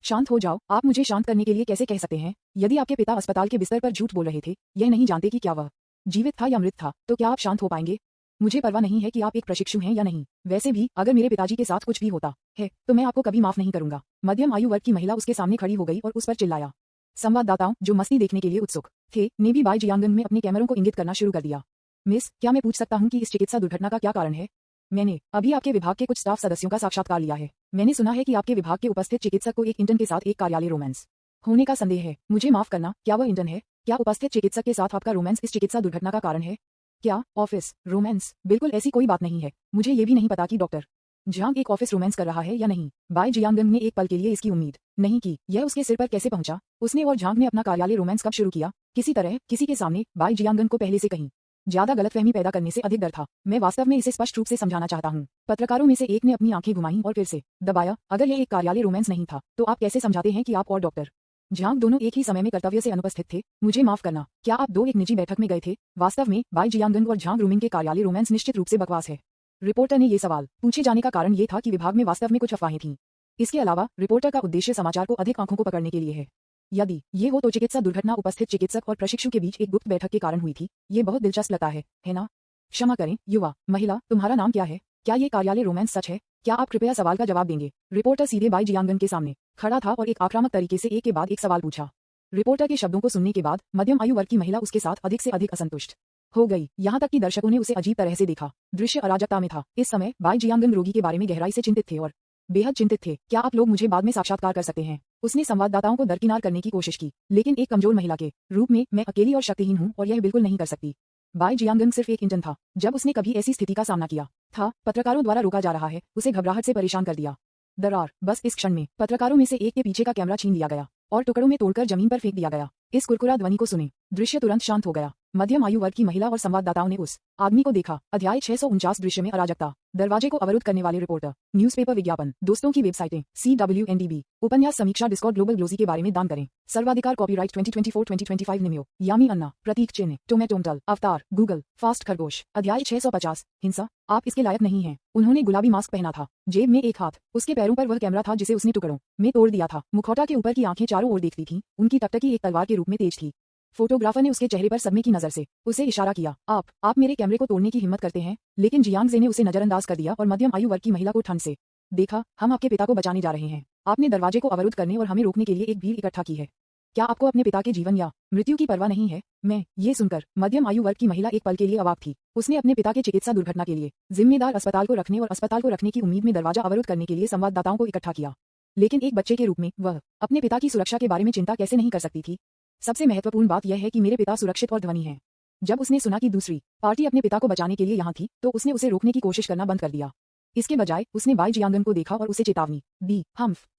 शांत हो जाओ। आप मुझे शांत करने के लिए कैसे कह सकते हैं? यदि आपके पिता अस्पताल के बिस्तर पर झूठ बोल रहे थे, यह नहीं जानते कि क्या वह जीवित था या मृत था, तो क्या आप शांत हो पाएंगे? मुझे परवाह नहीं है कि आप एक प्रशिक्षु हैं या नहीं। वैसे भी अगर मेरे पिताजी के साथ कुछ भी होता है तो मैं आपको कभी माफ नहीं करूंगा। मध्यम आयु वर्ग की महिला उसके सामने खड़ी हो गई और उस पर चिल्लाया। संवाददाताओं जो मस्ती देखने के लिए उत्सुक थे ने भी बाई जियांगन में अपने कैमरों को इंगित करना शुरू कर दिया। मिस, क्या मैं पूछ सकता हूँ कि इस चिकित्सा दुर्घटना का क्या कारण है? मैंने अभी आपके विभाग के कुछ स्टाफ सदस्यों का साक्षात्कार लिया है। मैंने सुना है कि आपके विभाग के उपस्थित चिकित्सक को एक इंटर्न के साथ एक कार्यालय रोमांस होने का संदेह है। मुझे माफ करना, क्या वह इंटर्न है? क्या उपस्थित चिकित्सक के साथ आपका रोमांस इस चिकित्सा दुर्घटना का कारण है? क्या ऑफिस रोमांस? बिल्कुल ऐसी कोई बात नहीं है। मुझे ये भी नहीं पता कि डॉक्टर झांग एक ऑफिस रोमांस कर रहा है या नहीं। बाई जियांगन ने एक पल के लिए इसकी उम्मीद नहीं की। यह उसके सिर पर कैसे पहुंचा? उसने और झांग ने अपना कार्यालय रोमांस कब शुरू किया? किसी तरह किसी के सामने बाई जियांगन को पहले से कहीं ज्यादा गलतफहमी पैदा करने से अधिक डर था। मैं वास्तव में इसे स्पष्ट रूप से समझाना चाहता हूँ। पत्रकारों में से एक ने अपनी आंखें घुमाईं और फिर से दबाया। अगर यह एक कार्यालय रोमांस नहीं था तो आप कैसे समझाते हैं कि आप और डॉक्टर झांग दोनों एक ही समय में कर्तव्य से अनुपस्थित थे? मुझे माफ करना, क्या आप दो एक निजी बैठक में गए थे? वास्तव में बाई जियांगन और झांग रूमिंग के कार्यालय रोमांस निश्चित रूप से बकवास है। रिपोर्टर ने ये सवाल पूछे जाने का कारण ये था कि विभाग में वास्तव में कुछ अफवाहें थीं। इसके अलावा रिपोर्टर का उद्देश्य समाचार को अधिक आंखों को पकड़ने के लिए है। यदि ये हो तो चिकित्सा दुर्घटना उपस्थित चिकित्सक और प्रशिक्षु के बीच एक गुप्त बैठक के कारण हुई थी। ये बहुत दिलचस्प लगता है ना? क्षमा करें युवा महिला, तुम्हारा नाम क्या है? क्या ये कार्यालय रोमांस सच है? क्या आप कृपया सवाल का जवाब देंगे? रिपोर्टर सीधे बाई जियांगन के सामने खड़ा था और एक आक्रामक तरीके से एक के बाद एक सवाल पूछा। रिपोर्टर के शब्दों को सुनने के बाद मध्यम आयु वर्ग की महिला उसके साथ अधिक से अधिक असंतुष्ट हो गई। यहाँ तक कि दर्शकों ने उसे अजीब तरह से देखा। दृश्य अराजकता में था। इस समय बाई जियांगन रोगी के बारे में गहराई से चिंतित थे और बेहद चिंतित थे। क्या आप लोग मुझे बाद में साक्षात्कार कर सकते हैं? उसने संवाददाताओं को दरकिनार करने की कोशिश की, लेकिन एक कमजोर महिला के रूप में मैं अकेली और शक्तिहीन हूँ और यह बिल्कुल नहीं कर सकती। बाई जियांगन सिर्फ एक इंटर्न था। जब उसने कभी ऐसी स्थिति का सामना किया था, पत्रकारों द्वारा रोका जा रहा है, उसे घबराहट से परेशान कर दिया। दरार, बस इस क्षण में पत्रकारों में से एक के पीछे का कैमरा छीन लिया गया और टुकड़ों में तोड़कर जमीन पर फेंक दिया गया। इस कुरकुरा ध्वनि को सुने दृश्य तुरंत शांत हो गया। मध्यम आयु वर्ग की महिला और संवाददाताओं ने उस आदमी को देखा। अध्याय 649 दृश्य में अराजकता। दरवाजे को अवरुद्ध करने वाले रिपोर्टर, न्यूज़पेपर विज्ञापन, दोस्तों की वेबसाइटें, CWNDB, उपन्यास समीक्षा, डिस्कॉर्ड, ग्लोबल ग्लोजी के बारे में दान करें। सर्वाधिकार कॉपीराइट 2024-2025 निम्यो, यामी अन्ना, प्रतीक चिन्ह, टोमेटोमटल, अवतार, गूगल, फास्ट खरगोश। अध्याय 650, हिंसा। आप इसके लायक नहीं हैं। उन्होंने गुलाबी मास्क पहना था, जेब में एक हाथ, उसके पैरों पर वह कैमरा था जिसे उसने टुकड़ों में तोड़ दिया था। मुखौटा के ऊपर की आंखें चारों ओर देखती थीं, उनकी टकटकी एक तलवार के रूप में तेज थी। फोटोग्राफर ने उसके चेहरे पर सदमे की नजर से उसे इशारा किया। आप मेरे कैमरे को तोड़ने की हिम्मत करते हैं? लेकिन जियांगजे ने उसे नजरअंदाज कर दिया और मध्यम आयु वर्ग की महिला को ठंड से देखा। हम आपके पिता को बचाने जा रहे हैं। आपने दरवाजे को अवरुद्ध करने और हमें रोकने के लिए एक भीड़ इकट्ठा की है। क्या आपको अपने पिता के जीवन या मृत्यु की परवाह नहीं है? मैं ये सुनकर मध्यम आयु वर्ग की महिला एक पल के लिए अवाक थी। उसने अपने पिता के चिकित्सा दुर्घटना के लिए जिम्मेदार अस्पताल को रखने और अस्पताल को रखने की उम्मीद में दरवाजा अवरुद्ध करने के लिए संवाददाताओं को इकट्ठा किया, लेकिन एक बच्चे के रूप में वह अपने पिता की सुरक्षा के बारे में चिंता कैसे नहीं कर सकती थी? सबसे महत्वपूर्ण बात यह है कि मेरे पिता सुरक्षित और ध्वनि हैं। जब उसने सुना कि दूसरी पार्टी अपने पिता को बचाने के लिए यहाँ थी तो उसने उसे रोकने की कोशिश करना बंद कर दिया। इसके बजाय उसने बाई जियांगन को देखा और उसे चेतावनी दी।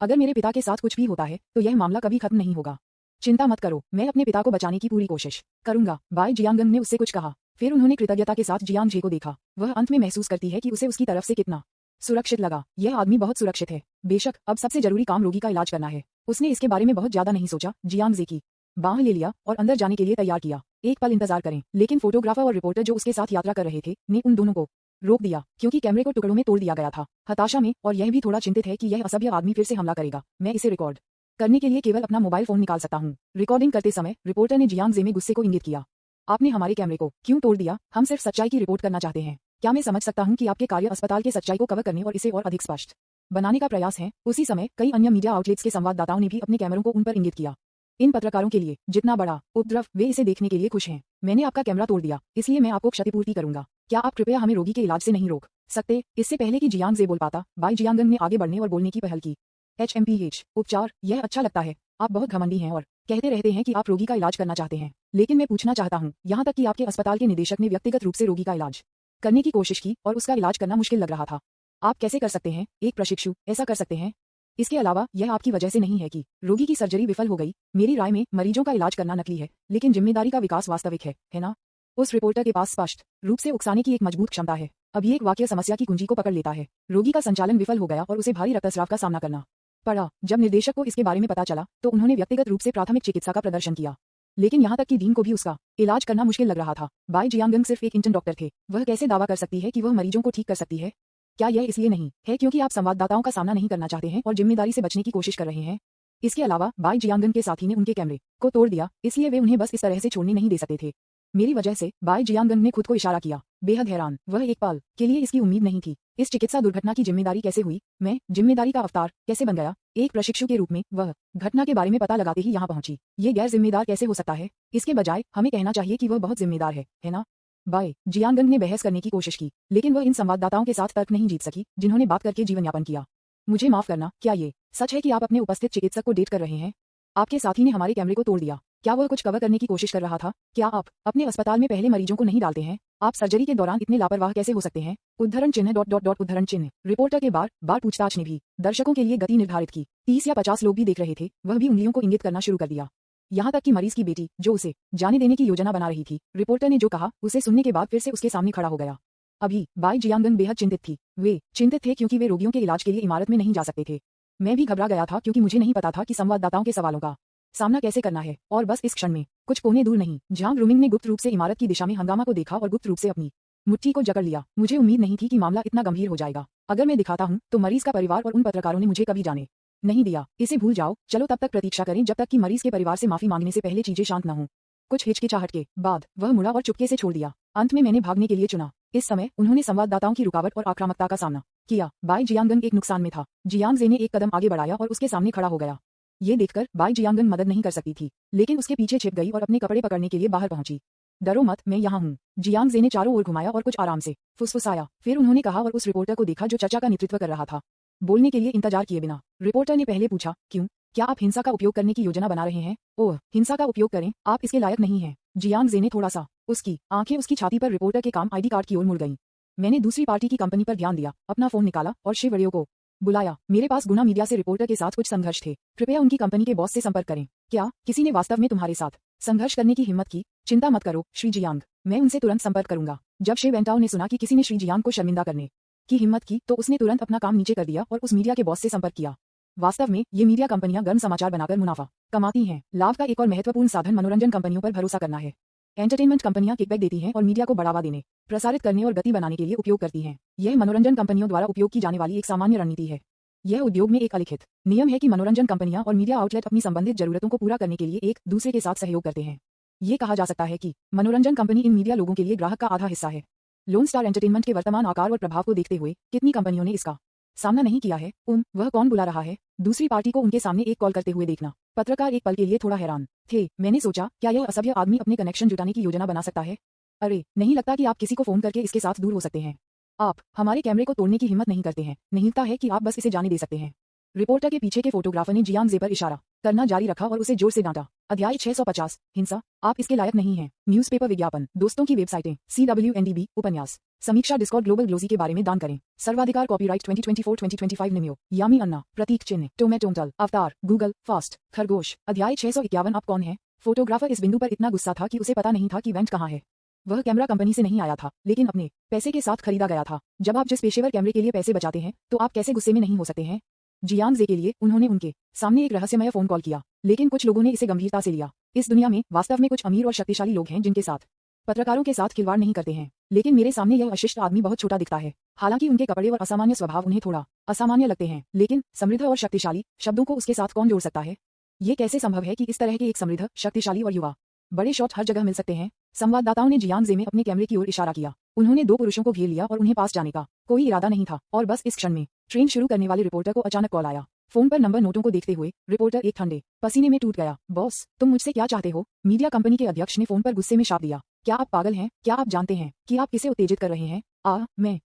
अगर मेरे पिता के साथ कुछ भी होता है तो यह मामला कभी खत्म नहीं होगा। चिंता मत करो, मैं अपने पिता को बचाने की पूरी कोशिश करूंगा। बाई जियांगन ने उससे कुछ कहा। फिर उन्होंने कृतज्ञता के साथ जियांगजे को देखा। वह अंत में महसूस करती है कि उसे उसकी तरफ से कितना सुरक्षित लगा। यह आदमी बहुत सुरक्षित है। बेशक अब सबसे जरूरी काम रोगी का इलाज करना है। उसने इसके बारे में बहुत ज्यादा नहीं सोचा। जियांगजे की बांह ले लिया और अंदर जाने के लिए तैयार किया। एक पल इंतजार करें, लेकिन फोटोग्राफर और रिपोर्टर जो उसके साथ यात्रा कर रहे थे ने उन दोनों को रोक दिया, क्योंकि कैमरे को टुकड़ों में तोड़ दिया गया था। हताशा में और यह भी थोड़ा चिंतित है कि यह असभ्य आदमी फिर से हमला करेगा। मैं इसे रिकॉर्ड करने के लिए केवल अपना मोबाइल फोन निकाल सकता हूँ। रिकॉर्डिंग करते समय रिपोर्टर ने जियांग जे में गुस्से को इंगित किया। आपने हमारे कैमरे को क्यों तोड़ दिया? हम सिर्फ सच्चाई की रिपोर्ट करना चाहते हैं। क्या मैं समझ सकता हूँ कि आपके कार्य अस्पताल के सच्चाई को कवर करने और इसे और अधिक स्पष्ट बनाने का प्रयास है? उसी समय कई अन्य मीडिया आउटलेट्स के संवाददाताओं ने भी अपने कैमरों को उन पर इंगित किया। इन पत्रकारों के लिए जितना बड़ा उपद्रव, वे इसे देखने के लिए खुश हैं। मैंने आपका कैमरा तोड़ दिया, इसलिए मैं आपको क्षतिपूर्ति करूंगा। क्या आप कृपया हमें रोगी के इलाज से नहीं रोक सकते? इससे पहले कि जियांग जे बोल पाता, बाई जियांगन ने आगे बढ़ने और बोलने की पहल की। HMPH उपचार, यह अच्छा लगता है। आप बहुत घमंडी हैं और कहते रहते हैं कि आप रोगी का इलाज करना चाहते हैं, लेकिन मैं पूछना चाहता हूं, यहां तक कि आपके अस्पताल के निदेशक ने व्यक्तिगत रूप से रोगी का इलाज करने की कोशिश की और उसका इलाज करना मुश्किल लग रहा था। आप कैसे कर सकते हैं? एक प्रशिक्षु ऐसा कर सकते हैं? इसके अलावा यह आपकी वजह से नहीं है कि रोगी की सर्जरी विफल हो गई। मेरी राय में मरीजों का इलाज करना नकली है, लेकिन जिम्मेदारी का विकास वास्तविक है ना? उस रिपोर्टर के पास स्पष्ट रूप से उकसाने की एक मजबूत क्षमता है। अब ये एक वाक्य समस्या की कुंजी को पकड़ लेता है। रोगी का संचालन विफल हो गया और उसे भारी रक्तस्राव का सामना करना पड़ा। जब निर्देशक को इसके बारे में पता चला तो उन्होंने व्यक्तिगत रूप से प्राथमिक चिकित्सा का प्रदर्शन किया, लेकिन यहाँ तक कि डीन को भी उसका इलाज करना मुश्किल लग रहा था। बाई जियांगन सिर्फ एक इंटर्न डॉक्टर थे। वह कैसे दावा कर सकती है कि वह मरीजों को ठीक कर सकती है? क्या यह इसलिए नहीं है क्योंकि आप संवाददाताओं का सामना नहीं करना चाहते हैं और जिम्मेदारी से बचने की कोशिश कर रहे हैं? इसके अलावा बाई जियांगन के साथी ने उनके कैमरे को तोड़ दिया, इसलिए वे उन्हें बस इस तरह से छोड़ने नहीं दे सकते थे। मेरी वजह से, बाई जियांगन ने खुद को इशारा किया, बेहद हैरान। वह एक पल के लिए इसकी उम्मीद नहीं थी। इस चिकित्सा दुर्घटना की जिम्मेदारी कैसे हुई? मैं जिम्मेदारी का अवतार कैसे बन गया? एक प्रशिक्षु के रूप में वह घटना के बारे में पता लगाते ही यहाँ पहुंची। ये गैर जिम्मेदार कैसे हो सकता है? इसके बजाय हमें कहना चाहिए कि वह बहुत जिम्मेदार है ना? बाई जियांगन ने बहस करने की कोशिश की, लेकिन वह इन संवाददाताओं के साथ तर्क नहीं जीत सकी जिन्होंने बात करके जीवन यापन किया। मुझे माफ करना, क्या ये सच है कि आप अपने उपस्थित चिकित्सक को डेट कर रहे हैं? आपके साथी ने हमारे कैमरे को तोड़ दिया। क्या वह कुछ कवर करने की कोशिश कर रहा था? क्या आप अपने अस्पताल में पहले मरीजों को नहीं डालते हैं? आप सर्जरी के दौरान इतने लापरवाह कैसे हो सकते हैं? उद्धरण चिन्ह उद्धरण चिन्ह। रिपोर्टर के बार पूछताछ ने भी दर्शकों के लिए गति निर्धारित की। 30 या 50 लोग भी देख रहे थे। वह भी उंगलियों को इंगित करना शुरू कर दिया, यहाँ तक कि मरीज की बेटी, जो उसे जाने देने की योजना बना रही थी। रिपोर्टर ने जो कहा उसे सुनने के बाद फिर से उसके सामने खड़ा हो गया। अभी बाई जियांगन बेहद चिंतित थी। वे चिंतित थे क्योंकि वे रोगियों के इलाज के लिए इमारत में नहीं जा सकते थे। मैं भी घबरा गया था क्योंकि मुझे नहीं पता था कि संवाददाताओं के सवालों का सामना कैसे करना है। और बस इस क्षण में, कुछ कोने दूर नहीं, झांग रूमिंग ने गुप्त रूप से इमारत की दिशा में हंगामा को देखा और गुप्त रूप से अपनी मुट्ठी को जकड़ लिया। मुझे उम्मीद नहीं थी कि मामला इतना गंभीर हो जाएगा। अगर मैं दिखाता हूँ तो मरीज का परिवार और उन पत्रकारों ने मुझे कभी जाने नहीं दिया। इसे भूल जाओ। चलो तब तक प्रतीक्षा करें जब तक कि मरीज के परिवार से माफी मांगने से पहले चीजें शांत न हों। कुछ हिचकिचाहट के बाद वह मुड़ा और चुपके से छोड़ दिया। अंत में मैंने भागने के लिए चुना। इस समय उन्होंने संवाददाताओं की रुकावट और आक्रामकता का सामना किया। बाई जियांगन एक नुकसान में था। जियांग जे ने एक कदम आगे बढ़ाया और उसके सामने खड़ा हो गया। ये देखकर बाई जियांगन मदद नहीं कर सकती थी, लेकिन उसके पीछे छिप गई और अपने कपड़े पकड़ने के लिए बाहर पहुंची। डरो मत, मैं यहाँ हूँ। जियांग जे ने चारों ओर घुमाया और कुछ आराम से फुसफुसाया। फिर उन्होंने कहा और उस रिपोर्टर को देखा जो चर्चा का नेतृत्व कर रहा था। बोलने के लिए इंतजार किए बिना रिपोर्टर ने पहले पूछा, क्यों? क्या आप हिंसा का उपयोग करने की योजना बना रहे हैं? ओह, हिंसा का उपयोग करें? आप इसके लायक नहीं हैं। जियांग जे ने थोड़ा सा, उसकी आंखें उसकी छाती पर रिपोर्टर के काम ID कार्ड की ओर मुड़ गईं। मैंने दूसरी पार्टी की कंपनी पर ध्यान दिया, अपना फोन निकाला और शिव वीडियो को बुलाया। मेरे पास गुना मीडिया से रिपोर्टर के साथ कुछ संघर्ष थे। कृपया उनकी कंपनी के बॉस से संपर्क करें। क्या किसी ने वास्तव में तुम्हारे साथ संघर्ष करने की हिम्मत की? चिंता मत करो श्री जियांग, मैं उनसे तुरंत संपर्क करूंगा। जब शिव वेंटाओ ने सुना कि किसी ने श्री जियांग को शर्मिंदा करने की हिम्मत की तो उसने तुरंत अपना काम नीचे कर दिया और उस मीडिया के बॉस से संपर्क किया। वास्तव में ये मीडिया कंपनियां गर्म समाचार बनाकर मुनाफा कमाती हैं। लाभ का एक और महत्वपूर्ण साधन मनोरंजन कंपनियों पर भरोसा करना है। एंटरटेनमेंट कंपनियां किकबैक देती हैं और मीडिया को बढ़ावा देने, प्रसारित करने और गति बनाने के लिए उपयोग करती हैं। यह मनोरंजन कंपनियों द्वारा उपयोग की जाने वाली एक सामान्य रणनीति है। यह उद्योग में एक अलिखित नियम है कि मनोरंजन कंपनियां और मीडिया आउटलेट अपनी संबंधित जरूरतों को पूरा करने के लिए एक दूसरे के साथ सहयोग करते हैं। ये कहा जा सकता है कि मनोरंजन कंपनी इन मीडिया लोगों के लिए ग्राहक का आधा हिस्सा है। लोन स्टार एंटरटेनमेंट के वर्तमान आकार और प्रभाव को देखते हुए कितनी कंपनियों ने इसका सामना नहीं किया है? वह कौन बुला रहा है? दूसरी पार्टी को उनके सामने एक कॉल करते हुए देखना। पत्रकार एक पल के लिए थोड़ा हैरान थे। मैंने सोचा, क्या यह असभ्य आदमी अपने कनेक्शन जुटाने की योजना बना सकता है? अरे नहीं लगता कि आप किसी को फोन करके इसके साथ दूर हो सकते हैं। आप हमारे कैमरे को तोड़ने की हिम्मत नहीं करते हैं। नहीं लगता है कि आप बस इसे जाने दे सकते हैं। रिपोर्टर के पीछे के फोटोग्राफर ने जियांग जे पर इशारा करना जारी रखा और उसे जोर से डांटा। अध्याय 650, हिंसा। आप इसके लायक नहीं हैं। न्यूज़पेपर विज्ञापन, दोस्तों की वेबसाइटें, CWNDB, उपन्यास, समीक्षा, डिस्कॉर्ड, ग्लोबल ग्लोजी के बारे में दान करें। सर्वाधिकार, कॉपीराइट 2024-2025 निमियो, यामी अन्ना, प्रतीक चिन्ह, टोमेटोंटल, अवतार, गूगल, फास्ट, खरगोश। अध्याय 651। आप कौन हैं? फोटोग्राफर इस बिंदु पर इतना गुस्सा था कि उसे पता नहीं था कि वेंट कहाँ है। वह कैमरा कंपनी से नहीं आया था, लेकिन अपने पैसे के साथ खरीदा गया था। जब आप जिस पेशेवर कैमरे के लिए पैसे बचाते हैं तो आप कैसे गुस्से में नहीं हो सकते हैं? जियांग जे के लिए उन्होंने उनके सामने एक रहस्यमय फोन कॉल किया, लेकिन कुछ लोगों ने इसे गंभीरता से लिया। इस दुनिया में वास्तव में कुछ अमीर और शक्तिशाली लोग हैं जिनके साथ पत्रकारों के साथ खिलवाड़ नहीं करते हैं, लेकिन मेरे सामने यह अशिष्ट आदमी बहुत छोटा दिखता है। हालांकि उनके कपड़े और असामान्य स्वभाव उन्हें थोड़ा असामान्य लगते हैं, लेकिन समृद्ध और शक्तिशाली शब्दों को उसके साथ कौन जोड़ सकता है? ये कैसे संभव है कि इस तरह के एक समृद्ध, शक्तिशाली और युवा बड़े शॉट हर जगह मिल सकते हैं? संवाददाताओं ने जियांग जे में अपने कैमरे की ओर इशारा किया। उन्होंने दो पुरुषों को घेर लिया और उन्हें पास जाने का कोई इरादा नहीं था और बस इस क्षण में ट्रेन शुरू करने वाले रिपोर्टर को अचानक कॉल आया। फोन पर नंबर नोटों को देखते हुए रिपोर्टर एक ठंडे पसीने में टूट गया। बॉस, तुम मुझसे क्या चाहते हो? मीडिया कंपनी के अध्यक्ष ने फोन पर गुस्से में शाप दिया। क्या आप पागल हैं? क्या आप जानते हैं कि आप किसे उत्तेजित कर रहे हैं?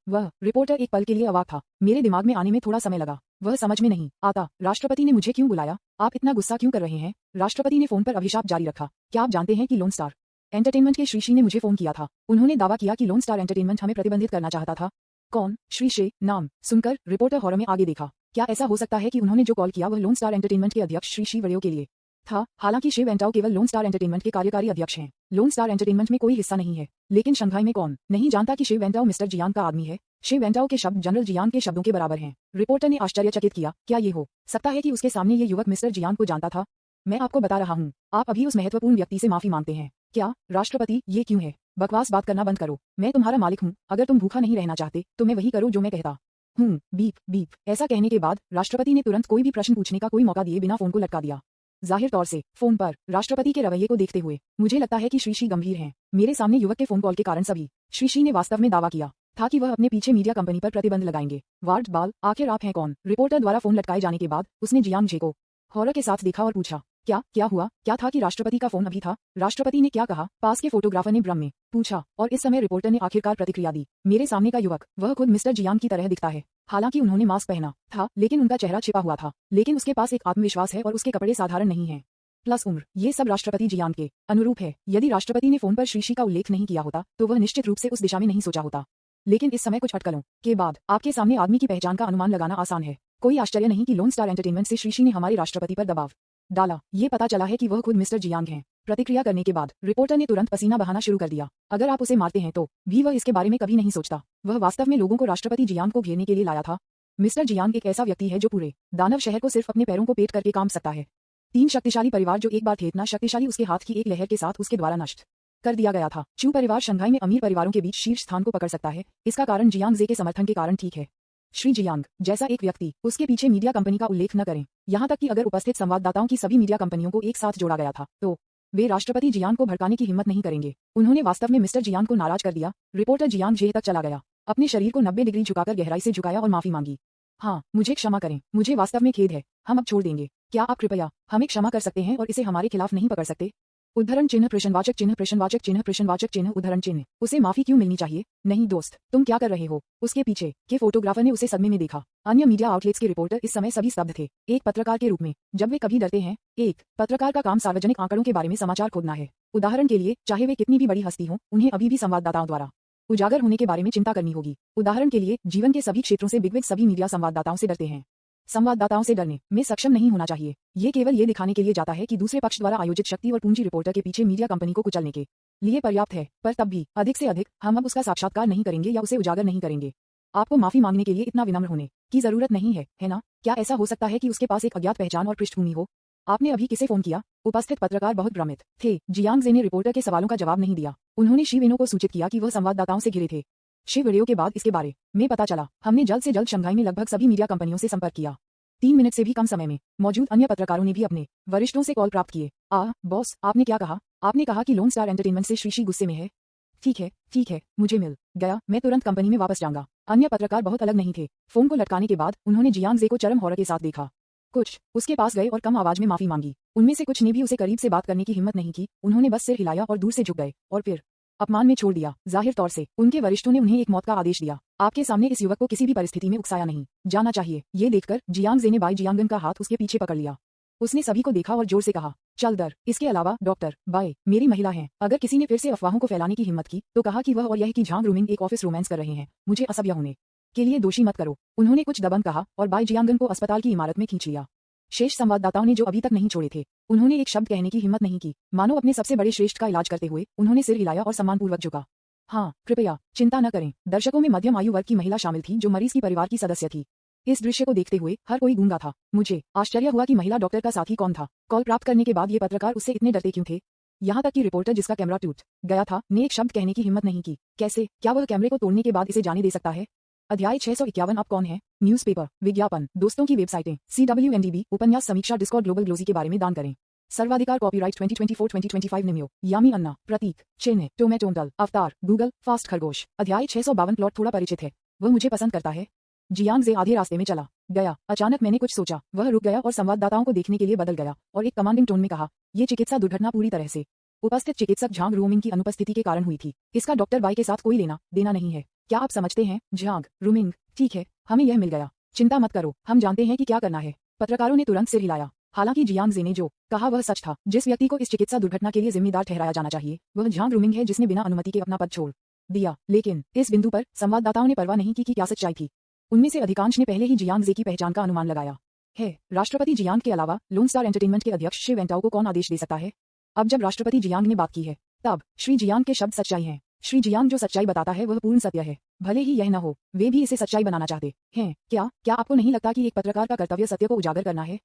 वह रिपोर्टर एक पल के लिए अवाक था। मेरे दिमाग में आने में थोड़ा समय लगा। वह समझ में नहीं आता। राष्ट्रपति ने मुझे क्यों बुलाया? आप इतना गुस्सा क्यों कर रहे हैं? राष्ट्रपति ने फोन पर अभिशाप जारी रखा। क्या आप जानते हैं कि लोन स्टार एंटरटेनमेंट के श्री ने मुझे फोन किया था? उन्होंने दावा किया कि लोन स्टार एंटरटेनमेंट हमें प्रतिबंधित करना चाहता था। कौन? श्री नाम सुनकर रिपोर्टर हॉरर में आगे देखा। क्या ऐसा हो सकता है कि उन्होंने जो कॉल किया वह लोन स्टार एंटरटेनमेंट के अध्यक्ष श्री वड़ियो के लिए था? हालांकि शिव वेंटाओ केवल लोन स्टार एंटरटेनमेंट के कार्यकारी अध्यक्ष हैं। लोन स्टार एंटरटेनमेंट में कोई हिस्सा नहीं है। लेकिन शंघाई में कौन नहीं जानता कि शिव वेंटाओ मिस्टर जियांग का आदमी है? शिव वेंटाओ के शब्द जनरल जियांग के शब्दों के बराबर हैं। रिपोर्टर ने आश्चर्यचकित किया। क्या ये हो सकता है कि उसके सामने ये युवक मिस्टर जियांग को जानता था? मैं आपको बता रहा हूँ, आप अभी उस महत्वपूर्ण व्यक्ति से माफी मांगते हैं। क्या? राष्ट्रपति, ये क्यों है? बकवास बात करना बंद करो। मैं तुम्हारा मालिक हूँ। अगर तुम भूखा नहीं रहना चाहते तो मैं वही करो जो मैं कहता हूँ। Beep beep. ऐसा कहने के बाद राष्ट्रपति ने तुरंत कोई भी प्रश्न पूछने का कोई मौका दिए बिना फोन को लटका दिया। जाहिर तौर से फोन पर राष्ट्रपति के रवैये को देखते हुए मुझे लगता है कि श्री गंभीर हैं। मेरे सामने युवक के फोन कॉल के कारण सभी श्री ने वास्तव में दावा किया था कि वह अपने पीछे मीडिया कंपनी पर प्रतिबंध लगाएंगे। वार्ड बाल, आखिर आप हैं कौन? रिपोर्टर द्वारा फोन लटकाए जाने के बाद उसने जियांग जे को हॉरर के साथ देखा और पूछा, क्या हुआ? क्या था कि राष्ट्रपति का फोन अभी था? राष्ट्रपति ने क्या कहा? पास के फोटोग्राफर ने भ्रम में पूछा और इस समय रिपोर्टर ने आखिरकार प्रतिक्रिया दी। मेरे सामने का युवक वह खुद मिस्टर जियांग की तरह दिखता है। हालांकि उन्होंने मास्क पहना था लेकिन उनका चेहरा छिपा हुआ था। लेकिन उसके पास एक आत्मविश्वास है और उसके कपड़े साधारण नहीं हैं। प्लस उम्र, ये सब राष्ट्रपति जियांग के अनुरूप है। यदि राष्ट्रपति ने फोन पर श्री का उल्लेख नहीं किया होता तो वह निश्चित रूप से उस दिशा में नहीं सोचा होता। लेकिन इस समय कुछ अटकलों के बाद आपके सामने आदमी की पहचान का अनुमान लगाना आसान है। कोई आश्चर्य नहीं कि लोन स्टार एंटरटेनमेंट से श्री ने हमारे राष्ट्रपति पर दबाव डाला। ये पता चला है कि वह खुद मिस्टर जियांग हैं। प्रतिक्रिया करने के बाद रिपोर्टर ने तुरंत पसीना बहाना शुरू कर दिया। अगर आप उसे मारते हैं तो भी वह इसके बारे में कभी नहीं सोचता। वह वास्तव में लोगों को राष्ट्रपति जियांग को घेरने के लिए लाया था। मिस्टर जियांग एक ऐसा व्यक्ति है जो पूरे दानव शहर को सिर्फ अपने पैरों को पेट करके काम सकता है। 3 शक्तिशाली परिवार जो एक बार थे इतना शक्तिशाली उसके हाथ की एक लहर के साथ उसके द्वारा नष्ट कर दिया गया था। चू परिवार शंघाई में अमीर परिवारों के बीच शीर्ष स्थान को पकड़ सकता है। इसका कारण जियांग जे के समर्थन के कारण ठीक है। श्री जियांग जैसा एक व्यक्ति, उसके पीछे मीडिया कंपनी का उल्लेख न करें। यहाँ तक कि अगर उपस्थित संवाददाताओं की सभी मीडिया कंपनियों को एक साथ जोड़ा गया था तो वे राष्ट्रपति जियांग को भड़काने की हिम्मत नहीं करेंगे। उन्होंने वास्तव में मिस्टर जियांग को नाराज कर दिया। रिपोर्टर जियांग जे तक चला गया, अपने शरीर को 90 डिग्री झुकाकर गहराई से झुकाया और माफी मांगी। हाँ, मुझे क्षमा करें, मुझे वास्तव में खेद है। हम अब छोड़ देंगे। क्या आप कृपया हमें क्षमा कर सकते हैं और इसे हमारे खिलाफ नहीं पकड़ सकते? उद्धरण चिन्ह प्रश्नवाचक चिन्ह प्रश्नवाचक चिन्ह प्रश्नवाचक चिन्ह उद्धरण चिन्ह। उसे माफी क्यों मिलनी चाहिए? नहीं दोस्त, तुम क्या कर रहे हो? उसके पीछे के फोटोग्राफर ने उसे सदमे में देखा। अन्य मीडिया आउटलेट्स के रिपोर्टर इस समय सभी स्तब्ध थे। एक पत्रकार के रूप में जब वे कभी डरते हैं, एक पत्रकार का काम सार्वजनिक आंकड़ों के बारे में समाचार खोजना है। उदाहरण के लिए, चाहे वे कितनी भी बड़ी हस्ती हों, उन्हें अभी भी संवाददाताओं द्वारा उजागर होने के बारे में चिंता करनी होगी। उदाहरण के लिए, जीवन के सभी क्षेत्रों से बिगविग सभी मीडिया संवाददाताओं से डरते हैं। संवाददाताओं से डरने में सक्षम नहीं होना चाहिए। ये केवल ये दिखाने के लिए जाता है कि दूसरे पक्ष द्वारा आयोजित शक्ति और पूंजी रिपोर्टर के पीछे मीडिया कंपनी को कुचलने के लिए पर्याप्त है। पर तब भी अधिक से अधिक हम अब उसका साक्षात्कार नहीं करेंगे या उसे उजागर नहीं करेंगे। आपको माफी मांगने के लिए इतना विनम्र होने की जरूरत नहीं है ना? क्या ऐसा हो सकता है कि उसके पास एक अज्ञात पहचान और पृष्ठभूमि हो? आपने अभी किसे फोन किया? उपस्थित पत्रकार बहुत भ्रमित थे। जियांग जे ने रिपोर्टर के सवालों का जवाब नहीं दिया। उन्होंने शी वेनो को सूचित किया कि वह संवाददाताओं से घिरे थे। शिव वीडियो के बाद इसके बारे में पता चला। हमने जल्द से जल्द शंघाई में लगभग सभी मीडिया कंपनियों से संपर्क किया। 3 मिनट से भी कम समय में मौजूद अन्य पत्रकारों ने भी अपने वरिष्ठों से कॉल प्राप्त किए। बॉस, आपने क्या कहा? आपने कहा कि लोन स्टार एंटरटेनमेंट से श्री गुस्से में है। ठीक है, मुझे मिल गया। मैं तुरंत कंपनी में वापस जाऊंगा। अन्य पत्रकार बहुत अलग नहीं थे। फोन को लटकाने के बाद उन्होंने जियांग जे को चरम हॉरर के साथ देखा। कुछ उसके पास गए और कम आवाज में माफी मांगी। उनमें से कुछ ने भी उसे करीब से बात करने की हिम्मत नहीं की। उन्होंने बस सिर हिलाया और दूर से झुक गए और फिर अपमान में छोड़ दिया। जाहिर तौर से उनके वरिष्ठों ने उन्हें एक मौत का आदेश दिया। आपके सामने इस युवक को किसी भी परिस्थिति में उकसाया नहीं जाना चाहिए। ये देखकर जियांग जे ने बाई जियांगन का हाथ उसके पीछे पकड़ लिया। उसने सभी को देखा और जोर से कहा, चल दर। इसके अलावा डॉक्टर बाय मेरी महिला हैं। अगर किसी ने फिर से अफवाहों को फैलाने की हिम्मत की तो कहा कि वह और यह कि झांग रूमिंग एक ऑफिस रोमांस कर रहे हैं। मुझे असभ्य होने के लिए दोषी मत करो। उन्होंने कुछ दबंग कहा और बाई जियांगन को अस्पताल की इमारत में खींच लिया। शेष संवाददाताओं ने जो अभी तक नहीं छोड़े थे, उन्होंने एक शब्द कहने की हिम्मत नहीं की। मानो अपने सबसे बड़े श्रेष्ठ का इलाज करते हुए उन्होंने सिर हिलाया और सम्मानपूर्वक झुका। हाँ, कृपया चिंता न करें। दर्शकों में मध्यम आयु वर्ग की महिला शामिल थी जो मरीज की परिवार की सदस्य थी। इस दृश्य को देखते हुए हर कोई गूंगा था। मुझे आश्चर्य हुआ कि महिला डॉक्टर का साथी कौन था। कॉल प्राप्त करने के बाद ये पत्रकार उससे इतने डरते क्यों थे? यहाँ तक कि रिपोर्टर जिसका कैमरा टूट गया था ने एक शब्द कहने की हिम्मत नहीं की। कैसे? क्या वह कैमरे को तोड़ने के बाद इसे जाने दे सकता है? अध्याय 651 आप कौन है? न्यूज़पेपर, विज्ञापन, दोस्तों की वेबसाइटें, CWNDB, उपन्यास समीक्षा, डिस्कॉर्ड, ग्लोबल ग्लोजी के बारे में दान करें। सर्वाधिकार, कॉपीराइट 2024-2025 निम्यो, यामी अन्ना, प्रतीक, चिन्ह, टोमेटोंटल, अवतार, गूगल, फास्ट खरगोश। अध्याय 652 प्लॉट थोड़ा परिचित है। वह मुझे पसंद करता है। जियांग जे आधे रास्ते में चला गया। अचानक मैंने कुछ सोचा। वह रुक गया और संवाददाताओं को देखने के लिए बदल गया और एक कमांडिंग टोन में कहा, ये चिकित्सा दुर्घटना पूरी तरह से उपस्थित चिकित्सक झांग रूमिंग की अनुपस्थिति के कारण हुई थी। इसका डॉक्टर बाई के साथ कोई लेना देना नहीं है। क्या आप समझते हैं? झांग रूमिंग, ठीक है, हमें यह मिल गया। चिंता मत करो, हम जानते हैं कि क्या करना है। पत्रकारों ने तुरंत सिर हिलाया। हालांकि जियांग जे ने जो कहा वह सच था। जिस व्यक्ति को इस चिकित्सा दुर्घटना के लिए जिम्मेदार ठहराया जाना चाहिए वह झांग रूमिंग है, जिसने बिना अनुमति के अपना पद छोड़ दिया। लेकिन इस बिंदु पर संवाददाताओं ने परवाह नहीं की कि क्या सच्चाई थी। उनमें से अधिकांश ने पहले ही जियांग जे की पहचान का अनुमान लगाया है। राष्ट्रपति जियांग के अलावा लोन स्टार एंटरटेनमेंट के अध्यक्ष शिव वेंटाओ को कौन आदेश दे सकता है? अब जब राष्ट्रपति जियांग ने बात की है तब श्री जियांग के शब्द सच्चाई हैं। श्री जियांग जो सच्चाई बताता है वह पूर्ण सत्य है, भले ही यह न हो। वे भी इसे सच्चाई बनाना चाहते हैं। क्या आपको नहीं लगता कि एक पत्रकार का कर्तव्य सत्य को उजागर करना है?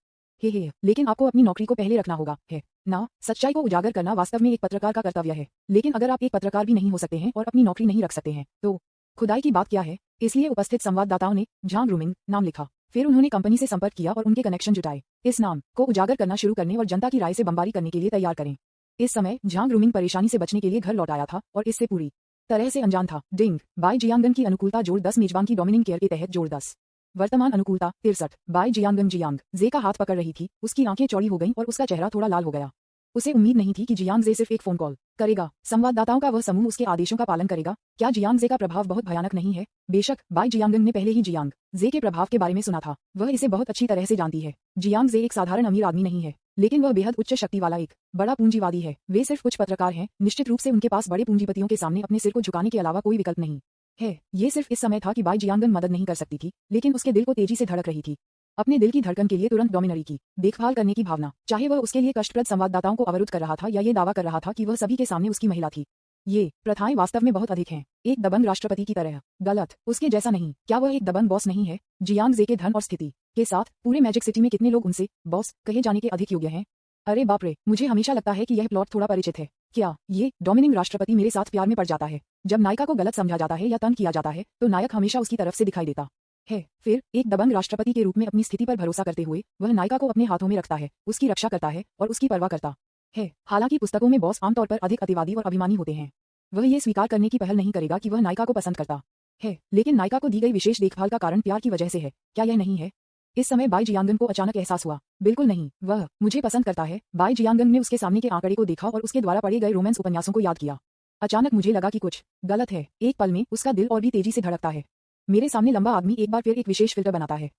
हे, लेकिन आपको अपनी नौकरी को पहले रखना होगा, है ना? सच्चाई को उजागर करना वास्तव में एक पत्रकार का कर्तव्य है। लेकिन अगर आप एक पत्रकार भी नहीं हो सकते हैं और अपनी नौकरी नहीं रख सकते हैं तो खुदाई की बात क्या है? इसलिए उपस्थित संवाददाताओं ने झांग रूमिंग नाम लिखा। फिर उन्होंने कंपनी से संपर्क किया और उनके कनेक्शन जुटाए। इस नाम को उजागर करना शुरू करने और जनता की राय से बमबारी करने के लिए तैयार करें। इस समय झांग रूमिंग परेशानी से बचने के लिए घर लौट आया था और इससे पूरी तरह से अनजान था। डिंग, बाई जियांगन की अनुकूलता जोड़ 10 मेजबान की डोमिनिंग केयर के तहत जोड़ 10। वर्तमान अनुकूलता 63। बाई जियांगन जियांग जे का हाथ पकड़ रही थी। उसकी आंखें चौड़ी हो गईं और उसका चेहरा थोड़ा लाल हो गया। उसे उम्मीद नहीं थी कि जियांग जे सिर्फ एक फोन कॉल करेगा। संवाददाताओं का वह समूह उसके आदेशों का पालन करेगा। क्या जियांग जे का प्रभाव बहुत भयानक नहीं है? बेशक, बाई जियांगन ने पहले ही जियांग जे के प्रभाव के बारे में सुना था। वह इसे बहुत अच्छी तरह से जानती है। जियांग जे एक साधारण अमीर आदमी नहीं है, लेकिन वह बेहद उच्च शक्ति वाला एक बड़ा पूंजीवादी है। वे सिर्फ कुछ पत्रकार हैं। निश्चित रूप से उनके पास बड़े पूंजीपतियों के सामने अपने सिर को झुकाने के अलावा कोई विकल्प नहीं है। ये सिर्फ इस समय था कि बाई जियांगन मदद नहीं कर सकती थी, लेकिन उसके दिल को तेजी से धड़क रही थी। अपने दिल की धड़कन के लिए तुरंत डोमिनरी की देखभाल करने की भावना, चाहे वह उसके लिए कष्टप्रद संवाददाताओं को अवरुद्ध कर रहा था या ये दावा कर रहा था कि वह सभी के सामने उसकी महिला थी। ये प्रथाएं वास्तव में बहुत अधिक हैं। एक दबंग राष्ट्रपति की तरह। गलत, उसके जैसा नहीं। क्या वह एक दबंग बॉस नहीं है? जियांग जे के धन और स्थिति के साथ पूरे मैजिक सिटी में कितने लोग उनसे बॉस कहे जाने के अधिक योग्य हैं? अरे बाप रे, मुझे हमेशा लगता है कि यह प्लॉट थोड़ा परिचित है। क्या ये डोमिनिंग राष्ट्रपति मेरे साथ प्यार में पड़ जाता है? जब नायिका को गलत समझा जाता है या तंग किया जाता है तो नायक हमेशा उसकी तरफ से दिखाई देता है। फिर एक दबंग राष्ट्रपति के रूप में अपनी स्थिति पर भरोसा करते हुए वह नायिका को अपने हाथों में रखता है, उसकी रक्षा करता है और उसकी परवाह करता है। हालांकि पुस्तकों में बॉस आमतौर पर अधिक अतिवादी और अभिमानी होते हैं। वह ये स्वीकार करने की पहल नहीं करेगा कि वह नायिका को पसंद करता है, लेकिन नायिका को दी गई विशेष देखभाल का कारण प्यार की वजह से है। क्या यह नहीं है? इस समय बाई जियांगन को अचानक एहसास हुआ, बिल्कुल नहीं, वह मुझे पसंद करता है। बाई जियांगन ने उसके सामने के आंकड़े को देखा और उसके द्वारा पढ़े गए रोमांस उपन्यासों को याद किया। अचानक मुझे लगा कि कुछ गलत है। एक पल में उसका दिल और भी तेजी से धड़कता है। मेरे सामने लंबा आदमी एक बार फिर एक विशेष फिल्टर बनाता है।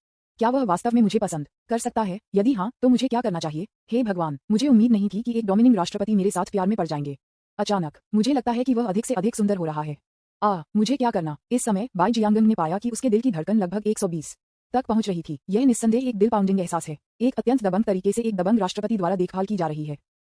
क्या वह वास्तव में मुझे पसंद कर सकता है? यदि हाँ, तो मुझे क्या करना चाहिए? हे भगवान, मुझे उम्मीद नहीं थी कि एक डोमिनिंग राष्ट्रपति मेरे साथ प्यार में पड़ जाएंगे। अचानक मुझे लगता है कि वह अधिक से अधिक सुंदर हो रहा है। मुझे क्या करना? इस समय बाई जियांगन ने पाया कि उसके दिल की धड़कन लगभग 120 तक पहुंच रही थी। यह निस्संदेह एक दिल पाउंडिंग एहसास है। एक अत्यंत दबंग तरीके से एक दबंग राष्ट्रपति द्वारा देखभाल की जा रही है।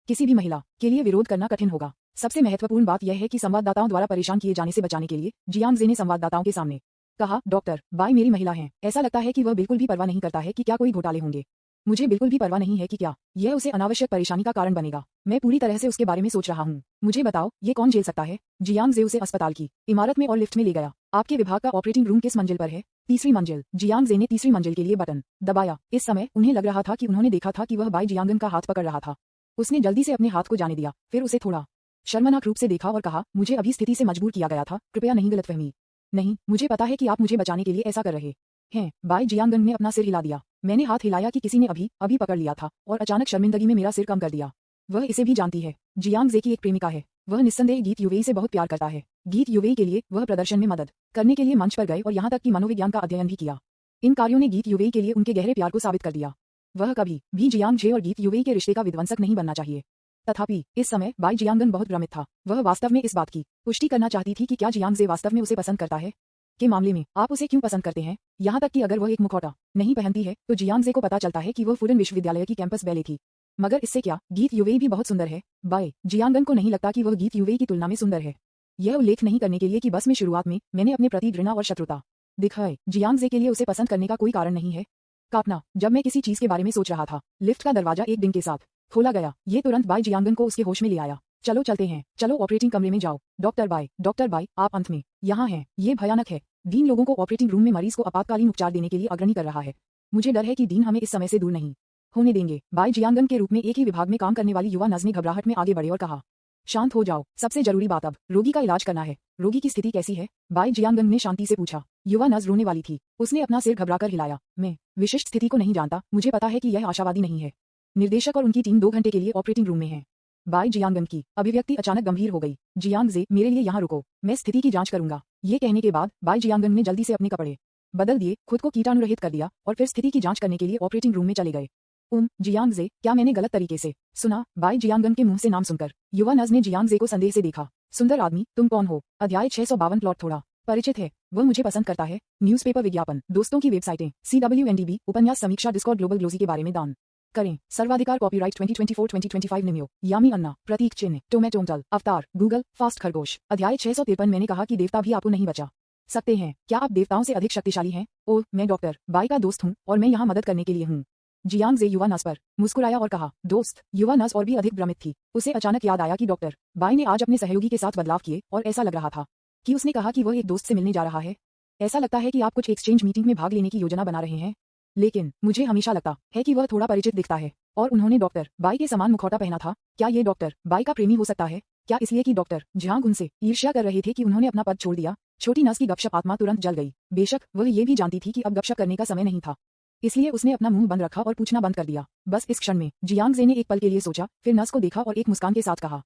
किसी भी महिला के लिए विरोध करना कठिन होगा। सबसे महत्वपूर्ण बात यह है कि संवाददाताओं द्वारा परेशान किए जाने से बचाने के लिए जियांग जे ने संवाददाताओं के सामने कहा, डॉक्टर बाई मेरी महिला हैं। ऐसा लगता है कि वह बिल्कुल भी परवाह नहीं करता है कि क्या कोई घोटाले होंगे। मुझे बिल्कुल भी परवाह नहीं है कि क्या यह उसे अनावश्यक परेशानी का कारण बनेगा। मैं पूरी तरह से उसके बारे में सोच रहा हूँ। मुझे बताओ, ये कौन झेल सकता है? जियांग जे उसे अस्पताल की इमारत में और लिफ्ट में ले गया। आपके विभाग का ऑपरेटिंग रूम किस मंजिल पर है? तीसरी मंजिल। जियांग जे ने तीसरी मंजिल के लिए बटन दबाया। इस समय उन्हें लग रहा था कि उन्होंने देखा था कि वह बाई जियांगन का हाथ पकड़ रहा था। उसने जल्दी से अपने हाथ को जाने दिया, फिर उसे थोड़ा शर्मनाक रूप से देखा और कहा, मुझे अभी स्थिति से मजबूर किया गया था, कृपया नहीं गलतफहमी। नहीं, मुझे पता है कि आप मुझे बचाने के लिए ऐसा कर रहे हैं। बाई जियांगन ने अपना सिर हिला दिया। मैंने हाथ हिलाया कि किसी ने अभी पकड़ लिया था और अचानक शर्मिंदगी में मेरा सिर कम कर दिया। वह इसे भी जानती है। जियांग जे की एक प्रेमिका है। वह निस्संदेह गीत युवेई से बहुत प्यार करता है। गीत युवेई के लिए वह प्रदर्शन में मदद करने के लिए मंच पर गए और यहाँ तक कि मनोविज्ञान का अध्ययन भी किया। इन कार्यों ने गीत युवेई के लिए उनके गहरे प्यार को साबित कर दिया। वह कभी भी जियांग जे और गीत युवेई के रिश्ते का विध्वंसक नहीं बनना चाहिए। तथापि इस समय बाई जियांगन बहुत भ्रमित था। वह वास्तव में इस बात की पुष्टि करना चाहती थी कि क्या जियांग जे वास्तव में उसे पसंद करता है। के मामले में आप उसे क्यों पसंद करते हैं? यहाँ तक कि अगर वह एक मुखौटा नहीं पहनती है तो जियांग जे को पता चलता है कि वह फुलन विश्वविद्यालय की कैंपस बैले थी। मगर इससे क्या, गीत युवेई भी बहुत सुंदर है। बाई जियांगन को नहीं लगता कि वह गीत युवेई की तुलना में सुंदर है। यह उल्लेख नहीं करने के लिए कि बस में शुरुआत में मैंने अपने प्रति घृणा और शत्रुता दिखाए। जियांग जे के लिए उसे पसंद करने का कोई कारण नहीं है। कांपना। जब मैं किसी चीज के बारे में सोच रहा था, लिफ्ट का दरवाजा एक डिंग के साथ खोला गया। ये तुरंत बाई जियांगन को उसके होश में ले आया। चलो चलते हैं, चलो ऑपरेटिंग कमरे में जाओ। डॉक्टर बाई, आप अंत में यहाँ हैं। ये भयानक है। डीन लोगों को ऑपरेटिंग रूम में मरीज को आपातकालीन उपचार देने के लिए अग्रणी कर रहा है। मुझे डर है कि डीन हमें इस समय से दूर नहीं होने देंगे। बाई जियांगन के रूप में एक ही विभाग में काम करने वाली युवा नर्स ने घबराहट में आगे बढ़े और कहा, शांत हो जाओ, सबसे जरूरी बात अब रोगी का इलाज करना है। रोगी की स्थिति कैसी है? बाई जियांगन ने शांति से पूछा। युवा नर्स रोने वाली थी। उसने अपना सिर घबराकर हिलाया। मैं विशिष्ट स्थिति को नहीं जानता, मुझे पता है कि यह आशावादी नहीं है। निर्देशक और उनकी टीम 2 घंटे के लिए ऑपरेटिंग रूम में है। बाई जियांगन की अभिव्यक्ति अचानक गंभीर हो गई। जियांग जे, मेरे लिए यहाँ रुको, मैं स्थिति की जांच करूंगा। ये कहने के बाद बाई जियांगन ने जल्दी से अपने कपड़े बदल दिए, खुद को कीटाणुरहित कर दिया और फिर स्थिति की जांच करने के लिए ऑपरेटिंग रूम में चले गए। जियांग जे, क्या मैंने गलत तरीके से सुना? बाई जियांगन के मुंह से नाम सुनकर युवा नर्स ने जियांग जे को संदेह से देखा। सुंदर आदमी, तुम कौन हो? अध्याय 652 प्लॉट थोड़ा परिचित है। वह मुझे पसंद करता है। न्यूज़पेपर विज्ञापन, दोस्तों की वेबसाइटें, CWNDB, उपन्यास समीक्षा, डिस्कॉर्ड, ग्लोबल ग्लोजी के बारे में दान करें। सर्वाधिकार कॉपीराइट 2024-2025 निम्यो, यामी अन्ना, प्रतीक चिन्ह, टोमेटोमटल, अवतार, गूगल, फास्ट खरगोश। अध्याय 653। मैंने कहा कि देवता भी आपको नहीं बचा सकते हैं। क्या आप देवताओं से अधिक शक्तिशाली हैं? ओह, मैं डॉक्टर बाई का दोस्त हूँ और मैं यहाँ मदद करने के लिए हूँ। जियांग जे युवा नर्स पर मुस्कुराया और कहा, दोस्त। युवा नर्स और भी अधिक भ्रमित थी। उसे अचानक याद आया कि डॉक्टर बाई ने आज अपने सहयोगी के साथ बदलाव किए और ऐसा लग रहा था कि उसने कहा कि वह एक दोस्त से मिलने जा रहा है। ऐसा लगता है कि आप कुछ एक्सचेंज मीटिंग में भाग लेने की योजना बना रहे हैं, लेकिन मुझे हमेशा लगता है कि वह थोड़ा परिचित दिखता है और उन्होंने डॉक्टर बाई के समान मुखौटा पहना था। क्या ये डॉक्टर बाई का प्रेमी हो सकता है? क्या इसलिए कि डॉक्टर जियांग उनसे ईर्ष्या कर रहे थे कि उन्होंने अपना पद छोड़ दिया? छोटी नर्स की गपशप आत्मा तुरंत जल गई। बेशक वह ये भी जानती थी कि अब गपशप करने का समय नहीं था, इसलिए उसने अपना मुंह बंद रखा और पूछना बंद कर दिया। बस इस क्षण में जियांग जे ने एक पल के लिए सोचा, फिर नर्स को देखा और एक मुस्कान के साथ कहा,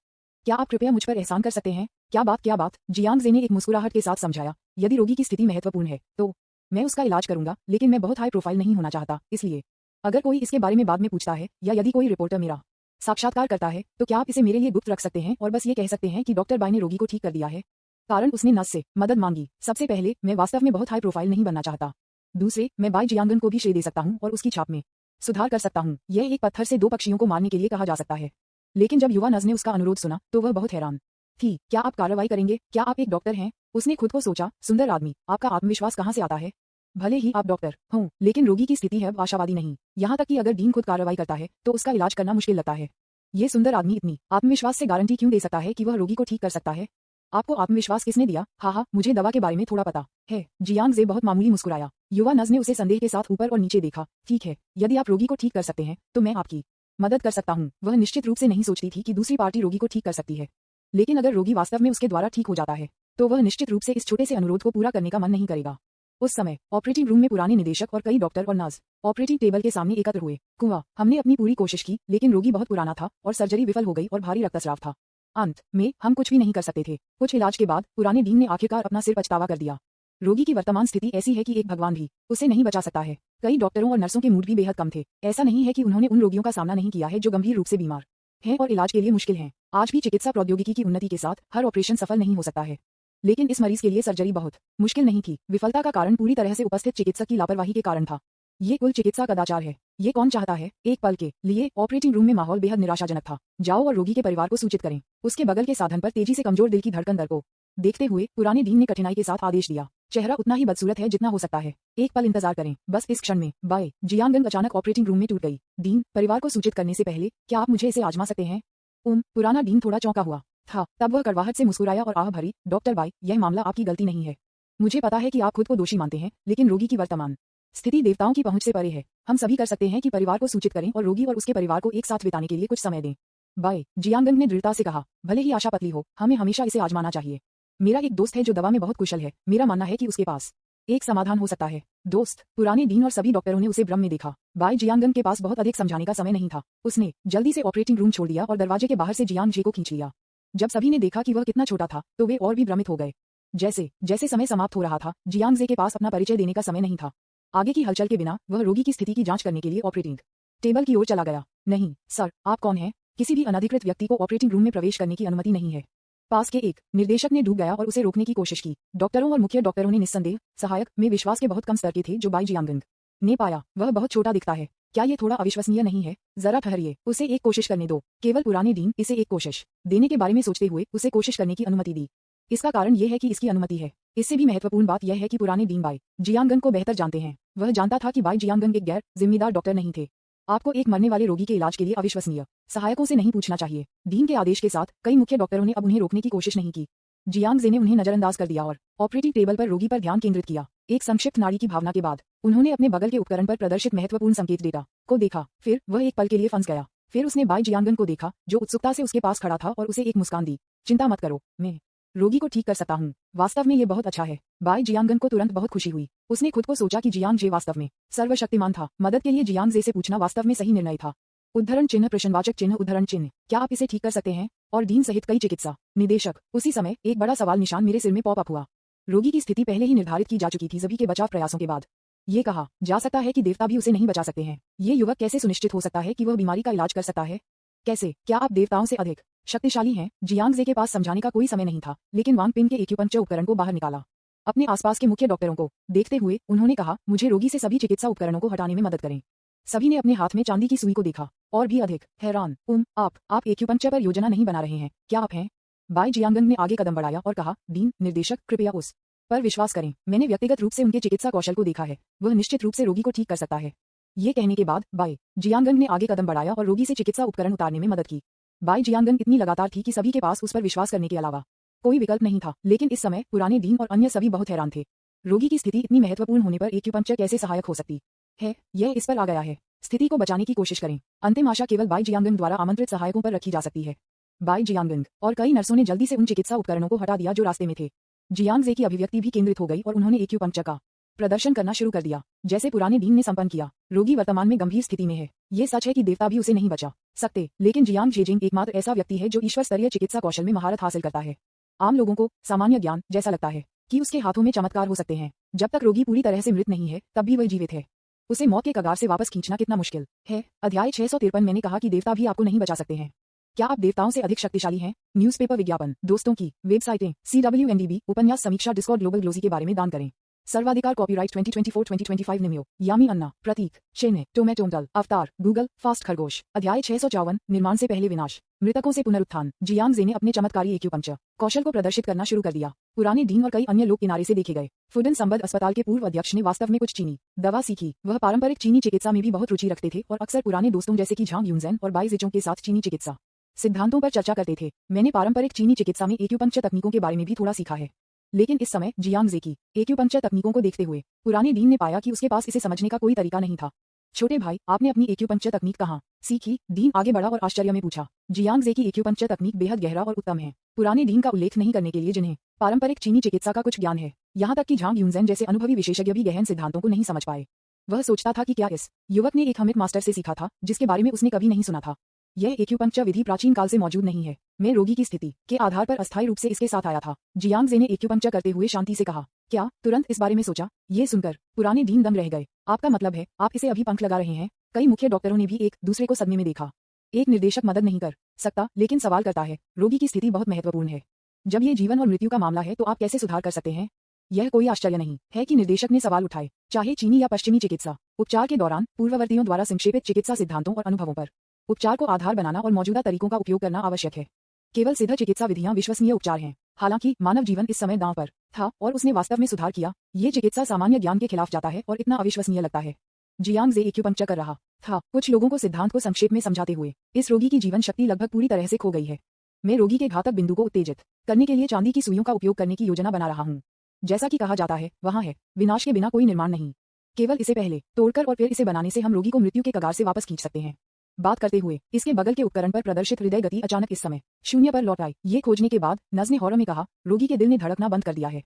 क्या आप कृपया मुझ पर एहसान कर सकते हैं? क्या बात क्या बात? जियांग जे ने एक मुस्कुराहट के साथ समझाया, यदि रोगी की स्थिति महत्वपूर्ण है तो मैं उसका इलाज करूंगा, लेकिन मैं बहुत हाई प्रोफाइल नहीं होना चाहता। इसलिए अगर कोई इसके बारे में बाद में पूछता है या यदि कोई रिपोर्टर मेरा साक्षात्कार करता है तो क्या आप इसे मेरे लिए गुप्त रख सकते हैं और बस ये कह सकते हैं कि डॉक्टर बाई ने रोगी को ठीक कर दिया है, कारण उसने नर्स से मदद मांगी। सबसे पहले, मैं वास्तव में बहुत हाई प्रोफाइल नहीं बनना चाहता। दूसरे, मैं बाई जियांगन को भी श्रेय दे सकता हूं और उसकी छाप में सुधार कर सकता हूं। यह एक पत्थर से 2 पक्षियों को मारने के लिए कहा जा सकता है। लेकिन जब युवा नर्स ने उसका अनुरोध सुना तो वह बहुत हैरान थी। क्या आप कार्रवाई करेंगे? क्या आप एक डॉक्टर हैं? उसने खुद को सोचा, सुंदर आदमी, आपका आत्मविश्वास कहाँ से आता है? भले ही आप डॉक्टर हों, लेकिन रोगी की स्थिति है अब आशावादी नहीं। यहाँ तक कि अगर डीन खुद कार्रवाई करता है तो उसका इलाज करना मुश्किल लगता है। ये सुंदर आदमी इतनी आत्मविश्वास से गारंटी क्यों दे सकता है कि वह रोगी को ठीक कर सकता है? आपको आत्मविश्वास किसने दिया? हाँ, मुझे दवा के बारे में थोड़ा पता है। जियांग जे बहुत मामूली मुस्कुराया। युवा नर्स ने उसे संदेह के साथ ऊपर और नीचे देखा। ठीक है, यदि आप रोगी को ठीक कर सकते हैं तो मैं आपकी मदद कर सकता हूँ। वह निश्चित रूप से नहीं सोचती थी कि दूसरी पार्टी रोगी को ठीक कर सकती है, लेकिन अगर रोगी वास्तव में उसके द्वारा ठीक हो जाता है तो वह निश्चित रूप से इस छोटे से अनुरोध को पूरा करने का मन नहीं करेगा। उस समय ऑपरेटिंग रूम में पुराने निदेशक और कई डॉक्टर और नर्स ऑपरेटिंग टेबल के सामने एकत्र हुए। कुआं, हमने अपनी पूरी कोशिश की, लेकिन रोगी बहुत पुराना था और सर्जरी विफल हो गई और भारी रक्तस्राव था। अंत में हम कुछ भी नहीं कर सकते थे। कुछ इलाज के बाद पुराने डीन ने आखिरकार अपना सिर पछतावा कर दिया। रोगी की वर्तमान स्थिति ऐसी है कि एक भगवान भी उसे नहीं बचा सकता है। कई डॉक्टरों और नर्सों के मूड भी बेहद कम थे। ऐसा नहीं है कि उन्होंने उन रोगियों का सामना नहीं किया है जो गंभीर रूप से बीमार हैं और इलाज के लिए मुश्किल हैं। आज भी चिकित्सा प्रौद्योगिकी की उन्नति के साथ हर ऑपरेशन सफल नहीं हो सकता है, लेकिन इस मरीज के लिए सर्जरी बहुत मुश्किल नहीं थी। विफलता का कारण पूरी तरह से उपस्थित चिकित्सक की लापरवाही के कारण था। ये कुल चिकित्सा कदाचार है। ये कौन चाहता है? एक पल के लिए ऑपरेटिंग रूम में माहौल बेहद निराशाजनक था। जाओ और रोगी के परिवार को सूचित करें। उसके बगल के साधन पर तेजी से कमजोर दिल की धड़कन दर को देखते हुए पुराने डीन ने कठिनाई के साथ आदेश दिया। चेहरा उतना ही बदसूरत है जितना हो सकता है। एक पल इंतजार करें। बस इस क्षण में बाई जियांगन अचानक ऑपरेटिंग रूम में टूट गई। डीन, परिवार को सूचित करने से पहले क्या आप मुझे इसे आजमा सकते हैं? पुराना डीन थोड़ा चौंका हुआ था। तब वह कड़वाहट से मुस्कुराया और आह भरी, डॉक्टर बाई, यह मामला आपकी गलती नहीं है। मुझे पता है कि आप खुद को दोषी मानते हैं, लेकिन रोगी की वर्तमान स्थिति देवताओं की पहुंच से परे है। हम सभी कर सकते हैं कि परिवार को सूचित करें और रोगी और उसके परिवार को एक साथ बिताने के लिए कुछ समय दें। बाई जियांगन ने दृढ़ता से कहा, भले ही आशा पतली हो, हमें हमेशा इसे आजमाना चाहिए। मेरा एक दोस्त है जो दवा में बहुत कुशल है। मेरा मानना है कि उसके पास एक समाधान हो सकता है। दोस्त, पुराने डीन और सभी डॉक्टरों ने उसे भ्रम में देखा। बाई जियांगन के पास बहुत अधिक समझाने का समय नहीं था। उसने जल्दी से ऑपरेटिंग रूम छोड़ दिया और दरवाजे के बाहर से जियांग जे को खींच लिया। जब सभी ने देखा कि वह कितना छोटा था तो वे और भी भ्रमित हो गए। जैसे जैसे समय समाप्त हो रहा था, जियांग जे के पास अपना परिचय देने का समय नहीं था। आगे की हलचल के बिना वह रोगी की स्थिति की जांच करने के लिए ऑपरेटिंग टेबल की ओर चला गया। नहीं सर, आप कौन हैं? किसी भी अनधिकृत व्यक्ति को ऑपरेटिंग रूम में प्रवेश करने की अनुमति नहीं है। पास के एक निदेशक ने डूब गया और उसे रोकने की कोशिश की। डॉक्टरों और मुख्य डॉक्टरों ने निस्संदेह सहायक में विश्वास के बहुत कम स्तर के थे जो बाई जियांगन ने पाया। वह बहुत छोटा दिखता है। क्या ये थोड़ा अविश्वसनीय नहीं है? जरा ठहरिए, उसे एक कोशिश करने दो। केवल पुराने डीन इसे एक कोशिश देने के बारे में सोचते हुए उसे कोशिश करने की अनुमति दी। इसका कारण यह है कि इसकी अनुमति है। इससे भी महत्वपूर्ण बात यह है कि पुराने डीन बाई जियांगन को बेहतर जानते हैं। वह जानता था कि बाई जियांगन एक गैर जिम्मेदार डॉक्टर नहीं थे। आपको एक मरने वाले रोगी के इलाज के लिए अविश्वसनीय सहायकों से नहीं पूछना चाहिए। डीन के आदेश के साथ कई मुख्य डॉक्टरों ने अब उन्हें रोकने की कोशिश नहीं की। जियांग जे ने उन्हें नजरअंदाज कर दिया और ऑपरेटिंग टेबल पर रोगी पर ध्यान केंद्रित किया। एक संक्षिप्त नाड़ी की भावना के बाद उन्होंने अपने बगल के उपकरण पर प्रदर्शित महत्वपूर्ण संकेत डेटा को देखा। फिर वह एक पल के लिए फंस गया। फिर उसने बाई जियांगन को देखा जो उत्सुकता से उसके पास खड़ा था और उसे एक मुस्कान दी। चिंता मत करो, मैं रोगी को ठीक कर सकता हूँ। वास्तव में ये बहुत अच्छा है। बाई जियांगन को तुरंत बहुत खुशी हुई। उसने खुद को सोचा कि जियांग जे वास्तव में सर्वशक्तिमान था। मदद के लिए जियांग जे से पूछना वास्तव में सही निर्णय था। उद्धरण चिन्ह प्रश्नवाचक चिन्ह उद्धरण चिन्ह, क्या आप इसे ठीक कर सकते हैं? और डीन सहित कई चिकित्सा निदेशक। उसी समय एक बड़ा सवाल निशान मेरे सिर में पॉप अप हुआ। रोगी की स्थिति पहले ही निर्धारित की जा चुकी थी। सभी के बचाव प्रयासों के बाद ये कहा जा सकता है कि देवता भी उसे नहीं बचा सकते हैं। ये युवक कैसे सुनिश्चित हो सकता है कि वह बीमारी का इलाज कर सकता है? कैसे? क्या आप देवताओं से अधिक शक्तिशाली हैं? जियांग जे के पास समझाने का कोई समय नहीं था, लेकिन वांग पिन के एक्यूपंक्चर उपकरण को बाहर निकाला। अपने आसपास के मुख्य डॉक्टरों को देखते हुए उन्होंने कहा, मुझे रोगी से सभी चिकित्सा उपकरणों को हटाने में मदद करें। सभी ने अपने हाथ में चांदी की सुई को देखा और भी अधिक हैरान। आप एक्यूपंक्चर पर योजना नहीं बना रहे हैं, क्या आप हैं? बाई जियांगन ने आगे कदम बढ़ाया और कहा, डीन निर्देशक कृपया उस पर विश्वास करें। मैंने व्यक्तिगत रूप से उनके चिकित्सा कौशल को देखा है। वह निश्चित रूप से रोगी को ठीक कर सकता है। ये कहने के बाद बाई जियांगन ने आगे कदम बढ़ाया और रोगी से चिकित्सा उपकरण उतारने में मदद की। बाई जियांगन इतनी लगातार थी कि सभी के पास उस पर विश्वास करने के अलावा कोई विकल्प नहीं था। लेकिन इस समय पुराने डीन और अन्य सभी बहुत हैरान थे। रोगी की स्थिति इतनी महत्वपूर्ण होने पर एक्यूपंक्चर कैसे सहायक हो सकती है? यह इस पर आ गया है। स्थिति को बचाने की कोशिश करें। अंतिम आशा केवल बाई जियांगन द्वारा आमंत्रित सहायकों पर रखी जा सकती है। बाई जियांगन और कई नर्सों ने जल्दी से उन चिकित्सा उपकरणों को हटा दिया जो रास्ते में थे। जियांग जे की अभिव्यक्ति भी केंद्रित हो गई और उन्होंने एक्यूपंक्चर का प्रदर्शन करना शुरू कर दिया, जैसे पुराने डीन ने संपन्न किया। रोगी वर्तमान में गंभीर स्थिति में है। ये सच है कि देवता भी उसे नहीं बचा सकते, लेकिन जियांग जेजिंग एकमात्र ऐसा व्यक्ति है जो ईश्वर स्तरीय चिकित्सा कौशल में महारत हासिल करता है। आम लोगों को सामान्य ज्ञान जैसा लगता है कि उसके हाथों में चमत्कार हो सकते हैं। जब तक रोगी पूरी तरह से मृत नहीं है तब भी वह जीवित है। उसे मौत के कगार से वापस खींचना कितना मुश्किल है। अध्याय 653। मैंने कहा कि देवता भी आपको नहीं बचा सकते हैं। क्या आप देवताओं से अधिक शक्तिशाली हैं? न्यूज़पेपर विज्ञापन, दोस्तों की वेबसाइटें, CWNDB, उपन्यास समीक्षा, डिस्कॉर्ड, ग्लोबल ग्लोजी के बारे में दान करें। सर्वाधिकार कॉपीराइट 2024-2025 निम्यो, यामी अन्ना, प्रतीक, चिन्ह, टोमेटोमटल, अवतार, गूगल, फास्ट खरगोश। अध्याय 654। निर्माण से पहले विनाश, मृतकों से पुनरुत्थान। जियांग जे ने अपने चमत्कारी एक्यूपंक्चर कौशल को प्रदर्शित करना शुरू कर दिया। पुराने डीन और कई अन्य लोग किनारे से देखे गए। फुडन संबद्ध अस्पताल के पूर्व अध्यक्ष ने वास्तव में कुछ चीनी दवा सीखी। वह पारंपरिक चीनी चिकित्सा में भी बहुत रुचि रखते थे और अक्सर पुराने दोस्तों जैसे कि झांग यूनजेन और बाई जिचों के साथ चीनी चिकित्सा सिद्धांतों पर चर्चा करते थे। मैंने पारंपरिक चीनी चिकित्सा में एक्यूपंक्चर तकनीकों के बारे में भी थोड़ा सीखा है। लेकिन इस समय जियांग जे की एक्यूपंक्चर तकनीकों को देखते हुए पुराने डीन ने पाया कि उसके पास इसे समझने का कोई तरीका नहीं था। छोटे भाई, आपने अपनी एक्यूपंक्चर तकनीक कहाँ सीखी? डीन आगे बढ़ा और आश्चर्य में पूछा। जियांग जे की एक्यूपंक्चर तकनीक बेहद गहरा और उत्तम है। पुराने डीन का उल्लेख नहीं करने के लिए जिन्हें पारंपरिक चीनी चिकित्सा का कुछ ज्ञान है, यहाँ तक कि झांग यूनजेन जैसे अनुभवी विशेषज्ञ भी गहन सिद्धांतों को नहीं समझ पाए। वह सोचता था कि क्या इस युवक ने एक हमिट मास्टर से सीखा था जिसके बारे में उसने कभी नहीं सुना था। यह एक्यूपंक्चर विधि प्राचीन काल से मौजूद नहीं है। मैं रोगी की स्थिति के आधार पर अस्थायी रूप से इसके साथ आया था। जियांग जे ने एक्यूपंक्चर करते हुए शांति से कहा। क्या तुरंत इस बारे में सोचा? ये सुनकर पुराने डीन दम रह गए। आपका मतलब है आप इसे अभी पंख लगा रहे हैं? कई मुख्य डॉक्टरों ने भी एक दूसरे को सदमे में देखा। एक निर्देशक मदद नहीं कर सकता, लेकिन सवाल करता है। रोगी की स्थिति बहुत महत्वपूर्ण है। जब ये जीवन और मृत्यु का मामला है तो आप कैसे सुधार कर सकते हैं? यह कोई आश्चर्य नहीं है कि निर्देशक ने सवाल उठाए। चाहे चीनी या पश्चिमी चिकित्सा, उपचार के दौरान पूर्ववर्तियों द्वारा संक्षेपित चिकित्सा सिद्धांतों और अनुभवों पर उपचार को आधार बनाना और मौजूदा तरीकों का उपयोग करना आवश्यक है। केवल सिद्ध चिकित्सा विधियां विश्वसनीय उपचार हैं। हालांकि मानव जीवन इस समय दांव पर था और उसने वास्तव में सुधार किया। ये चिकित्सा सामान्य ज्ञान के खिलाफ जाता है और इतना अविश्वसनीय लगता है। जियांग जे एक्यूपंक्चर कर रहा था। कुछ लोगों को सिद्धांत को संक्षेप में समझाते हुए इस रोगी की जीवन शक्ति लगभग पूरी तरह से खो गई है। मैं रोगी के घातक बिंदु को उत्तेजित करने के लिए चांदी की सुइयों का उपयोग करने की योजना बना रहा हूँ। जैसा कि कहा जाता है, वहाँ है विनाश के बिना कोई निर्माण नहीं। केवल इसे पहले तोड़कर और फिर इसे बनाने से हम रोगी को मृत्यु के कगार से वापस खींच सकते हैं। बात करते हुए इसके बगल के उपकरण पर प्रदर्शित हृदय गति अचानक इस समय शून्य पर लौट आई। ये खोजने के बाद नज ने हॉरर में कहा, रोगी के दिल ने धड़कना बंद कर दिया है।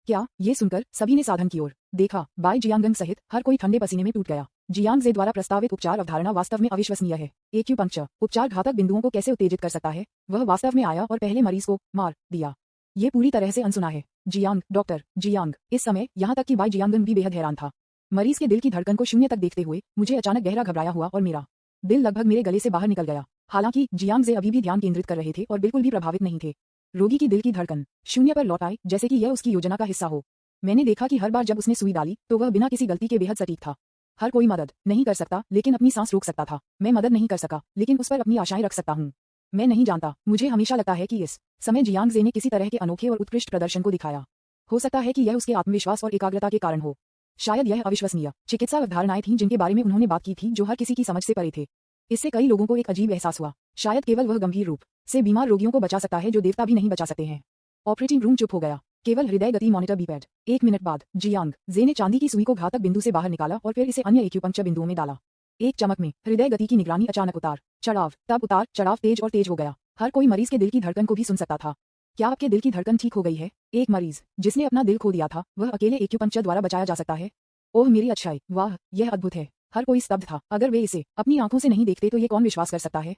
क्या? ये सुनकर सभी ने साधन की ओर देखा। बाई जियांगन सहित हर कोई ठंडे पसीने में टूट गया। जियांग जे द्वारा प्रस्तावित उपचार अवधारणा वास्तव में अविश्वसनीय है। एक्यूपंक्चर उपचार घातक बिंदुओं को कैसे उत्तेजित कर सकता है? वह वास्तव में आया और पहले मरीज को मार दिया। ये पूरी तरह से अनसुना है। Jiang, doctor Jiang. इस समय यहाँ तक कि बाई जियांगन भी बेहद हैरान था। मरीज के दिल की धड़कन को शून्य तक देखते हुए मुझे अचानक गहरा घबराया हुआ और मेरा दिल लगभग मेरे गले से बाहर निकल गया। हालांकि जियांग जे अभी भी ध्यान केंद्रित कर रहे थे और बिल्कुल भी प्रभावित नहीं थे। रोगी की दिल की धड़कन शून्य पर लौट आई, जैसे कि यह उसकी योजना का हिस्सा हो। मैंने देखा कि हर बार जब उसने सुई डाली तो वह बिना किसी गलती के बेहद सटीक था। हर कोई मदद नहीं कर सकता, लेकिन अपनी सांस रोक सकता था। मैं मदद नहीं कर सका, लेकिन उस पर अपनी आशाएं रख सकता हूँ। मैं नहीं जानता, मुझे हमेशा लगता है कि इस समय जियांग जे ने किसी तरह के अनोखे और उत्कृष्ट प्रदर्शन को दिखाया। हो सकता है कि यह उसके आत्मविश्वास और एकाग्रता के कारण हो। शायद यह अविश्वसनीय चिकित्सा अवधारणाएं थीं जिनके बारे में उन्होंने बात की थी, जो हर किसी की समझ से परे थे। इससे कई लोगों को एक अजीब एहसास हुआ। शायद केवल वह गंभीर रूप से बीमार रोगियों को बचा सकता है जो देवता भी नहीं बचा सकते हैं। ऑपरेटिंग रूम चुप हो गया। केवल हृदय गति मॉनिटर बीपैड। 1 मिनट बाद जियांग जे ने चांदी की सुई को घातक बिंदु से बाहर निकाला और फिर इसे अन्य एक्यूपंक्चर बिंदुओं में डाला। एक चमक में हृदय गति की निगरानी अचानक उतार चढ़ाव, तब उतार चढ़ाव तेज और तेज हो गया। हर कोई मरीज के दिल की धड़कन को भी सुन सकता था। क्या आपके दिल की धड़कन ठीक हो गई है? एक मरीज जिसने अपना दिल खो दिया था, वह अकेले एक्यूपंक्चर द्वारा बचाया जा सकता है। ओह मेरी अच्छाई, वाह यह अद्भुत है। हर कोई स्तब्ध था। अगर वे इसे अपनी आंखों से नहीं देखते तो ये कौन विश्वास कर सकता है?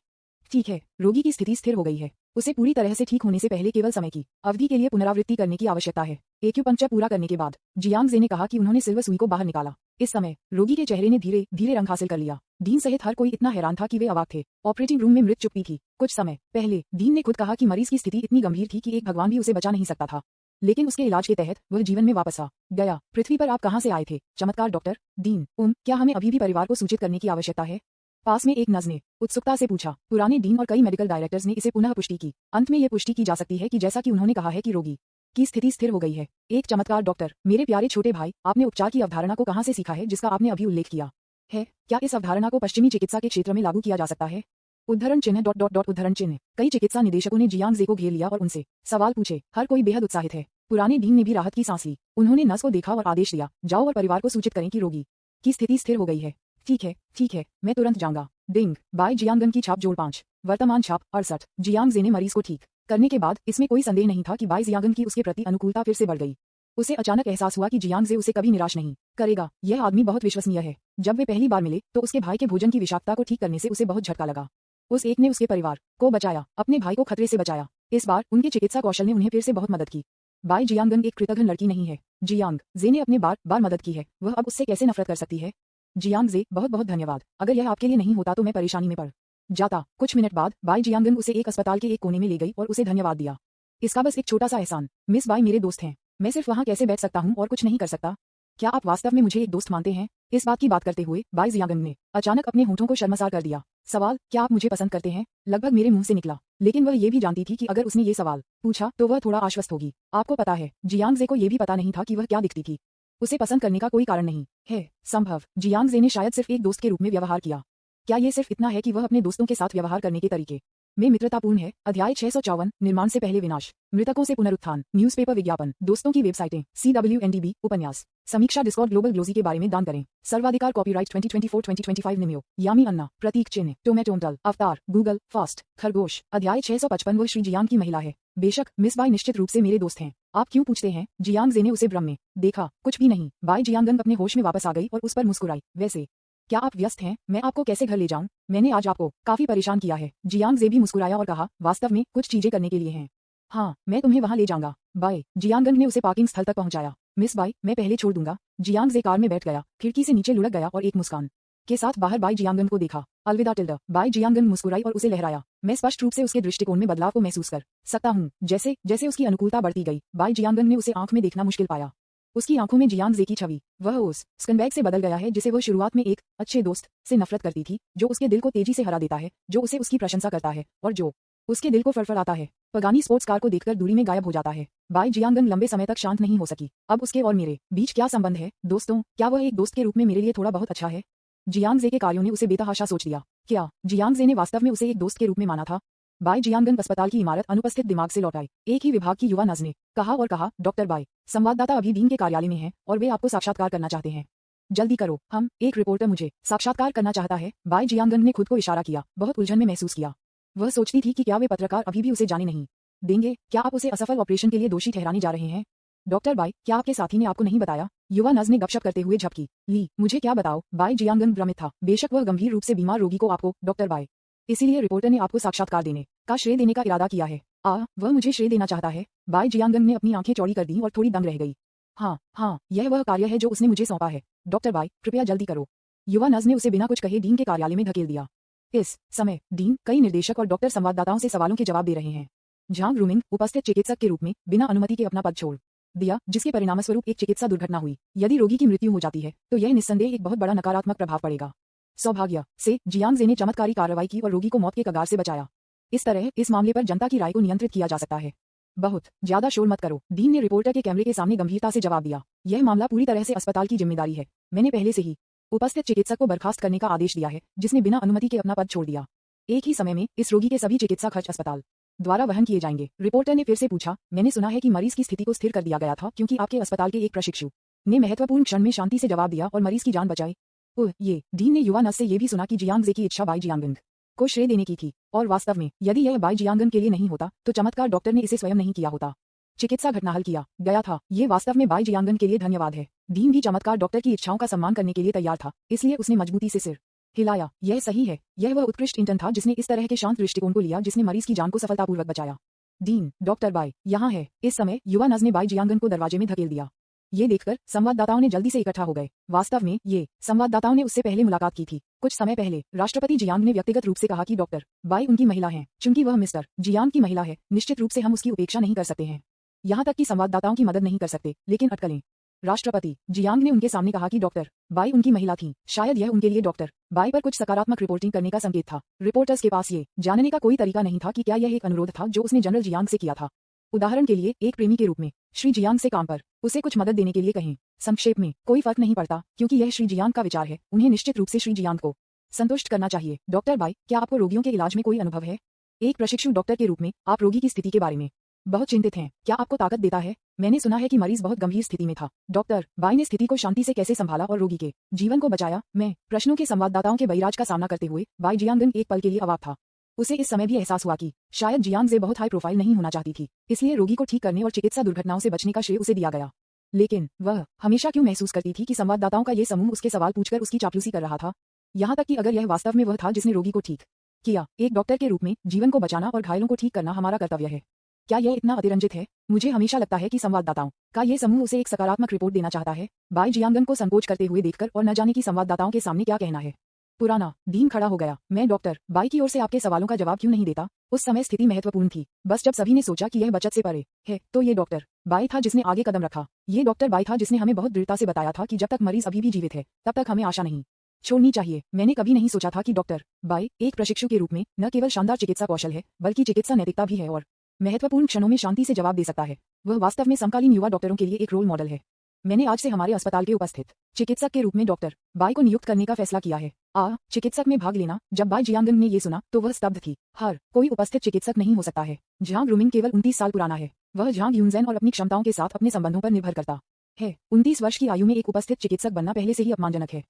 ठीक है, रोगी की स्थिति स्थिर हो गई है। उसे पूरी तरह से ठीक होने से पहले केवल समय की अवधि के लिए पुनरावृत्ति करने की आवश्यकता है। एक्यूपंक्चर पूरा करने के बाद जियांग जे ने कहा कि उन्होंने सिल्वर सुई को बाहर निकाला। इस समय रोगी के चेहरे ने धीरे धीरे रंग हासिल कर लिया। डीन सहित हर कोई इतना हैरान था कि वे अवाक थे। ऑपरेटिंग रूम में मृत चुप्पी थी। कुछ समय पहले डीन ने खुद कहा कि मरीज की स्थिति इतनी गंभीर थी कि एक भगवान भी उसे बचा नहीं सकता था, लेकिन उसके इलाज के तहत वह जीवन में वापस आ गया। पृथ्वी पर आप कहां से आए थे? चमत्कार डॉक्टर। डीन, क्या हमें अभी भी परिवार को सूचित करने की आवश्यकता है? पास में एक नर्स ने उत्सुकता से पूछा। पुराने डीन और कई मेडिकल डायरेक्टर्स ने इसे पुनः पुष्टि की। अंत में ये पुष्टि की जा सकती है कि जैसा कि उन्होंने कहा है कि रोगी की स्थिति स्थिर हो गई है। एक चमत्कार डॉक्टर। मेरे प्यारे छोटे भाई, आपने उपचार की अवधारणा को कहां से सीखा है जिसका आपने अभी उल्लेख किया है? क्या इस अवधारणा को पश्चिमी चिकित्सा के क्षेत्र में लागू किया जा सकता है? उद्धरण चिन्ह उद्धरण चिन्ह। कई चिकित्सा निदेशकों ने जियांग जे को घेर लिया और उनसे सवाल पूछे। हर कोई बेहद उत्साहित है। पुराने डीन ने भी राहत की सांस ली। उन्होंने नर्स को देखा और आदेश दिया, जाओ और परिवार को सूचित करें कि रोगी की स्थिति स्थिर हो गई है। ठीक है, मैं तुरंत जाऊंगा। डिंग बाय जियांगन की छाप जोड़ 5। वर्तमान छाप 68। जियांग जे ने मरीज को ठीक करने के बाद इसमें कोई संदेह नहीं था कि बाय जियांगन की उसके प्रति अनुकूलता फिर से बढ़ गई। उसे अचानक एहसास हुआ कि जियांग जे उसे कभी निराश नहीं करेगा। यह आदमी बहुत विश्वसनीय है। जब वे पहली बार मिले तो उसके भाई के भोजन की विषाक्तता को ठीक करने से उसे बहुत झटका लगा। उस एक ने उसके परिवार को बचाया, अपने भाई को खतरे से बचाया। इस बार उनके चिकित्सा कौशल ने उन्हें फिर से बहुत मदद की। बाय जियांगन एक कृतघ्न लड़की नहीं है। जियांग जे ने अपने बार मदद की है, वह अब उससे कैसे नफरत कर सकती है? जियांग जे, बहुत बहुत धन्यवाद। अगर यह आपके लिए नहीं होता तो मैं परेशानी में पड़ जाता। कुछ मिनट बाद बाय जियांगन उसे एक अस्पताल के एक कोने में ले गई और उसे धन्यवाद दिया। इसका बस एक छोटा सा एहसान। मिस बाय मेरे दोस्त हैं। मैं सिर्फ वहाँ कैसे बैठ सकता हूँ और कुछ नहीं कर सकता? क्या आप वास्तव में मुझे एक दोस्त मानते हैं? इस बात की बात करते हुए बाय जियांगन ने अचानक अपने होठों को शर्मसार कर दिया। सवाल, क्या आप मुझे पसंद करते हैं, लगभग मेरे मुंह से निकला, लेकिन वह ये भी जानती थी कि अगर उसने ये सवाल पूछा तो वह थोड़ा आश्वस्त होगी। आपको पता है, जियांग जे को ये भी पता नहीं था कि वह क्या दिखती थी। उसे पसंद करने का कोई कारण नहीं है संभव। जियांग जे ने शायद सिर्फ एक दोस्त के रूप में व्यवहार किया। क्या ये सिर्फ इतना है कि वह अपने दोस्तों के साथ व्यवहार करने के तरीके में मित्रतापूर्ण है? अध्याय 654। निर्माण से पहले विनाश, मृतकों से पुनरुत्थान, न्यूज़पेपर विज्ञापन, दोस्तों की वेबसाइटें, CWNDB, उपन्यास, समीक्षा, डिस्कॉर्ड, ग्लोबल ग्लोजी के बारे में दान करें, सर्वाधिकार, कॉपीराइट 2024-2025 निमियो, यामी अन्ना, प्रतीक चिन्ह, टोमेटोंटल, अवतार, गूगल, फास्ट, खरगोश। अध्याय 655। वह श्री जियांग की महिला है। बेशक, मिस बाय निश्चित रूप से मेरे दोस्त हैं। आप क्यों पूछते हैं? जियांग जे ने उसे भ्रम में देखा। कुछ भी नहीं। बाय जियांगन अपने होश में वापस आ गई और उस पर मुस्कुराई। वैसे क्या आप व्यस्त हैं? मैं आपको कैसे घर ले जाऊं? मैंने आज आपको काफी परेशान किया है। जियांग जे भी मुस्कुराया और कहा, वास्तव में कुछ चीजें करने के लिए हैं। हाँ, मैं तुम्हें वहां ले जाऊंगा। बाय। जियांगन ने उसे पार्किंग स्थल तक पहुंचाया। मिस बाय, मैं पहले छोड़ दूंगा। जियांग जे कार में बैठ गया, खिड़की से नीचे लुढ़क गया और एक मुस्कान के साथ बाहर बाय जियांगन को देखा। अलविदा टिल्डा। बाय जियांगन मुस्कुराई और उसे लहराया। मैं स्पष्ट रूप से उसके दृष्टिकोण में बदलाव को महसूस कर सकता हूँ। जैसे जैसे उसकी अनुकूलता बढ़ती गई, बाय जियांगन ने उसे आंख में देखना मुश्किल पाया। उसकी आंखों में जियांग जे की छवि, वह उस स्कंबैग से बदल गया है जिसे वह शुरुआत में एक अच्छे दोस्त से नफरत करती थी, जो उसके दिल को तेजी से हरा देता है, जो उसे उसकी प्रशंसा करता है और जो उसके दिल को फड़फड़ाता है। पगानी स्पोर्ट्स कार को देखकर दूरी में गायब हो जाता है। बाय जियांगन लंबे समय तक शांत नहीं हो सकी। अब उसके और मेरे बीच क्या संबंध है? दोस्तों, क्या वह एक दोस्त के रूप में मेरे लिए थोड़ा बहुत अच्छा है? जियांग जे के कार्यों ने उसे बेतहाशा सोच लिया। क्या जियांग जे ने वास्तव में उसे एक दोस्त के रूप में माना था? बाय जियांगन अस्पताल की इमारत अनुपस्थित दिमाग से लौट आई। एक ही विभाग की युवा नर्स ने कहा, डॉक्टर बाय, संवाददाता अभी डीन के कार्यालय में है और वे आपको साक्षात्कार करना चाहते हैं। जल्दी करो, एक रिपोर्टर मुझे साक्षात्कार करना चाहता है। बाय जियांगन ने खुद को इशारा किया, बहुत उलझन में महसूस किया। वह सोचती थी कि क्या वे पत्रकार अभी भी उसे जाने नहीं देंगे। क्या आप उसे असफल ऑपरेशन के लिए दोषी ठहराने जा रहे हैं? डॉक्टर बाय, क्या आपके साथी ने आपको नहीं बताया? युवा नर्स ने गपशप करते हुए झपकी ली। मुझे क्या बताओ? बाय जियांगन भ्रमित था। बेशक वह गंभीर रूप से बीमार रोगी को आपको, डॉक्टर बाय, इसीलिए रिपोर्टर ने आपको साक्षात्कार देने का श्रेय देने का इरादा किया है। वह मुझे श्रेय देना चाहता है। बाय जियांगन ने अपनी आंखें चौड़ी कर दी और थोड़ी दंग रह गई। हाँ, यह वह कार्य है जो उसने मुझे सौंपा है। डॉक्टर बाय, कृपया जल्दी करो। युवा नर्स ने उसे बिना कुछ कहे डीन के कार्यालय में धकेल दिया। इस समय डीन, कई निर्देशक और डॉक्टर संवाददाताओं से सवालों के जवाब दे रहे हैं। झांग रूमिंग, उपस्थित चिकित्सक के रूप में, बिना अनुमति के अपना पद छोड़ दिया, जिसके परिणामस्वरूप एक चिकित्सा दुर्घटना हुई। यदि रोगी की मृत्यु हो जाती है तो यह निस्संदेह एक बहुत बड़ा नकारात्मक प्रभाव पड़ेगा। सौभाग्य से जियांग जे ने चमत्कारी कार्रवाई की और रोगी को मौत के कगार से बचाया। इस तरह इस मामले पर जनता की राय को नियंत्रित किया जा सकता है। बहुत ज्यादा शोर मत करो, डीन ने रिपोर्टर के कैमरे के सामने गंभीरता से जवाब दिया। यह मामला पूरी तरह से अस्पताल की जिम्मेदारी है। मैंने पहले से ही उपस्थित चिकित्सक को बर्खास्त करने का आदेश दिया है, जिसने बिना अनुमति के अपना पद छोड़ दिया। एक ही समय में इस रोगी के सभी चिकित्सा खर्च अस्पताल द्वारा वहन किए जाएंगे। रिपोर्टर ने फिर से पूछा, मैंने सुना है कि मरीज की स्थिति को स्थिर कर दिया गया था क्योंकि आपके अस्पताल के एक प्रशिक्षु ने महत्वपूर्ण क्षण में शांति से जवाब दिया और मरीज की जान बचाई। ये डीन ने युवा नर्स से यह भी सुना कि जियांग जे की इच्छा बाई जियांगन को श्रेय देने की थी, और वास्तव में यदि यह बाई जियांगन के लिए नहीं होता तो चमत्कार डॉक्टर ने इसे स्वयं नहीं किया होता। चिकित्सा घटना हल किया गया था। ये वास्तव में बाई जियांगन के लिए धन्यवाद है। डीन भी चमत्कार डॉक्टर की इच्छाओं का सम्मान करने के लिए तैयार था, इसलिए उसने मजबूती से सिर हिलाया। यह सही है, यह वह उत्कृष्ट इंटर्न था जिसने इस तरह के शांत दृष्टिकोण को लिया जिसने मरीज की जान को सफलतापूर्वक बचाया। डीन, डॉक्टर बाई यहाँ है। इस समय युवा नर्स ने बाई जियांगन को दरवाजे में धकेल दिया। ये देखकर संवाददाताओं ने जल्दी से इकट्ठा हो गए। वास्तव में ये संवाददाताओं ने उससे पहले मुलाकात की थी। कुछ समय पहले राष्ट्रपति जियांग ने व्यक्तिगत रूप से कहा कि डॉक्टर बाई उनकी महिला हैं। चूंकि वह मिस्टर जियांग की महिला है, निश्चित रूप से हम उसकी उपेक्षा नहीं कर सकते हैं, यहाँ तक कि संवाददाताओं की मदद नहीं कर सकते, लेकिन अटकलें। राष्ट्रपति जियांग ने उनके सामने कहा कि डॉक्टर बाई उनकी महिला थी। शायद यह उनके लिए डॉक्टर बाई पर कुछ सकारात्मक रिपोर्टिंग करने का संकेत था। रिपोर्टर्स के पास ये जानने का कोई तरीका नहीं था कि क्या यह एक अनुरोध था जो उसने जनरल जियांग से किया था। उदाहरण के लिए, एक प्रेमी के रूप में श्री जियांग से काम पर उसे कुछ मदद देने के लिए कहें। संक्षेप में, कोई फर्क नहीं पड़ता क्योंकि यह श्री जियांग का विचार है। उन्हें निश्चित रूप से श्री जियांग को संतुष्ट करना चाहिए। डॉक्टर बाई, क्या आपको रोगियों के इलाज में कोई अनुभव है? एक प्रशिक्षु डॉक्टर के रूप में आप रोगी की स्थिति के बारे में बहुत चिंतित हैं। क्या आपको ताकत देता है? मैंने सुना है कि मरीज बहुत गंभीर स्थिति में था। डॉक्टर बाई ने स्थिति को शांति से कैसे संभाला और रोगी के जीवन को बचाया? मैं प्रश्नों के संवाददाताओं के बहिराज का सामना करते हुए बाई जियांगन एक पल के लिए अवाक था। उसे इस समय भी एहसास हुआ कि शायद जियांग जे बहुत हाई प्रोफाइल नहीं होना चाहती थी, इसलिए रोगी को ठीक करने और चिकित्सा दुर्घटनाओं से बचने का श्रेय उसे दिया गया। लेकिन वह हमेशा क्यों महसूस करती थी कि संवाददाताओं का ये समूह उसके सवाल पूछकर उसकी चापलूसी कर रहा था? यहाँ तक कि अगर यह वास्तव में वह था जिसने रोगी को ठीक किया, एक डॉक्टर के रूप में जीवन को बचाना और घायलों को ठीक करना हमारा कर्तव्य है। क्या यह इतना अतिरंजित है? मुझे हमेशा लगता है कि संवाददाताओं का ये समूह उसे एक सकारात्मक रिपोर्ट देना चाहता है। बाई जियांगन को संकोच करते हुए देखकर और न जाने की संवाददाताओं के सामने क्या कहना है। पुराना डीन खड़ा हो गया। मैं डॉक्टर बाई की ओर से आपके सवालों का जवाब क्यों नहीं देता? उस समय स्थिति महत्वपूर्ण थी। बस जब सभी ने सोचा कि यह बचत से परे है, तो ये डॉक्टर बाई था जिसने आगे कदम रखा। ये डॉक्टर बाई था जिसने हमें बहुत दृढ़ता से बताया था कि जब तक मरीज अभी भी जीवित है, तब तक हमें आशा नहीं छोड़नी चाहिए। मैंने कभी नहीं सोचा था कि डॉक्टर बाई एक प्रशिक्षु के रूप में न केवल शानदार चिकित्सा कौशल है, बल्कि चिकित्सा नैतिकता भी है और महत्वपूर्ण क्षणों में शांति से जवाब दे सकता है। वह वास्तव में समकालीन युवा डॉक्टरों के लिए एक रोल मॉडल है। मैंने आज से हमारे अस्पताल के उपस्थित चिकित्सक के रूप में डॉक्टर बाई को नियुक्त करने का फैसला किया है। चिकित्सक में भाग लेना। जब बाई जियांगन ने ये सुना तो वह स्तब्ध थी। हर कोई उपस्थित चिकित्सक नहीं हो सकता है। झांग रूमिंग केवल 29 साल पुराना है। वह झांग यूनजेन और अपनी क्षमताओं के साथ अपने संबंधों पर निर्भर करता है। 29 वर्ष की आयु में एक उपस्थित चिकित्सक बनना पहले से ही अपमानजनक है।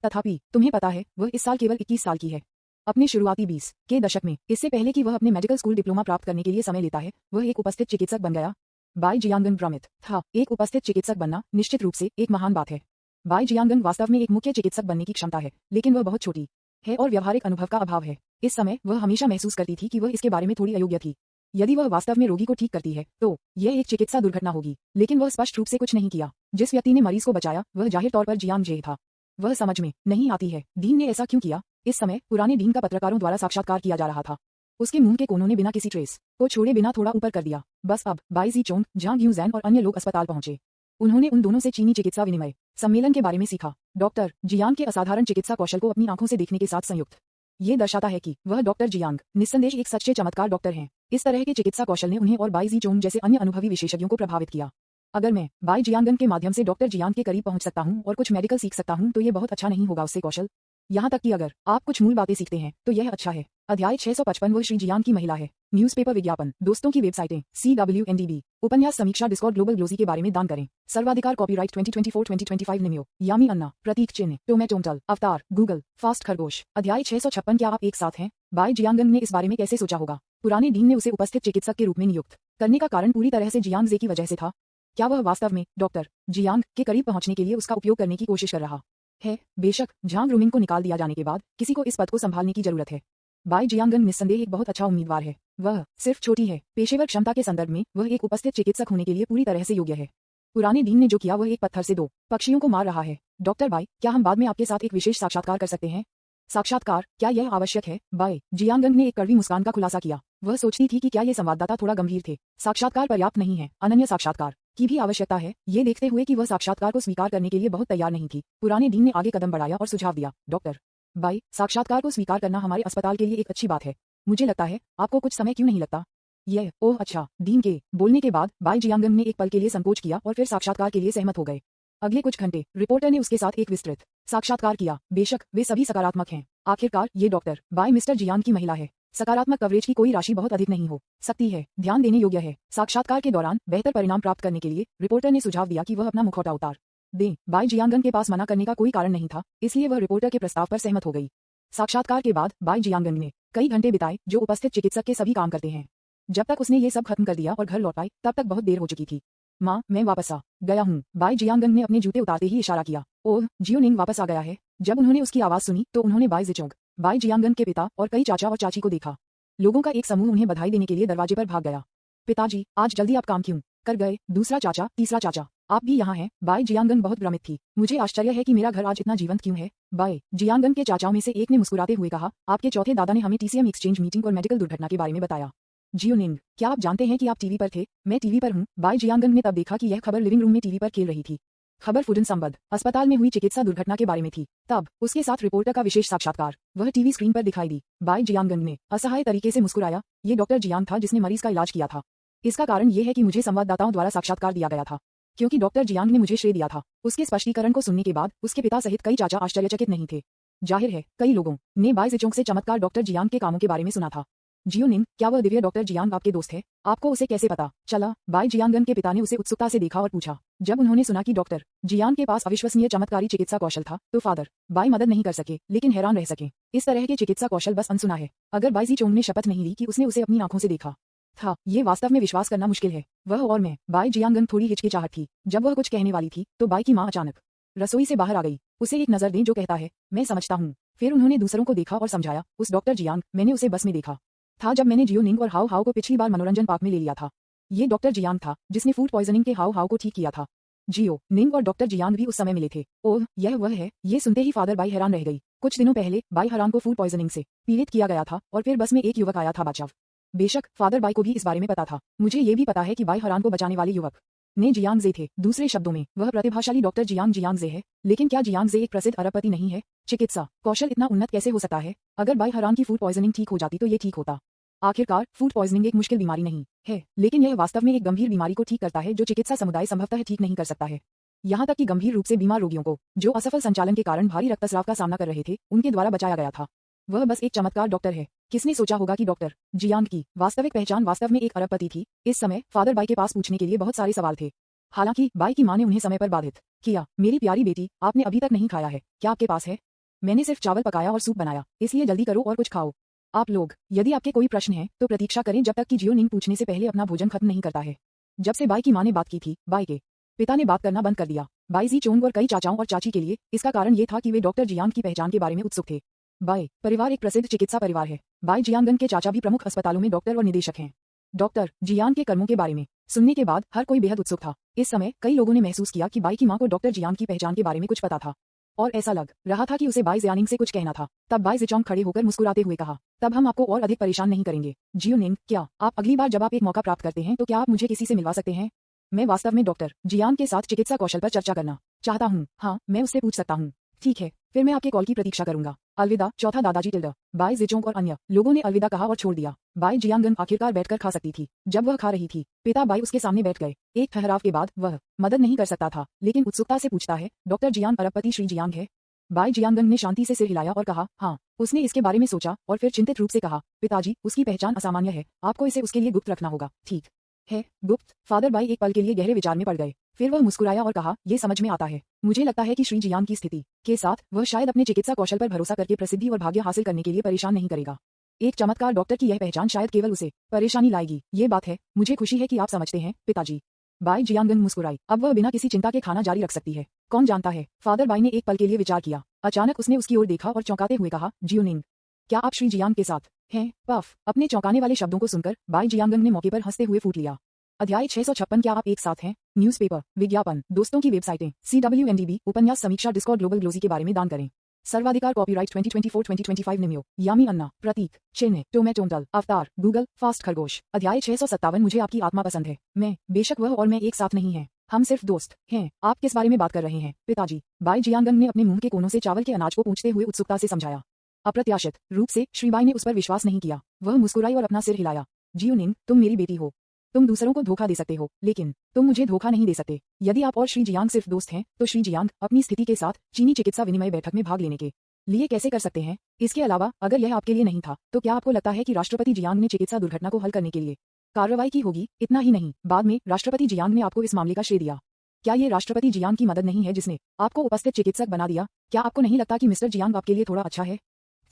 तथापि तुम्हें पता है, वह इस साल केवल 21 साल की है। अपने शुरुआती 20 के दशक में, इससे पहले कि वह अपने मेडिकल स्कूल डिप्लोमा प्राप्त करने के लिए समय लेता है, वह एक उपस्थित चिकित्सक बन गया। बाई जियांगन भ्रमित था। एक उपस्थित चिकित्सक बनना निश्चित रूप से एक महान बात है। बाई जियांगन वास्तव में एक मुख्य चिकित्सक बनने की क्षमता है, लेकिन वह बहुत छोटी है और व्यवहारिक अनुभव का अभाव है। इस समय वह हमेशा महसूस करती थी कि वह इसके बारे में थोड़ी अयोग्य थी। यदि वह वास्तव में रोगी को ठीक करती है तो यह एक चिकित्सा दुर्घटना होगी, लेकिन वह स्पष्ट रूप से कुछ नहीं किया। जिस व्यक्ति ने मरीज को बचाया वह जाहिर तौर पर जियांग जे था। वह समझ में नहीं आती है डीन ने ऐसा क्यों किया। इस समय पुराने डीन का पत्रकारों द्वारा साक्षात्कार किया जा रहा था। उसके मुंह के कोनों ने बिना किसी ट्रेस को छोड़े बिना थोड़ा ऊपर कर दिया। बस अब बाई ज़ीचोंग, झांग यूज़ैन और अन्य लोग अस्पताल पहुंचे। उन्होंने उन दोनों से चीनी चिकित्सा विनिमय सम्मेलन के बारे में सीखा। डॉक्टर जियांग के असाधारण चिकित्सा कौशल को अपनी आंखों से देखने के साथ संयुक्त ये दर्शाता है कि वह डॉक्टर जियांग निस्संदेह एक सच्चे चमत्कार डॉक्टर हैं। इस तरह के चिकित्सा कौशल ने उन्हें और बाई ज़ीचोंग जैसे अन्य अनुभवी विशेषज्ञों को प्रभावित किया। अगर मैं बाई जियांगन के माध्यम से डॉक्टर जियांग के करीब पहुंच सकता हूं और कुछ मेडिकल सीख सकता हूं तो ये बहुत अच्छा नहीं होगा उससे कौशल। यहाँ तक कि अगर आप कुछ मूल बातें सीखते हैं तो यह अच्छा है। अध्याय 655 वह श्री जियांग की महिला है। न्यूज़पेपर विज्ञापन, दोस्तों की वेबसाइटें, CWNDB, उपन्यास समीक्षा, डिस्कॉर्ड, ग्लोबल ग्लोजी के बारे में दान करें। सर्वाधिकार, कॉपीराइट 2024-2025 निम्यो, यामी अन्ना, प्रतीक चिन्ह, टोमेटोंटल, अवतार, गूगल, फास्ट खरगोश। अध्याय 656 क्या आप एक साथ हैं? बाई जियांगन ने इस बारे में कैसे सोचा होगा? पुराने डीन ने उसे उपस्थित चिकित्सक के रूप में नियुक्त करने का कारण पूरी तरह से जियांग जे की वजह से था। क्या वह वास्तव में डॉक्टर जियांग के करीब पहुंचने के लिए उसका उपयोग करने की कोशिश कर रहा है? बेशक, झांग रूमिंग को निकाल दिया जाने के बाद किसी को इस पद को संभालने की जरूरत है। बाई जियांगन निस्संदेह एक बहुत अच्छा उम्मीदवार है। वह सिर्फ छोटी है। पेशेवर क्षमता के संदर्भ में वह एक उपस्थित चिकित्सक होने के लिए पूरी तरह से योग्य है। पुराने डीन ने जो किया वह एक पत्थर से दो पक्षियों को मार रहा है। डॉक्टर बाई, क्या हम बाद में आपके साथ एक विशेष साक्षात्कार कर सकते हैं? साक्षात्कार, क्या यह आवश्यक है? बाई जियांगन ने एक कड़वी मुस्कान का खुलासा किया। वह सोचती थी कि क्या ये संवाददाता थोड़ा गंभीर थे। साक्षात्कार पर्याप्त नहीं है, अनन्य साक्षात्कार की भी आवश्यकता है। ये देखते हुए कि वह साक्षात्कार को स्वीकार करने के लिए बहुत तैयार नहीं थी, पुराने डीन ने आगे कदम बढ़ाया और सुझाव दिया, डॉक्टर बाई, साक्षात्कार को स्वीकार करना हमारे अस्पताल के लिए एक अच्छी बात है। मुझे लगता है आपको कुछ समय क्यों नहीं लगता? यह ओह अच्छा। डीन के बोलने के बाद बाई जियांगन ने एक पल के लिए संकोच किया और फिर साक्षात्कार के लिए सहमत हो गए। अगले कुछ घंटे रिपोर्टर ने उसके साथ एक विस्तृत साक्षात्कार किया। बेशक वे सभी सकारात्मक हैं। आखिरकार ये डॉक्टर बाई मिस्टर जियांग की महिला है। सकारात्मक कवरेज की कोई राशि बहुत अधिक नहीं हो सकती है, ध्यान देने योग्य है। साक्षात्कार के दौरान बेहतर परिणाम प्राप्त करने के लिए रिपोर्टर ने सुझाव दिया कि वह अपना मुखौटा उतार दें। बाई जियांगन के पास मना करने का कोई कारण नहीं था, इसलिए वह रिपोर्टर के प्रस्ताव पर सहमत हो गई। साक्षात्कार के बाद बाई जियांगन ने कई घंटे बिताए, जो उपस्थित चिकित्सक के सभी काम करते हैं। जब तक उसने ये सब खत्म कर दिया और घर लौट आई, तब तक बहुत देर हो चुकी थी। माँ, मैं वापस आ गया हूँ, बाई जियांगन ने अपने जूते उतारते ही इशारा किया। ओह, जियोनिंग वापस आ गया है। जब उन्होंने उसकी आवाज सुनी तो उन्होंने बाई जिचोंग, बाई जियांगन के पिता और कई चाचा और चाची को देखा। लोगों का एक समूह उन्हें बधाई देने के लिए दरवाजे पर भाग गया। पिताजी, आज जल्दी आप काम क्यों कर गए? दूसरा चाचा, तीसरा चाचा, आप भी यहाँ हैं? बाई जियांगन बहुत भ्रमित थी। मुझे आश्चर्य है कि मेरा घर आज इतना जीवंत क्यों है। बाई जियांगन के चाचाओं में से एक ने मुस्कुराते हुए कहा, आपके चौथे दादा ने हमें टीसीएम एक्सचेंज मीटिंग और मेडिकल दुर्घटना के बारे में बताया। जियोनिंग, क्या आप जानते हैं कि आप टीवी पर थे? मैं टीवी पर हूँ। बाई जियांगन ने तब देखा कि यह खबर लिविंग रूम में टीवी पर खेल रही थी। खबर फुडन संबद्ध अस्पताल में हुई चिकित्सा दुर्घटना के बारे में थी। तब उसके साथ रिपोर्टर का विशेष साक्षात्कार वह टीवी स्क्रीन पर दिखाई दी। बाई जियांगन ने असहाय तरीके से मुस्कुराया। ये डॉक्टर जियांग था जिसने मरीज का इलाज किया था। इसका कारण ये है कि मुझे संवाददाताओं द्वारा साक्षात्कार दिया गया था, क्योंकि डॉक्टर जियांग ने मुझे श्रेय दिया था। उसके स्पष्टीकरण को सुनने के बाद उसके पिता सहित कई चाचा आश्चर्यचकित नहीं थे। जाहिर है, कई लोगों ने बाई जिचोंग से चमत्कार डॉक्टर जियांग के कामों के बारे में सुना था। जियोनिंग, क्या वह दिव्य डॉक्टर जियांग आपके दोस्त है? आपको उसे कैसे पता चला? बाई जियांगन के पिता ने उसे उत्सुकता से देखा और पूछा। जब उन्होंने सुना कि डॉक्टर जियांग के पास अविश्वसनीय चमत्कारी चिकित्सा कौशल था, तो फादर बाई मदद नहीं कर सके, लेकिन हैरान रह सके। इस तरह के चिकित्सा कौशल बस अनसुना है। अगर बाई जिचोंग ने शपथ नहीं ली कि उसने उसे अपनी आंखों से देखा था, ये वास्तव में विश्वास करना मुश्किल है। वह और मैं, बाई जियांगन थोड़ी हिचकिचाहट थी। जब वह कुछ कहने वाली थी तो बाई की माँ अचानक रसोई से बाहर आ गई। उसे एक नजर दें जो कहता है, मैं समझता हूँ। फिर उन्होंने दूसरों को देखा और समझाया, उस डॉक्टर जियांग, मैंने उसे बस में देखा था जब मैंने जियोनिंग और हाउ हाउ को पिछली बार मनोरंजन पार्क में ले लिया था। ये डॉक्टर जियांग था जिसने फूड पॉइजनिंग के हाउ हाउ को ठीक किया था। जियो निंग और डॉक्टर जियांग भी उस समय मिले थे। ओह, यह वह है। ये सुनते ही फादर बाई हैरान रह गई। कुछ दिनों पहले बाई हरान को फूड पॉइजनिंग से पीड़ित किया गया था और फिर बस में एक युवक आया था बचाव। बेशक फादर बाई को भी इस बारे में पता था। मुझे ये भी पता है कि बाई हरान को बचाने वाले युवक ने जियांग जे थे। दूसरे शब्दों में, वह प्रतिभाशाली डॉक्टर जियांग जे है। लेकिन क्या जियांग जे एक प्रसिद्ध अरबपति नहीं है? चिकित्सा कौशल इतना उन्नत कैसे हो सकता है? अगर बाई हरान की फूड पॉइजनिंग ठीक हो जाती तो ये ठीक होता। आखिरकार फूड पॉइजनिंग एक मुश्किल बीमारी नहीं है, लेकिन यह वास्तव में एक गंभीर बीमारी को ठीक करता है जो चिकित्सा समुदाय संभवतः ठीक नहीं कर सकता है। यहाँ तक कि गंभीर रूप से बीमार रोगियों को, जो असफल संचालन के कारण भारी रक्तस्राव का सामना कर रहे थे, उनके द्वारा बचाया गया था। वह बस एक चमत्कार डॉक्टर है। किसने सोचा होगा कि डॉक्टर जियांग की वास्तविक पहचान वास्तव में एक अरबपति थी? इस समय फादर बाई के पास पूछने के लिए बहुत सारे सवाल थे। हालांकि बाई की मां ने उन्हें समय पर बाधित किया। मेरी प्यारी बेटी, आपने अभी तक नहीं खाया है, क्या आपके पास है? मैंने सिर्फ चावल पकाया और सूप बनाया, इसलिए जल्दी करो और कुछ खाओ। आप लोग, यदि आपके कोई प्रश्न है तो प्रतीक्षा करें जब तक कि जियोनिंग पूछने से पहले अपना भोजन खत्म नहीं करता है। जब से बाई की मां ने बात की थी, बाई के पिता ने बात करना बंद कर दिया। बाई जी चोंग और कई चाचाओं और चाची के लिए इसका कारण ये था कि वे डॉक्टर जियांग की पहचान के बारे में उत्सुक थे। बाई परिवार एक प्रसिद्ध चिकित्सा परिवार है। बाई जियांगन के चाचा भी प्रमुख अस्पतालों में डॉक्टर और निदेशक हैं। डॉक्टर जियांग के कर्मों के बारे में सुनने के बाद हर कोई बेहद उत्सुक था। इस समय कई लोगों ने महसूस किया कि बाई की मां को डॉक्टर जियांग की पहचान के बारे में कुछ पता था, और ऐसा लग रहा था कि उसे बाई जियानिंग से कुछ कहना था। तब बाई जिचोंग खड़े होकर मुस्कुराते हुए कहा, तब हम आपको और अधिक परेशान नहीं करेंगे। जियोनिंग, क्या आप अगली बार जब आप एक मौका प्राप्त करते हैं तो क्या आप मुझे किसी से मिलवा सकते हैं? मैं वास्तव में डॉक्टर जियांग के साथ चिकित्सा कौशल पर चर्चा करना चाहता हूँ। हाँ, मैं उससे पूछ सकता हूँ। ठीक है, फिर मैं आपके कॉल की प्रतीक्षा करूंगा। अलविदा चौथा दादाजी टिल्डा। बाई जिचोंग और अन्य लोगों ने अलविदा कहा और छोड़ दिया। बाई जियांगन आखिरकार बैठकर खा सकती थी। जब वह खा रही थी, पिता बाई उसके सामने बैठ गए। एक ठहराव के बाद वह मदद नहीं कर सकता था, लेकिन उत्सुकता से पूछता है, डॉक्टर जियांग अरबपति श्री जियांग है? बाई जियांगन ने शांति से सिर हिलाया और कहा, हाँ। उसने इसके बारे में सोचा और फिर चिंतित रूप से कहा, पिताजी, उसकी पहचान असामान्य है, आपको इसे उसके लिए गुप्त रखना होगा। ठीक है, गुप्त? फादर बाई एक पल के लिए गहरे विचार में पड़ गए। फिर वह मुस्कुराया और कहा, यह समझ में आता है। मुझे लगता है कि श्री जियांग की स्थिति के साथ वह शायद अपने चिकित्सा कौशल पर भरोसा करके प्रसिद्धि और भाग्य हासिल करने के लिए परेशान नहीं करेगा। एक चमत्कार डॉक्टर की यह पहचान शायद केवल उसे परेशानी लाएगी। ये बात है, मुझे खुशी है कि आप समझते हैं, पिताजी। बाई जियांगन मुस्कुराई। अब वह बिना किसी चिंता के खाना जारी रख सकती है। कौन जानता है? फादर बाई ने एक पल के लिए विचार किया। अचानक उसने उसकी ओर देखा और चौंकाते हुए कहा, जियोनिंग, क्या आप श्री जियांग के साथ हैं? पफ। अपने चौंकाने वाले शब्दों को सुनकर बाई जियांगन ने मौके पर हंसते हुए फूट लिया। अध्याय 656। क्या आप एक साथ हैं? न्यूज़पेपर, विज्ञापन, दोस्तों की वेबसाइटें, CWNDB, उपन्यास समीक्षा, डिस्कॉर्ड, ग्लोबल ग्लोजी के बारे में दान करें। सर्वाधिकार, कॉपीराइट 2024-2025 निम्यो, यामी अन्ना, प्रतीक, चिन्ह, टोमेटोंटल, अवतार, गूगल, फास्ट खरगोश। अध्याय 657। मुझे आपकी आत्मा पसंद है। मैं, बेशक वह और मैं एक साथ नहीं हैं, हम सिर्फ दोस्त हैं। आप किस बारे में बात कर रहे हैं, पिताजी? बाई जियांगन ने अपने मुंह के कोनों से चावल के अनाज को पूछते हुए उत्सुकता से समझाया। अप्रत्याशित रूप से श्रीबाई ने उस पर विश्वास नहीं किया। वह मुस्कुराई और अपना सिर हिलाया। जियोनिंग, तुम मेरी बेटी हो। तुम दूसरों को धोखा दे सकते हो, लेकिन तुम मुझे धोखा नहीं दे सकते। यदि आप और श्री जियांग सिर्फ दोस्त हैं, तो श्री जियांग अपनी स्थिति के साथ चीनी चिकित्सा विनिमय बैठक में भाग लेने के लिए कैसे कर सकते हैं? इसके अलावा अगर यह आपके लिए नहीं था तो क्या आपको लगता है कि राष्ट्रपति जियांग ने चिकित्सा दुर्घटना को हल करने के लिए कार्रवाई की होगी? इतना ही नहीं, बाद में राष्ट्रपति जियांग ने आपको इस मामले का श्रेय दिया। क्या ये राष्ट्रपति जियांग की मदद नहीं है जिसने आपको उपस्थित चिकित्सक बना दिया? क्या आपको नहीं लगता कि मिस्टर जियांग आपके लिए थोड़ा अच्छा है?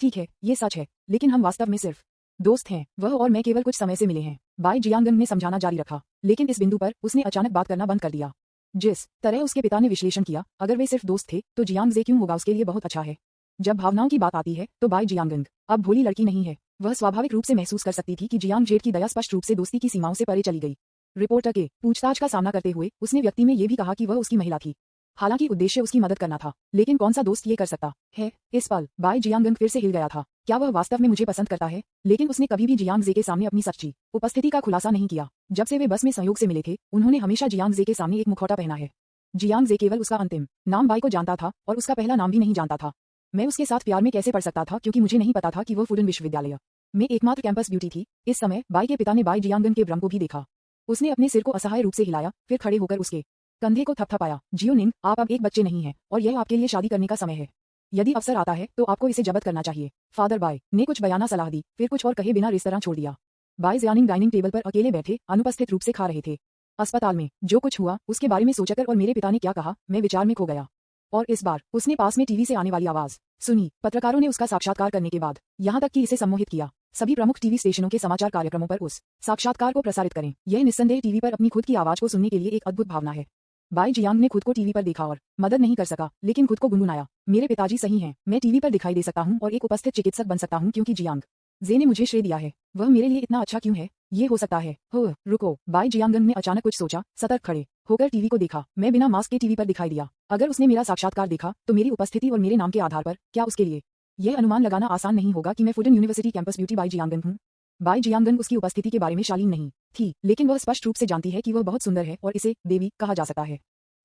ठीक है, ये सच है, लेकिन हम वास्तव में सिर्फ दोस्त हैं। वह और मैं केवल कुछ समय से मिले हैं। बाई जियांगन ने समझाना जारी रखा, लेकिन इस बिंदु पर उसने अचानक बात करना बंद कर दिया। जिस तरह उसके पिता ने विश्लेषण किया, अगर वे सिर्फ दोस्त थे तो जियांग जे क्यों होगा उसके लिए बहुत अच्छा है। जब भावनाओं की बात आती है तो बाई जियांगन अब भोली लड़की नहीं है। वह स्वाभाविक रूप से महसूस कर सकती थी कि जियांग जेड की दया स्पष्ट रूप से दोस्ती की सीमाओं से परे चली गई। रिपोर्टर के पूछताछ का सामना करते हुए उसने व्यक्ति में ये भी कहा कि वह उसकी महिला थी। हालांकि उद्देश्य उसकी मदद करना था, लेकिन कौन सा दोस्त ये कर सकता है? इस पल बाई जियांगन फिर से हिल गया था। क्या वह वास्तव में मुझे पसंद करता है? लेकिन उसने कभी भी जियांग जे के सामने अपनी सच्ची उपस्थिति का खुलासा नहीं किया। जब से वे बस में संयोग से मिले थे, उन्होंने हमेशा जियांग जे के सामने एक मुखौटा पहना है। जियांग जे केवल उसका अंतिम नाम बाई को जानता था और उसका पहला नाम भी नहीं जानता था। मैं उसके साथ प्यार में कैसे पड़ सकता था, क्योंकि मुझे नहीं पता था कि वह फुडन विश्वविद्यालय में एकमात्र कैंपस ब्यूटी थी। इस समय बाई के पिता ने बाई जियांगन के भ्रम को भी देखा। उसने अपने सिर को असहाय रूप से हिलाया, फिर खड़े होकर उसके कंधे को थपथपाया। जियोनिंग, आप अब एक बच्चे नहीं हैं और यह आपके लिए शादी करने का समय है। यदि अवसर आता है तो आपको इसे जब्त करना चाहिए। फादर बाई ने कुछ बयाना सलाह दी, फिर कुछ और कहे बिना रेस्तरां छोड़ दिया। बाई जियानिंग डाइनिंग टेबल पर अकेले बैठे अनुपस्थित रूप से खा रहे थे। अस्पताल में जो कुछ हुआ उसके बारे में सोचकर और मेरे पिता ने क्या कहा, मैं विचार में खो गया। और इस बार उसने पास में टीवी से आने वाली आवाज सुनी। पत्रकारों ने उसका साक्षात्कार करने के बाद यहाँ तक कि इसे सम्मोहित किया। सभी प्रमुख टीवी स्टेशनों के समाचार कार्यक्रमों पर उस साक्षात्कार को प्रसारित करें। यह निस्संदेह टीवी पर अपनी खुद की आवाज को सुनने के लिए एक अद्भुत भावना है। बाई जियांग ने खुद को टीवी पर देखा और मदद नहीं कर सका, लेकिन खुद को गुनगुनाया, मेरे पिताजी सही हैं, मैं टीवी पर दिखाई दे सकता हूँ और एक उपस्थित चिकित्सक बन सकता हूँ क्योंकि जियांग जे ने मुझे श्रेय दिया है। वह मेरे लिए इतना अच्छा क्यों है? ये हो सकता है। हो रुको, बाई जियांगन ने अचानक कुछ सोचा, सतर्क खड़े होकर टीवी को देखा। मैं बिना मास्क के टीवी पर दिखाई दिया। अगर उसने मेरा साक्षात्कार देखा तो मेरी उपस्थिति और मेरे नाम के आधार पर क्या उसके लिए यह अनुमान लगाना आसान नहीं होगा कि मैं फुडन यूनिवर्सिटी कैंपस ब्यूटी बाई जियांगन हूँ। बाई जियांगन उसकी उपस्थिति के बारे में शालीन नहीं थी, लेकिन वह स्पष्ट रूप से जानती है कि वह बहुत सुंदर है और इसे देवी कहा जा सकता है।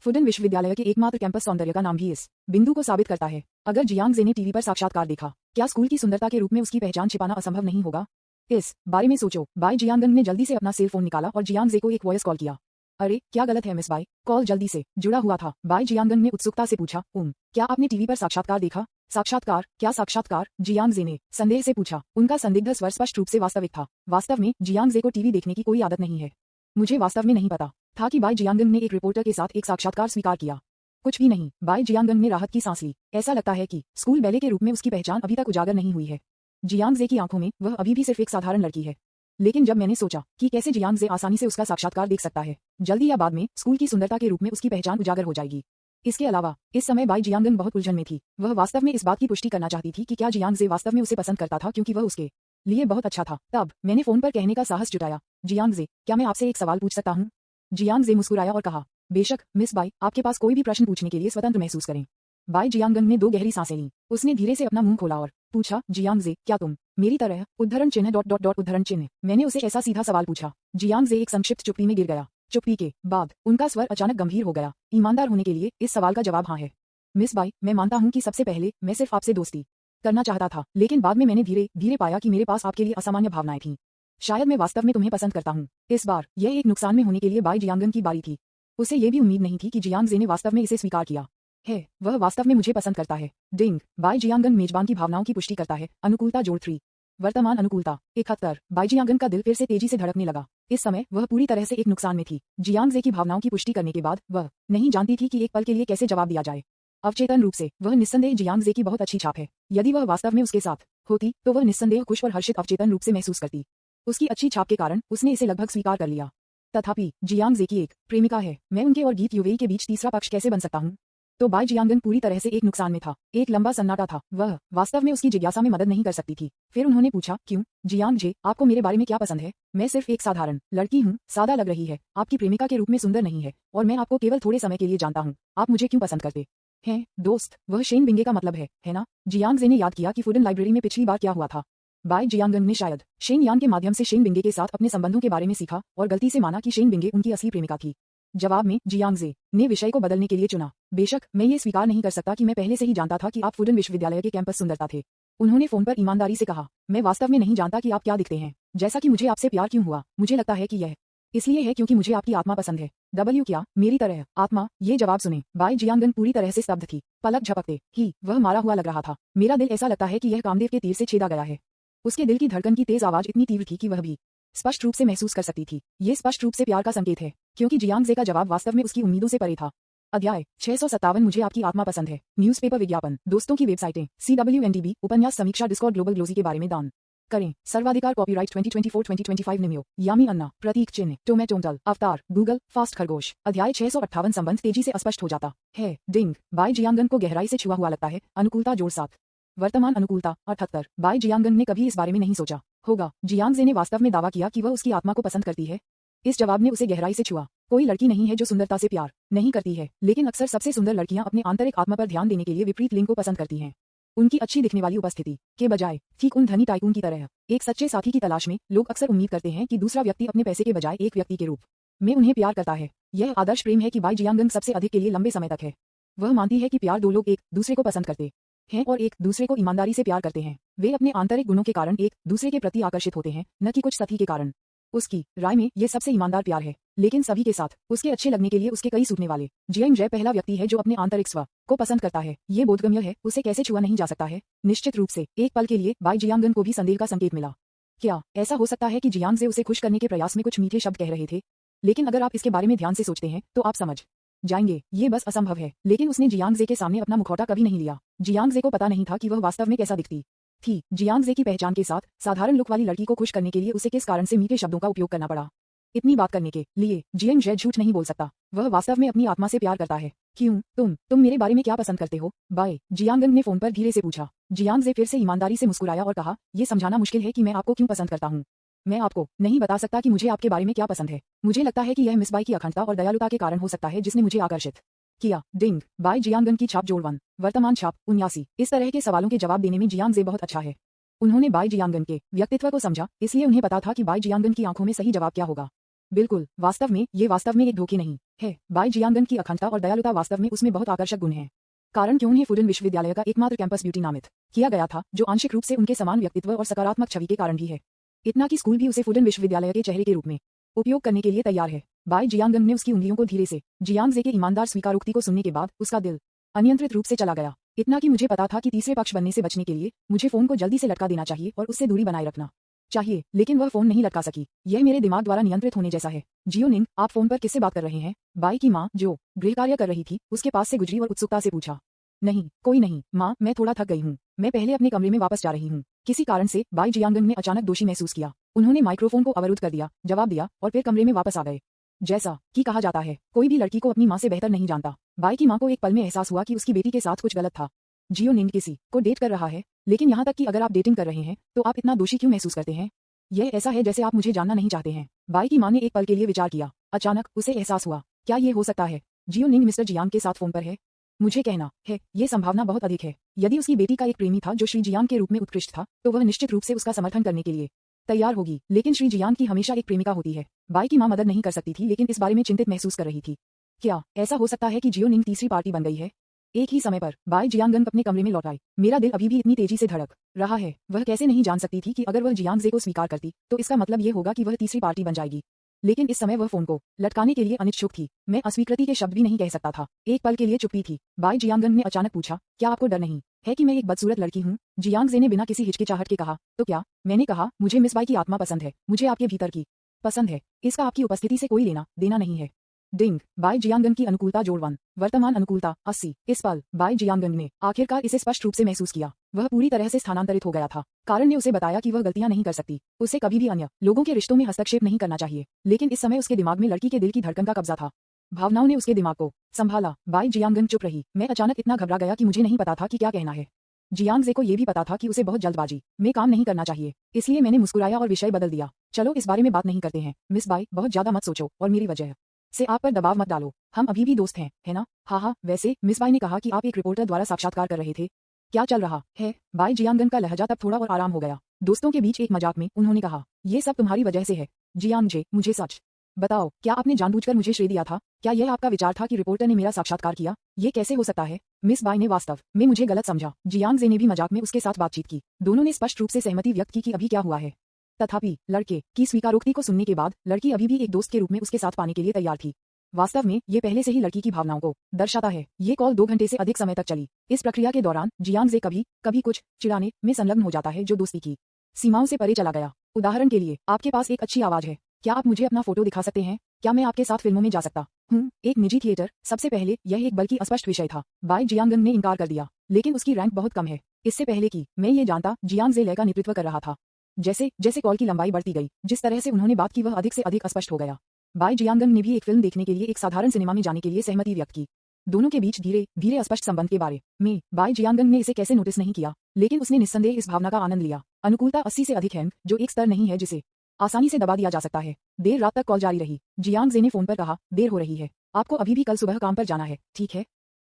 फुडन विश्वविद्यालय के एकमात्र कैंपस सौंदर्य का नाम भी इस बिंदु को साबित करता है। अगर जियांग जे ने टीवी पर साक्षात्कार देखा, क्या स्कूल की सुंदरता के रूप में उसकी पहचान छिपाना असंभव नहीं होगा? इस बारे में सोचो। बाई जियांगन ने जल्दी से अपना सेल फोन निकाला और जियांग जे को एक वॉइस कॉल किया। अरे क्या गलत है मिस बाई? कॉल जल्दी से जुड़ा हुआ था। बाई जियांगन ने उत्सुकता से पूछा, क्या आपने टीवी पर साक्षात्कार देखा? साक्षात्कार? क्या साक्षात्कार? जियांग जे ने संदेह से पूछा। उनका संदिग्ध स्वर स्पष्ट रूप से वास्तविक था। वास्तव में जियांग जे को टीवी देखने की कोई आदत नहीं है। मुझे वास्तव में नहीं पता था कि बाई जियांगन ने एक रिपोर्टर के साथ एक साक्षात्कार स्वीकार किया। कुछ भी नहीं। बाई जियांगन ने राहत की सांस ली। ऐसा लगता है कि स्कूल बैले के रूप में उसकी पहचान अभी तक उजागर नहीं हुई है। जियांग जे की आंखों में वह अभी भी सिर्फ एक साधारण लड़की है। लेकिन जब मैंने सोचा कि कैसे जियांग जे आसानी से उसका साक्षात्कार देख सकता है, जल्दी या बाद में स्कूल की सुंदरता के रूप में उसकी पहचान उजागर हो जाएगी। इसके अलावा इस समय बाई जियांगन बहुत उलझन में थी। वह वास्तव में इस बात की पुष्टि करना चाहती थी कि क्या जियांग जे वास्तव में उसे पसंद करता था क्योंकि वह उसके लिए बहुत अच्छा था। तब मैंने फोन पर कहने का साहस जुटाया, जियांग जे, क्या मैं आपसे एक सवाल पूछ सकता हूँ? जियांग जे मुस्कुराया और कहा, बेशक मिस बाई, आपके पास कोई भी प्रश्न पूछने के लिए स्वतंत्र महसूस करें। बाई जियांगन ने 2 गहरी सांसें लीं। उसने धीरे से अपना मुंह खोला और पूछा, जियांग जे, क्या तुम मेरी तरह उद्धरण चिन्ह डॉट डॉट डॉट उद्धरण चिन्ह? मैंने उसे ऐसा सीधा सवाल पूछा। जियांग जे एक संक्षिप्त चुप्पी में गिर गया। चुप्पी के बाद उनका स्वर अचानक गंभीर हो गया। ईमानदार होने के लिए इस सवाल का जवाब हाँ है। मिस बाई, मैं मानता हूँ कि सबसे पहले मैं सिर्फ आपसे दोस्ती करना चाहता था, लेकिन बाद में मैंने धीरे धीरे पाया कि मेरे पास आपके लिए असामान्य भावनाएं थीं। शायद मैं वास्तव में तुम्हें पसंद करता हूँ। इस बार यह एक नुकसान में होने के लिए बाई जियांगन की बारी थी। उसे ये भी उम्मीद नहीं थी कि जियांग जे ने वास्तव में इसे स्वीकार किया है। वह वास्तव में मुझे पसंद करता है। डिंग। बाई जियांगन मेजबान की भावनाओं की पुष्टि करता है। अनुकूलता जोड़ 3। वर्तमान अनुकूलता 71। बाई जियांगन का दिल फिर से तेजी से धड़कने लगा। इस समय वह पूरी तरह से एक नुकसान में थी। जियांग जे की भावनाओं की पुष्टि करने के बाद वह नहीं जानती थी कि एक पल के लिए कैसे जवाब दिया जाए। अवचेतन रूप से वह निस्संदेह जियांग जे की बहुत अच्छी छाप है। यदि वह वास्तव में उसके साथ होती तो वह निस्संदेह खुश और हर्षित अवचेतन रूप से महसूस करती। उसकी अच्छी छाप के कारण उसने इसे लगभग स्वीकार कर लिया। तथापि जियांग जे की एक प्रेमिका है। मैं उनके और गीत युवेई के बीच तीसरा पक्ष कैसे बन सकता हूँ? तो बाई जियांगन पूरी तरह से एक नुकसान में था। एक लंबा सन्नाटा था। वह वास्तव में उसकी जिज्ञासा में मदद नहीं कर सकती थी। फिर उन्होंने पूछा, क्यों जियांग जे, आपको मेरे बारे में क्या पसंद है? मैं सिर्फ एक साधारण लड़की हूँ, सादा लग रही है, आपकी प्रेमिका के रूप में सुंदर नहीं है, और मैं आपको केवल थोड़े समय के लिए जानता हूँ। आप मुझे क्यों पसंद करते हैं? दोस्त, वह शेन बिंगे का मतलब है ना? जियांग जे ने याद किया कि फुडन लाइब्रेरी में पिछली बार क्या हुआ था। बाई जियांगन ने शायद शेन यान के माध्यम से शेन बिंगे के साथ अपने संबंधों के बारे में सीखा और गलती से माना कि शेन बिंगे उनकी असली प्रेमिका थी। जवाब में जियांग जे ने विषय को बदलने के लिए चुना। बेशक मैं ये स्वीकार नहीं कर सकता कि मैं पहले से ही जानता था कि आप फुडन विश्वविद्यालय के कैंपस सुंदरता थे। उन्होंने फोन पर ईमानदारी से कहा, मैं वास्तव में नहीं जानता कि आप क्या दिखते हैं। जैसा कि मुझे आपसे प्यार क्यों हुआ, मुझे लगता है कि यह इसलिए है क्योंकि मुझे आपकी आत्मा पसंद है। W क्या मेरी तरह आत्मा? ये जवाब सुने बाई जियांगन पूरी तरह से स्तब्ध थी। पलक झपकते ही वह मारा हुआ लग रहा था। मेरा दिल ऐसा लगता है कि यह कामदेव के तीर से छेदा गया है। उसके दिल की धड़कन की तेज आवाज इतनी तीव्र थी कि वह भी स्पष्ट रूप से महसूस कर सकती थी। ये स्पष्ट रूप से प्यार का संकेत है, क्योंकि जियांगजे का जवाब वास्तव में उसकी उम्मीदों से परे था। अध्याय 657 मुझे आपकी आत्मा पसंद है। न्यूज़पेपर विज्ञापन, दोस्तों की वेबसाइटें, CWNDB, उपन्यास समीक्षा, डिस्कॉर्ड, ग्लोबल ग्लोजी के बारे में दान करें। सर्वाधिकार कॉपीराइट 2024-2025 निम्यो, यामी अन्ना, प्रतीक चिन्ह, टोमेटोंटल, अवतार, गूगल, फास्ट खरगोश। अध्याय 658 संबंध तेजी से स्पष्ट हो जाता है। डिंग, बाई जियांगन को गहराई से छुआ हुआ लगता है। अनुकूलता जोड़ 7। वर्तमान अनुकूलता 78। बाई जियांगन ने कभी इस बारे में नहीं सोचा होगा। जियांगजे ने वास्तव में दावा किया कि वह उसकी आत्मा को पसंद करती है। इस जवाब ने उसे गहराई से छुआ। कोई लड़की नहीं है जो सुंदरता से प्यार नहीं करती है, लेकिन अक्सर सबसे सुंदर लड़कियां अपने आंतरिक आत्मा पर ध्यान देने के लिए विपरीत लिंग को पसंद करती हैं। उनकी अच्छी दिखने वाली उपस्थिति के बजाय, ठीक उन धनी टाइकून की तरह, एक सच्चे साथी की तलाश में लोग अक्सर उम्मीद करते हैं कि दूसरा व्यक्ति अपने पैसे के बजाय एक व्यक्ति के रूप में उन्हें प्यार करता है। यह आदर्श प्रेम है कि बाई जियांगन सबसे अधिक के लिए लंबे समय तक है। वह मानती है कि प्यार दो लोग एक दूसरे को पसंद करते हैं और एक दूसरे को ईमानदारी से प्यार करते हैं। वे अपने आंतरिक गुणों के कारण एक दूसरे के प्रति आकर्षित होते हैं, न कि कुछ साथी के कारण। उसकी राय में ये सबसे ईमानदार प्यार है, लेकिन सभी के साथ उसके अच्छे लगने के लिए उसके कई सूखने वाले। जियांगजे पहला व्यक्ति है जो अपने आंतरिक स्व को पसंद करता है। ये बोधगम्य है, उसे कैसे छुआ नहीं जा सकता है। निश्चित रूप से एक पल के लिए बाई जियांगन को भी संदेह का संकेत मिला। क्या ऐसा हो सकता है कि जियांगजे उसे खुश करने के प्रयास में कुछ मीठे शब्द कह रहे थे? लेकिन अगर आप इसके बारे में ध्यान से सोचते हैं तो आप समझ जाएंगे ये बस असंभव है। लेकिन उसने जियांगजे के सामने अपना मुखौटा कभी नहीं लिया। जियांगजे को पता नहीं था कि वह वास्तव में कैसा दिखती थी। जियांगजे की पहचान के साथ साधारण लुक वाली लड़की को खुश करने के लिए उसे किस कारण से मीठे शब्दों का उपयोग करना पड़ा? इतनी बात करने के लिए जियांगजे झूठ नहीं बोल सकता। वह वास्तव में अपनी आत्मा से प्यार करता है। क्यों? तुम मेरे बारे में क्या पसंद करते हो? बाय जियांगन ने फोन पर धीरे से पूछा। जियांगजे फिर से ईमानदारी से मुस्कुराया और कहा, ये समझाना मुश्किल है कि मैं आपको क्यों पसंद करता हूँ। मैं आपको नहीं बता सकता कि मुझे आपके बारे में क्या पसंद है। मुझे लगता है कि यह मिस बाई की अखंडता और दयालुता के कारण हो सकता है जिसने मुझे आकर्षित किया। डिंग, बाई जियांगन की छाप जोड़ 1। वर्तमान छाप 79। इस तरह के सवालों के जवाब देने में जियांगजे बहुत अच्छा है। उन्होंने बाई जियांगन के व्यक्तित्व को समझा, इसलिए उन्हें पता था कि बाई जियांगन की आंखों में सही जवाब क्या होगा। बिल्कुल, वास्तव में ये वास्तव में एक धोखे नहीं है। बाई जियांगन की अखंडता और दयालुता वास्तव में उसमें बहुत आकर्षक गुण हैं। कारण क्यों उन्हें फुडन विश्वविद्यालय का एकमात्र कैंपस ब्यूटी नामित किया गया था, जो आंशिक रूप से उनके समान व्यक्तित्व और सकारात्मक छवि के कारण भी है। इतना कि स्कूल भी उसे फुडन विश्वविद्यालय के चेहरे के रूप में उपयोग करने के लिए तैयार है। बाई जियांगन ने उसकी उंगलियों को धीरे से जियांगजे के ईमानदार स्वीकारोक्ति को सुनने के बाद उसका दिल अनियंत्रित रूप से चला गया। इतना कि मुझे पता था कि तीसरे पक्ष बनने से बचने के लिए मुझे फोन को जल्दी से लटका देना चाहिए और उससे दूरी बनाए रखना चाहिए, लेकिन वह फोन नहीं लटका सकी। यह मेरे दिमाग द्वारा नियंत्रित होने जैसा है। जियोनिंग, आप फोन पर किससे बात कर रहे हैं? बाई की माँ, जो गृह कार्य कर रही थी, उसके पास से गुजरी और उत्सुकता से पूछा। नहीं, कोई नहीं माँ, मैं थोड़ा थक गई हूँ। मैं पहले अपने कमरे में वापस जा रही हूँ। किसी कारण से बाई जियांगन ने अचानक दोषी महसूस किया। उन्होंने माइक्रोफोन को अवरुद्ध कर दिया, जवाब दिया और फिर कमरे में वापस आ गए। जैसा कि कहा जाता है, कोई भी लड़की को अपनी माँ से बेहतर नहीं जानता। बाई की माँ को एक पल में एहसास हुआ कि उसकी बेटी के साथ कुछ गलत था। जियोनिंग किसी को डेट कर रहा है, लेकिन यहाँ तक कि अगर आप डेटिंग कर रहे हैं तो आप इतना दोषी क्यों महसूस करते हैं? यह ऐसा है जैसे आप मुझे जानना नहीं चाहते हैं। बाई की माँ ने एक पल के लिए विचार किया। अचानक उसे एहसास हुआ, क्या ये हो सकता है? जियोनिंग मिस्टर जियांग के साथ फोन पर है। मुझे कहना है, ये संभावना बहुत अधिक है। यदि उसकी बेटी का एक प्रेमी था जो श्री जियांग के रूप में उत्कृष्ट था, तो वह निश्चित रूप से उसका समर्थन करने के लिए तैयार होगी। लेकिन श्री जियांग की हमेशा एक प्रेमिका होती है। बाई की माँ मदद नहीं कर सकती थी, लेकिन इस बारे में चिंतित महसूस कर रही थी। क्या ऐसा हो सकता है कि जियोनिंग तीसरी पार्टी बन गई है? एक ही समय पर बाई जियांगन अपने कमरे में लौट आई। मेरा दिल अभी भी इतनी तेजी से धड़क रहा है। वह कैसे नहीं जान सकती थी कि अगर वह जियांगजे को स्वीकार करती तो इसका मतलब ये होगा कि वह तीसरी पार्टी बन जाएगी। लेकिन इस समय वह फोन को लटकाने के लिए अनिच्छुक थी। मैं अस्वीकृति के शब्द भी नहीं कह सकता था। एक पल के लिए चुप्पी थी। बाई जियांगन ने अचानक पूछा, क्या आपको डर नहीं है कि मैं एक बदसूरत लड़की हूँ? जियांगजे ने बिना किसी हिचकिचाहट के कहा, तो क्या? मैंने कहा, मुझे मिस बाई की आत्मा पसंद है। मुझे आपके भीतर की पसंद है। इसका आपकी उपस्थिति से कोई लेना देना नहीं है। डिंग, बाई जियांगन की अनुकूलता जोड़ 1। वर्तमान अनुकूलता 80। इस पल बाई जियांगन ने आखिरकार इसे स्पष्ट रूप से महसूस किया। वह पूरी तरह से स्थानांतरित हो गया था। कारण ने उसे बताया कि वह गलतियां नहीं कर सकती। उसे कभी भी अन्य लोगों के रिश्तों में हस्तक्षेप नहीं करना चाहिए। लेकिन इस समय उसके दिमाग में लड़की के दिल की धड़कन का कब्जा था। भावनाओं ने उसके दिमाग को संभाला। बाई जियांगन चुप रही। मैं अचानक इतना घबरा गया कि मुझे नहीं पता था कि क्या कहना है। जियांगजे को यह भी पता था कि उसे बहुत जल्दबाजी में काम नहीं करना चाहिए, इसलिए मैंने मुस्कुराया और विषय बदल दिया। चलो इस बारे में बात नहीं करते हैं। मिस बाई, बहुत ज्यादा मत सोचो और मेरी वजह से आप पर दबाव मत डालो। हम अभी भी दोस्त हैं, है ना? हाँ, वैसे मिस बाई ने कहा कि आप एक रिपोर्टर द्वारा साक्षात्कार कर रहे थे। क्या चल रहा है? बाई जियांगन का लहजा तब थोड़ा और आराम हो गया। दोस्तों के बीच एक मजाक में उन्होंने कहा, ये सब तुम्हारी वजह से है। जियांगजे, मुझे सच बताओ, क्या आपने जानबूझकर मुझे श्रेय दिया था? क्या यह आपका विचार था कि रिपोर्टर ने मेरा साक्षात्कार किया? ये कैसे हो सकता है? मिस बाई ने वास्तव में मुझे गलत समझा। जियांगजे ने भी मजाक में उसके साथ बातचीत की। दोनों ने स्पष्ट रूप से सहमति व्यक्त की कि अभी क्या हुआ है। तथापि लड़के की स्वीकारोक्ति को सुनने के बाद लड़की अभी भी एक दोस्त के रूप में उसके साथ पाने के लिए तैयार थी। वास्तव में ये पहले से ही लड़की की भावनाओं को दर्शाता है। ये कॉल 2 घंटे से अधिक समय तक चली। इस प्रक्रिया के दौरान जियांग जे कभी कभी कुछ चिढ़ाने में संलग्न हो जाता है जो दोस्ती की सीमाओं से परे चला गया। उदाहरण के लिए, आपके पास एक अच्छी आवाज है, क्या आप मुझे अपना फोटो दिखा सकते हैं? क्या मैं आपके साथ फिल्मों में जा सकता हूँ? एक निजी थिएटर। सबसे पहले यह एक बल्कि अस्पष्ट विषय था। बाई जियांगन ने इनकार कर दिया, लेकिन उसकी रैंक बहुत कम है। इससे पहले कि मैं ये जानता, जियांग जे लय का नेतृत्व कर रहा था। जैसे जैसे कॉल की लंबाई बढ़ती गई, जिस तरह से उन्होंने बात की वह अधिक से अधिक अस्पष्ट हो गया। बाई जियांगन ने भी एक फिल्म देखने के लिए एक साधारण सिनेमा में जाने के लिए सहमति व्यक्त की। दोनों के बीच धीरे धीरे अस्पष्ट संबंध के बारे में बाई जियांगन ने इसे कैसे नोटिस नहीं किया, लेकिन उसने निस्संदेह इस भावना का आनंद लिया। अनुकूलता 80 से अधिक है, जो एक स्तर नहीं है जिसे आसानी से दबा दिया जा सकता है। देर रात तक कॉल जारी रही। जियांग जे ने फोन पर कहा, देर हो रही है, आपको अभी भी कल सुबह काम पर जाना है, ठीक है?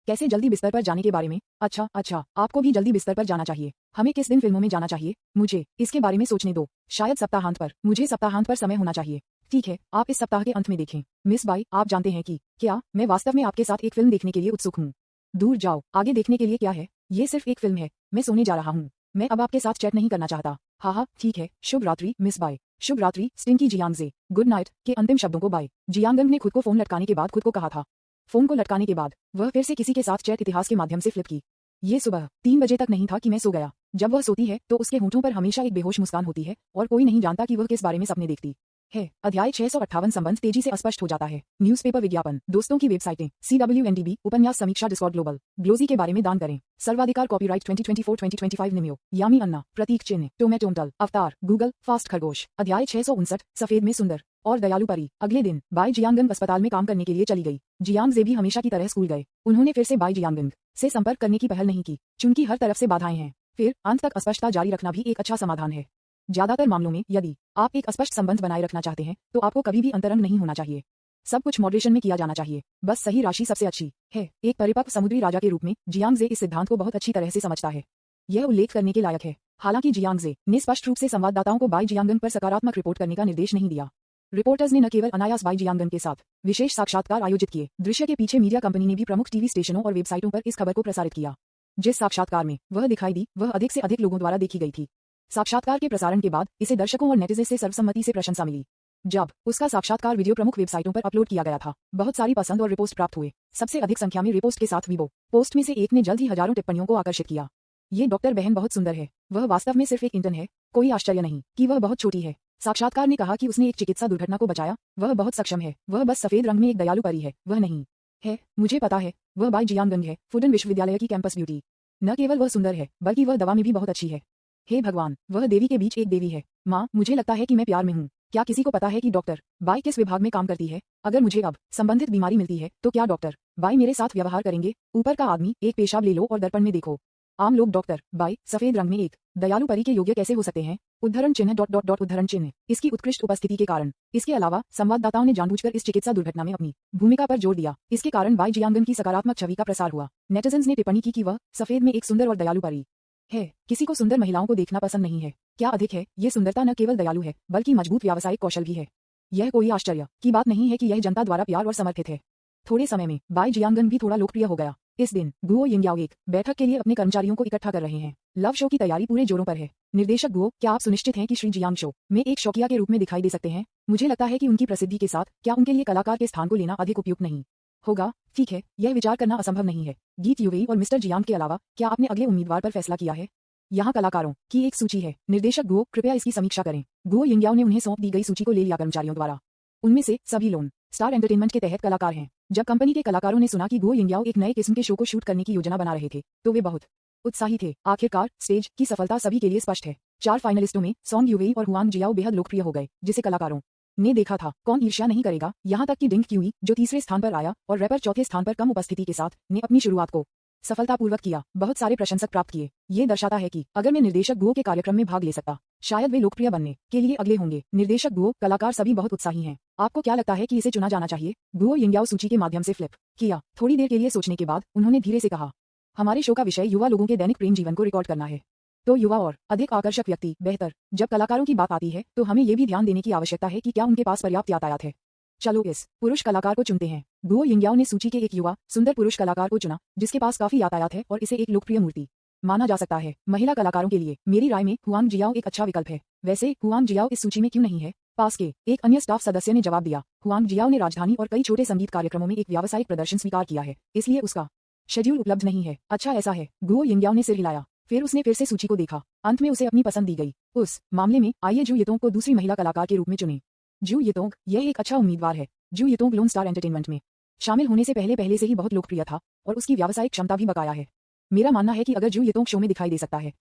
कैसे जल्दी बिस्तर पर जाने के बारे में? अच्छा, आपको भी जल्दी बिस्तर पर जाना चाहिए। हमें किस दिन फिल्मों में जाना चाहिए? मुझे इसके बारे में सोचने दो। शायद सप्ताहांत पर। मुझे सप्ताहांत पर समय होना चाहिए। ठीक है, आप इस सप्ताह के अंत में देखें। मिस बाई, आप जानते हैं कि क्या मैं वास्तव में आपके साथ एक फिल्म देखने के लिए उत्सुक हूँ। दूर जाओ, आगे देखने के लिए क्या है? ये सिर्फ एक फिल्म है। मैं सोने जा रहा हूँ। मैं अब आपके साथ चैट नहीं करना चाहता। हाँ, ठीक है। शुभ रात्रि मिस बाई। शुभ रात्रि स्टिंकी जियांग जे। गुड नाइट के अंतिम शब्दों को बाई जियांगन ने खुद को फोन लटकाने के बाद खुद को कहा था। फोन को लटकाने के बाद वह फिर से किसी के साथ चैट इतिहास के माध्यम से फ्लिप की। ये सुबह 3 बजे तक नहीं था कि मैं सो गया। जब वह सोती है तो उसके होंठों पर हमेशा एक बेहोश मुस्कान होती है और कोई नहीं जानता कि वह किस बारे में सपने देखती है। अध्याय 658 संबंध तेजी से अस्पष्ट हो जाता है। न्यूज़पेपर विज्ञापन, दोस्तों की वेबसाइटें, CWNDB, उपन्यास समीक्षा, डिस्कॉर्ड ग्लोबल, ग्लोजी के बारे में दान करें, सर्वाधिकार, कॉपीराइट 2024-2025 निमियो, यामी अन्ना, प्रतीक चिन्ह, टोमेटोमटल, अवतार, गूगल, फास्ट खरगोश। अध्याय 659, सफेद में सुंदर और दयालु परी। अगले दिन बाई जियांगन अस्पताल में काम करने के लिए चली गई। जियांग जे भी हमेशा की तरह स्कूल गए। उन्होंने फिर से बाई जियांगन से संपर्क करने की पहल नहीं की, चूंकि हर तरफ से बाधाएं हैं। फिर अंत तक अस्पष्टता जारी रखना भी एक अच्छा समाधान है। ज्यादातर मामलों में यदि आप एक अस्पष्ट संबंध बनाए रखना चाहते हैं तो आपको कभी भी अंतरंग नहीं होना चाहिए। सब कुछ मॉडरेशन में किया जाना चाहिए। बस सही राशि सबसे अच्छी है। एक परिपक्व समुद्री राजा के रूप में जियांग जे इस सिद्धांत को बहुत अच्छी तरह से समझता है। यह उल्लेख करने के लायक है, हालांकि जियांग जे ने स्पष्ट रूप से संवाददाताओं को बाई जियांगन पर सकारात्मक रिपोर्ट करने का निर्देश नहीं दिया। रिपोर्टर्स ने न केवल अनायास बाई जियांगन के साथ विशेष साक्षात्कार आयोजित किए, दृश्य के पीछे मीडिया कंपनी ने भी प्रमुख टीवी स्टेशनों और वेबसाइटों पर इस खबर को प्रसारित किया। जिस साक्षात्कार में वह दिखाई दी वह अधिक से अधिक लोगों द्वारा देखी गई थी। साक्षात्कार के प्रसारण के बाद इसे दर्शकों और नेटिजन से सर्वसम्मति से प्रशंसा मिली। जब उसका साक्षात्कार वीडियो प्रमुख वेबसाइटों पर अपलोड किया गया था, बहुत सारी पसंद और रिपोस्ट प्राप्त हुए। सबसे अधिक संख्या में रिपोस्ट के साथ वीबो पोस्ट में से एक ने जल्द ही हजारों टिप्पणियों को आकर्षित किया। ये डॉक्टर बहन बहुत सुंदर है। वह वास्तव में सिर्फ एक इंटर्न है। कोई आश्चर्य नहीं कि वह बहुत छोटी है। साक्षात्कार ने कहा कि उसने एक चिकित्सा दुर्घटना को बचाया। वह बहुत सक्षम है। वह बस सफेद रंग में एक दयालु परी है। वह नहीं है, मुझे पता है, वह बाई जियांगन है, फुडन विश्वविद्यालय की कैंपस ब्यूटी। न केवल वह सुंदर है बल्कि वह दवा में भी बहुत अच्छी है। हे भगवान, वह देवी के बीच एक देवी है। माँ, मुझे लगता है कि मैं प्यार में हूँ। क्या किसी को पता है कि डॉक्टर बाई किस विभाग में काम करती है? अगर मुझे अब संबंधित बीमारी मिलती है तो क्या डॉक्टर बाई मेरे साथ व्यवहार करेंगे? ऊपर का आदमी, एक पेशाब ले लो और दर्पण में देखो। आम लोग डॉक्टर बाई सफेद रंग में एक दयालु परी के योग्य कैसे हो सकते हैं? उद्धरण चिन्ह उद्धरण चिन्ह इसकी उत्कृष्ट उपस्थिति के कारण। इसके अलावा संवाददाताओं ने जानबूझकर इस चिकित्सा दुर्घटना में अपनी भूमिका पर जोर दिया। इसके कारण बाई जियांगन की सकारात्मक छवि का प्रसार हुआ। नेटिजन्स ने टिप्पणी की कि वह सफेद में एक सुंदर और दयालु परी है। किसी को सुंदर महिलाओं को देखना पसंद नहीं है। क्या अधिक है, ये सुंदरता न केवल दयालु है बल्कि मजबूत व्यावसायिक कौशल भी है। यह कोई आश्चर्य की बात नहीं है कि यह जनता द्वारा प्यार और समर्थित है। थोड़े समय में बाई जियांगन भी थोड़ा लोकप्रिय हो गया। इस दिन गुओ यिंगयाओ एक बैठक के लिए अपने कर्मचारियों को इकट्ठा कर रहे हैं। लव शो की तैयारी पूरे जोरों पर है। निर्देशक गुओ, क्या आप सुनिश्चित हैं कि श्री जियांग शो में एक शौकिया के रूप में दिखाई दे सकते हैं? मुझे लगता है कि उनकी प्रसिद्धि के साथ क्या उनके लिए कलाकार के स्थान को लेना अधिक उपयुक्त नहीं होगा? ठीक है, यह विचार करना असंभव नहीं है। गीत युवेई और मिस्टर जियांग के अलावा क्या आपने अगले उम्मीदवार पर फैसला किया है? यहाँ कलाकारों की एक सूची है। निर्देशक गुओ, कृपया इसकी समीक्षा करें। गुओ यिंगयाओ ने उन्हें सौंप दी गई सूची को ले लिया कर्मचारियों द्वारा। उनमें से सभी लोन स्टार एंटरटेनमेंट के तहत कलाकार हैं। जब कंपनी के कलाकारों ने सुना कि गुओ यिंगयाओ एक नए किस्म के शो को शूट करने की योजना बना रहे थे तो वे बहुत उत्साही थे। आखिरकार स्टेज की सफलता सभी के लिए स्पष्ट है। 4 फाइनलिस्टों में सॉन्ग युवेई और हुआंग जियाओ बेहद लोकप्रिय हो गए, जिसे कलाकारों ने देखा था। कौन ईर्ष्या नहीं करेगा? यहाँ तक कि डिंग क्यूई, जो तीसरे स्थान पर आया, और रैपर चौथे स्थान पर कम उपस्थिति के साथ, ने अपनी शुरुआत को सफलतापूर्वक किया। बहुत सारे प्रशंसक प्राप्त किए। ये दर्शाता है कि अगर मैं निर्देशक गुओ के कार्यक्रम में भाग ले सकता, शायद वे लोकप्रिय बनने के लिए अगले होंगे। निर्देशक गुओ, कलाकार सभी बहुत उत्साही हैं। आपको क्या लगता है कि इसे चुना जाना चाहिए? गुओ यिंगयाओ सूची के माध्यम से फ्लिप किया। थोड़ी देर के लिए सोचने के बाद उन्होंने धीरे से कहा, हमारे शो का विषय युवा लोगों के दैनिक प्रेम जीवन को रिकॉर्ड करना है। तो युवा और अधिक आकर्षक व्यक्ति बेहतर। जब कलाकारों की बात आती है तो हमें ये भी ध्यान देने की आवश्यकता है कि क्या उनके पास पर्याप्त यातायात है। चलो इस पुरुष कलाकार को चुनते हैं। गुओ यिंगयाओ ने सूची के एक युवा सुंदर पुरुष कलाकार को चुना जिसके पास काफी यातायात है और इसे एक लोकप्रिय मूर्ति माना जा सकता है। महिला कलाकारों के लिए मेरी राय में हुआंग जियाओ एक अच्छा विकल्प है। वैसे हुआंग जियाओ इस सूची में क्यों नहीं है? पास के एक अन्य स्टाफ सदस्य ने जवाब दिया, हुआंग जियाओ ने राजधानी और कई छोटे संगीत कार्यक्रमों में एक व्यावसायिक प्रदर्शन स्वीकार किया है, इसलिए उसका शेड्यूल उपलब्ध नहीं है। अच्छा ऐसा है। गुओ यिंगयाओ ने सिर हिलाया। फिर उसने फिर से सूची को देखा। अंत में उसे अपनी पसंद दी गई। उस मामले में आइए जू येतोंग को दूसरी महिला कलाकार के रूप में चुनें। जू येतोंग, यह एक अच्छा उम्मीदवार है। जू येतोंग लोन स्टार एंटरटेनमेंट में शामिल होने से पहले से ही बहुत लोकप्रिय था और उसकी व्यावसायिक क्षमता भी बकाया है। मेरा मानना है कि अगर जू येतोंग शो में दिखाई दे सकता है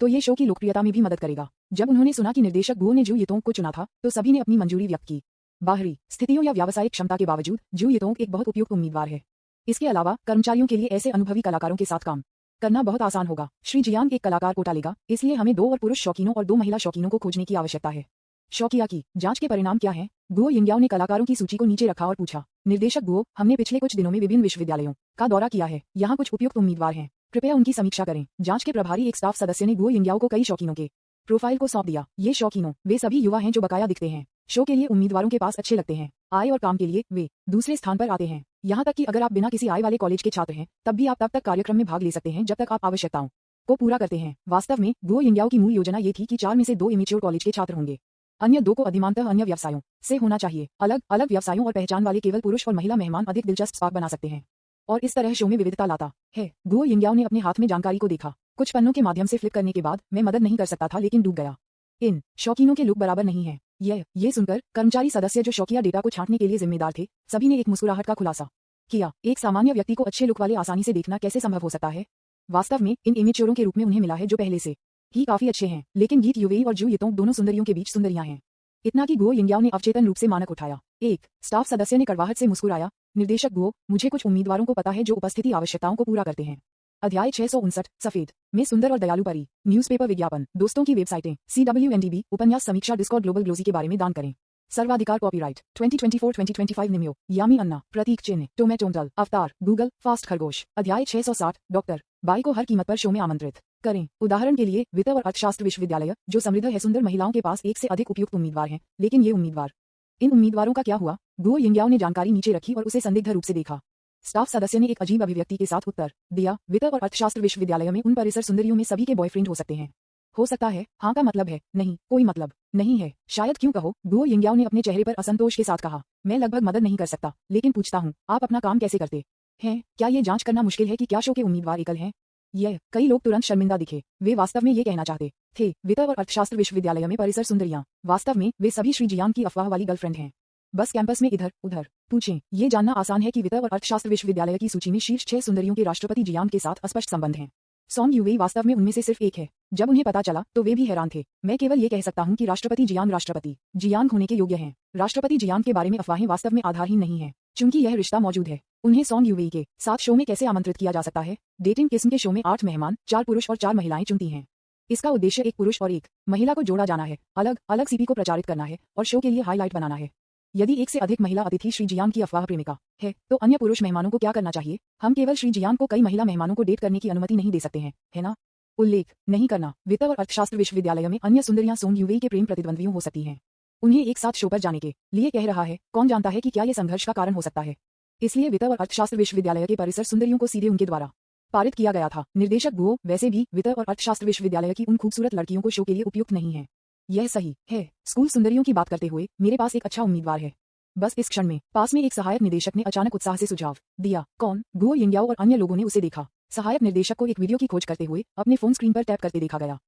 तो ये शो की लोकप्रियता में भी मदद करेगा। जब उन्होंने सुना कि निर्देशक गुओ ने जू येतोंग को चुना था तो सभी ने अपनी मंजूरी व्यक्त की। बाहरी स्थितियों या व्यावसायिक क्षमता के बावजूद जू येतोंग एक बहुत उपयुक्त उम्मीदवार है। इसके अलावा कर्मचारियों के लिए ऐसे अनुभवी कलाकारों के साथ काम करना बहुत आसान होगा। श्री जियांग एक कलाकार कोटा लेगा, इसलिए हमें 2 और पुरुष शौकीनों और 2 महिला शौकीनों को खोजने की आवश्यकता है। शौकिया की जांच के परिणाम क्या हैं? गुओ यिंगयाओ ने कलाकारों की सूची को नीचे रखा और पूछा, निर्देशक गुओ, हमने पिछले कुछ दिनों में विभिन्न विश्वविद्यालयों का दौरा किया है। यहाँ कुछ उपयुक्त उम्मीदवार हैं, कृपया उनकी समीक्षा करें। जांच के प्रभारी एक स्टाफ सदस्य ने गुओ यिंगयाओ को कई शौकीनों के प्रोफाइल को सौंप दिया। ये शौकीनों वे सभी युवा हैं जो बकाया दिखते हैं, शो के लिए उम्मीदवारों के पास अच्छे लगते हैं, आय और काम के लिए वे दूसरे स्थान पर आते हैं। यहाँ तक कि अगर आप बिना किसी आय वाले कॉलेज के छात्र हैं तब भी आप तब तक कार्यक्रम में भाग ले सकते हैं जब तक आप आवश्यकताओं को पूरा करते हैं। वास्तव में गुओ यिंगयाओ की मूल योजना ये थी कि 4 में से 2 इमेच्योर कॉलेज के छात्र होंगे, अन्य 2 को अधिमानतः अन्य व्यवसायों से होना चाहिए। अलग अलग व्यवसायों और पहचान वाले केवल पुरुष और महिला मेहमान अधिक दिलचस्प स्पार्क बना सकते हैं और इस तरह शो में विविधता लाता है। गुओ यिंगयाओ ने अपने हाथ में जानकारी को देखा। कुछ पन्नों के माध्यम से फ्लिप करने के बाद मैं मदद नहीं कर सकता था लेकिन डूब गया। इन शौकीनों के लुक बराबर नहीं है। ये सुनकर कर्मचारी सदस्य जो शौकिया डेटा को छांटने के लिए जिम्मेदार थे, सभी ने एक मुस्कुराहट का खुलासा किया। एक सामान्य व्यक्ति को अच्छे लुक वाले आसानी से देखना कैसे संभव हो सकता है? वास्तव में इन इमेच्योरों के रूप में उन्हें मिला है जो पहले से ही काफी अच्छे हैं, लेकिन गीत युवेई और जू येतोंग दोनों सुंदरियों के बीच सुंदरियां हैं। इतना कि गुओ यिंगयाओ ने अवचेतन रूप से मानक उठाया। एक स्टाफ सदस्य ने कड़वाहट से मुस्कुराया, निर्देशक गुओ, मुझे कुछ उम्मीदवारों को पता है जो उपस्थिति आवश्यकताओं को पूरा करते हैं। अध्याय 659 सफेद में सुंदर और दयालु परी। न्यूज़पेपर विज्ञापन, दोस्तों की वेबसाइटें, CWNDB, उपन्यास समीक्षा, डिस्कॉर्ड, ग्लोबल ग्लोजी के बारे में दान करें। सर्वाधिकार कॉपीराइट 2024-2025 निम्यो, यामी अन्ना, प्रतीक चिन्ह, टोमेटोंडल, अवतार, गूगल, फास्ट खरगोश। अध्याय 660 डॉक्टर बाई को हर कीमत पर शो में आमंत्रित करें। उदाहरण के लिए वित्त और अर्थशास्त्र विश्वविद्यालय जो समृद्ध है, सुंदर महिलाओं के पास एक से अधिक उपयुक्त उम्मीदवार हैं, लेकिन ये उम्मीदवार, इन उम्मीदवारों का क्या हुआ? गुओ यिंगयाओ ने जानकारी नीचे रखी और उसे संदिग्ध रूप से देखा। स्टाफ सदस्य ने एक अजीब अभिव्यक्ति के साथ उत्तर दिया, वित्त और अर्थशास्त्र विश्वविद्यालय में उन परिसर सुंदरियों में सभी के बॉयफ्रेंड हो सकते हैं। हो सकता है, हाँ का मतलब है नहीं, कोई मतलब नहीं है, शायद, क्यों कहो? गुओ यिंगयाओ ने अपने चेहरे पर असंतोष के साथ कहा, मैं लगभग मदद नहीं कर सकता, लेकिन पूछता हूँ, आप अपना काम कैसे करते हैं? क्या ये जांच करना मुश्किल है कि क्या शो के उम्मीदवार एकल हैं? कई लोग तुरंत शर्मिंदा दिखे। वे वास्तव में ये कहना चाहते थे, वित्त और अर्थशास्त्र विश्वविद्यालय में परिसर सुंदरियां। वास्तव में वे सभी श्री जियांग की अफवाह वाली गर्लफ्रेंड हैं। बस कैंपस में इधर उधर पूछें। ये जानना आसान है कि वित्त और अर्थशास्त्र विश्वविद्यालय की सूची में शीर्ष 6 सुंदरियों के राष्ट्रपति जियांग के साथ स्पष्ट संबंध हैं। सॉन्ग युवेई वास्तव में उनमें से सिर्फ एक है। जब उन्हें पता चला तो वे भी हैरान थे। मैं केवल ये कह सकता हूँ कि राष्ट्रपति जियांग होने के योग्य हैं। राष्ट्रपति जियांग के बारे में अफवाहें वास्तव में आधारहीन नहीं है, चूंकि यह रिश्ता मौजूद है। उन्हें सॉन्ग युवेई के साथ शो में कैसे आमंत्रित किया जा सकता है? डेटिंग किस्म के शो में 8 मेहमान, 4 पुरुष और 4 महिलाएं चुनती हैं। इसका उद्देश्य एक पुरुष और एक महिला को जोड़ा जाना है, अलग अलग सीपी को प्रचारित करना है और शो के लिए हाईलाइट बनाना है। यदि एक से अधिक महिला अतिथि श्री जियांग की अफवाह प्रेमिका है तो अन्य पुरुष मेहमानों को क्या करना चाहिए? हम केवल श्री जियांग को कई महिला मेहमानों को डेट करने की अनुमति नहीं दे सकते हैं, है ना? उल्लेख नहीं करना, वित्त और अर्थशास्त्र विश्वविद्यालय में अन्य सुंदरियां सॉन्ग युवेई के प्रेम प्रतिद्वंद्वियों हो सकती हैं। उन्हें एक साथ शो पर जाने के लिए कह रहा है। कौन जानता है कि क्या ये संघर्ष का कारण हो सकता है? इसलिए वित्त और अर्थशास्त्र विश्वविद्यालय के परिसर सुंदरियों को सीधे उनके द्वारा पारित किया गया था। निर्देशक गुओ, वैसे भी वित्त और अर्थशास्त्र विश्वविद्यालय की उन खूबसूरत लड़कियों को शो के लिए उपयुक्त नहीं है। यह सही है। स्कूल सुंदरियों की बात करते हुए मेरे पास एक अच्छा उम्मीदवार है। बस इस क्षण में पास में एक सहायक निदेशक ने अचानक उत्साह से सुझाव दिया। कौन? गुओ यिंगयाओ और अन्य लोगों ने उसे देखा। सहायक निर्देशक को एक वीडियो की खोज करते हुए अपने फोन स्क्रीन पर टैप करते देखा गया।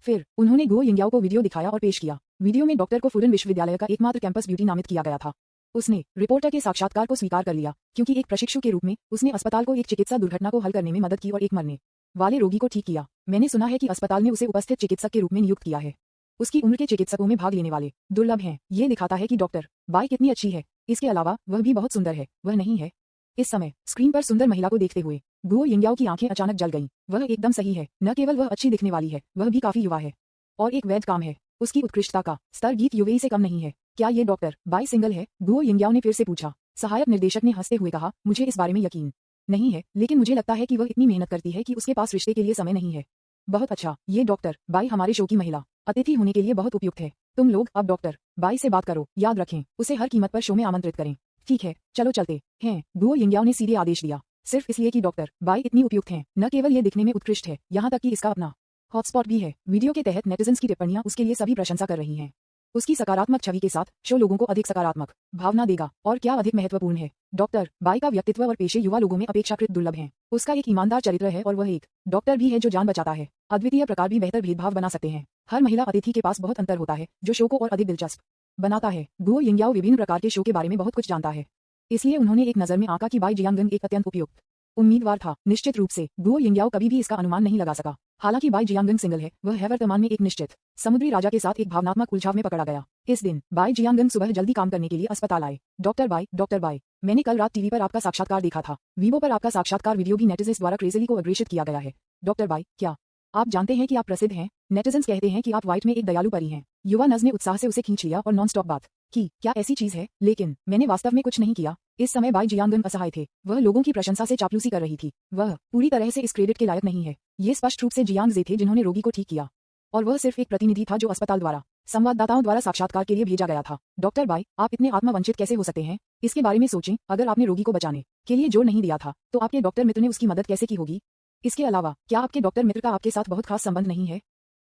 फिर उन्होंने गुओ यिंगयाओ को वीडियो दिखाया और पेश किया। वीडियो में डॉक्टर को फुरन विश्वविद्यालय का एकमात्र कैंपस ब्यूटी नामित किया गया था। उसने रिपोर्टर के साक्षात्कार को स्वीकार कर लिया क्योंकि एक प्रशिक्षु के रूप में उसने अस्पताल को एक चिकित्सा दुर्घटना को हल करने में मदद की और एक मरने वाले रोगी को ठीक किया। मैंने सुना है कि अस्पताल ने उसे उपस्थित चिकित्सक के रूप में नियुक्त किया है। उसकी उम्र के चिकित्सकों में भाग लेने वाले दुर्लभ हैं। ये दिखाता है कि डॉक्टर बाई कितनी अच्छी है। इसके अलावा वह भी बहुत सुंदर है, वह नहीं है? इस समय स्क्रीन पर सुंदर महिला को देखते हुए गुओ यिंगयाओ की आंखें अचानक जल गईं। वह एकदम सही है। न केवल वह अच्छी दिखने वाली है, वह भी काफी युवा है और एक वैध काम है। उसकी उत्कृष्टता का स्तर गीत युवेई से कम नहीं है। क्या ये डॉक्टर बाई सिंगल है? गुओ यिंगयाओ ने फिर से पूछा। सहायक निर्देशक ने हंसते हुए कहा, मुझे इस बारे में यकीन नहीं है, लेकिन मुझे लगता है कि वह इतनी मेहनत करती है कि उसके पास रिश्ते के लिए समय नहीं है। बहुत अच्छा, ये डॉक्टर बाई हमारे शो की महिला अतिथि होने के लिए बहुत उपयुक्त है। तुम लोग अब डॉक्टर बाई से बात करो। याद रखें, उसे हर कीमत पर शो में आमंत्रित करें। ठीक है, चलो चलते हैं। गुओ यिंगयाओ ने सीधे आदेश दिया। सिर्फ इसलिए कि डॉक्टर बाई इतनी उपयुक्त हैं, न केवल ये दिखने में उत्कृष्ट है, यहाँ तक कि इसका अपना हॉटस्पॉट भी है। वीडियो के तहत नेटिजन्स की टिप्पणियां उसके लिए सभी प्रशंसा कर रही हैं। उसकी सकारात्मक छवि के साथ शो लोगों को अधिक सकारात्मक भावना देगा। और क्या अधिक महत्वपूर्ण है, डॉक्टर बाई का व्यक्तित्व और पेशे युवा लोगों में अपेक्षाकृत दुर्लभ हैं। उसका एक ईमानदार चरित्र है और वह एक डॉक्टर भी है जो जान बचाता है। अद्वितीय प्रकार भी बेहतर भेदभाव बना सकते हैं। हर महिला अतिथि के पास बहुत अंतर होता है जो शो को और अधिक दिलचस्प बनाता है। गुओ यिंगयाओ विभिन्न प्रकार के शो के बारे में बहुत कुछ जानता है, इसलिए उन्होंने एक नज़र में आंका कि बाई जियांगन एक अत्यंत उपयुक्त उम्मीदवार था। निश्चित रूप से गुओ यिंगयाओ कभी भी इसका अनुमान नहीं लगा सका। हालांकि बाई जियांगन सिंगल है, वह है वर्तमान में एक निश्चित समुद्री राजा के साथ एक भावनात्मक उलझाव में पकड़ा गया। इस दिन बाई जियांगन सुबह जल्दी काम करने के लिए अस्पताल आए। डॉक्टर बाई, मैंने कल रात टीवी पर आपका साक्षात्कार देखा था। वीवो पर आपका साक्षात्कार वीडियो भी नेटिजन्स द्वारा क्रेजली को अग्रेषित किया गया है। डॉक्टर बाई, क्या आप जानते हैं कि आप प्रसिद्ध हैं? नेटिजन्स कहते हैं कि आप व्हाइट में एक दयालु परी हैं। युवा नज ने उत्साह से उसे खींच लिया और नॉन स्टॉप बात की। क्या ऐसी चीज है? लेकिन मैंने वास्तव में कुछ नहीं किया। इस समय बाई जियांगन असहाय थे। वह लोगों की प्रशंसा से चापलूसी कर रही थी। वह पूरी तरह से इस क्रेडिट के लायक नहीं है। ये स्पष्ट रूप से जियांग जे थे जिन्होंने रोगी को ठीक किया, और वह सिर्फ एक प्रतिनिधि था जो अस्पताल द्वारा संवाददाताओं द्वारा साक्षात्कार के लिए भेजा गया था। डॉक्टर बाई, आप इतने आत्मवंचित कैसे हो सकते हैं? इसके बारे में सोचें। अगर आपने रोगी को बचाने के लिए जोर नहीं दिया था तो आपके डॉक्टर मित्र ने उसकी मदद कैसे की होगी? इसके अलावा क्या आपके डॉक्टर मित्र का आपके साथ बहुत खास संबंध नहीं है?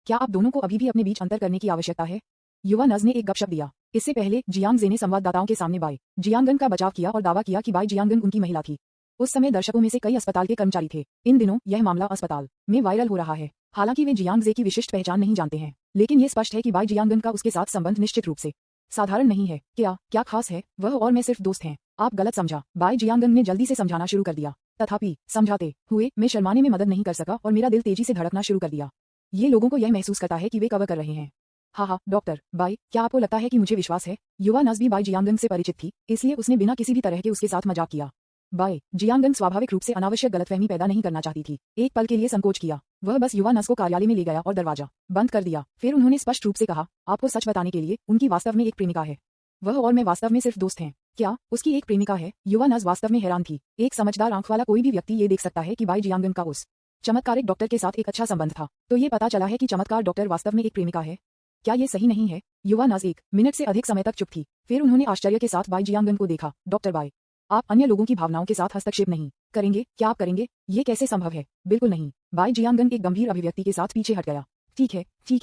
क्या आप दोनों को अभी भी अपने बीच अंतर करने की आवश्यकता है? युवा नज ने एक गपशप दिया। इससे पहले जियांग जे ने संवाददाताओं के सामने बाई जियांगन का बचाव किया और दावा किया कि बाई जियांगन उनकी महिला थी। उस समय दर्शकों में से कई अस्पताल के कर्मचारी थे। इन दिनों यह मामला अस्पताल में वायरल हो रहा है। हालांकि वे जियांग जे की विशिष्ट पहचान नहीं जानते हैं, लेकिन ये स्पष्ट है कि बाई जियांगन का उसके साथ संबंध निश्चित रूप से साधारण नहीं है। क्या खास है? वह और मैं सिर्फ दोस्त हैं। आप गलत समझा। बाई जियांगन ने जल्दी से समझाना शुरू कर दिया। तथापि समझाते हुए मैं शर्माने में मदद नहीं कर सका और मेरा दिल तेजी से धड़कना शुरू कर दिया। ये लोगों को यह महसूस करता है कि वे कवर कर रहे हैं। हाँ, डॉक्टर बाई, क्या आपको लगता है कि मुझे विश्वास है? युवा नज भी बाई जियांगन से परिचित थी, इसलिए उसने बिना किसी भी तरह के उसके साथ मजाक किया। बाई जियांगन स्वाभाविक रूप से अनावश्यक गलतफहमी पैदा नहीं करना चाहती थी। एक पल के लिए संकोच किया। वह बस युवा नज को कार्यालय में ले गया और दरवाजा बंद कर दिया। फिर उन्होंने स्पष्ट रूप से कहा, आपको सच बताने के लिए उनकी वास्तव में एक प्रेमिका है। वह और मैं वास्तव में सिर्फ दोस्त हैं। क्या उसकी एक प्रेमिका है? युवा नज वास्तव में हैरान थी। एक समझदार आंख वाला कोई भी व्यक्ति ये देख सकता है कि बाई जियांगन का उस चमत्कारिक डॉक्टर के साथ एक अच्छा संबंध था। तो ये पता चला है कि चमत्कार डॉक्टर वास्तव में एक प्रेमिका है। क्या ये सही नहीं है? युवा नज 1 मिनट से अधिक समय तक चुप थी। फिर उन्होंने आश्चर्य के साथ बाई जियांगन को देखा। डॉक्टर बाई, आप अन्य लोगों की भावनाओं के साथ हस्तक्षेप नहीं करेंगे? क्या आप करेंगे? ये कैसे संभव है? बिल्कुल नहीं। बाई जियांगन एक गंभीर अभिव्यक्ति के साथ पीछे हट गया। ठीक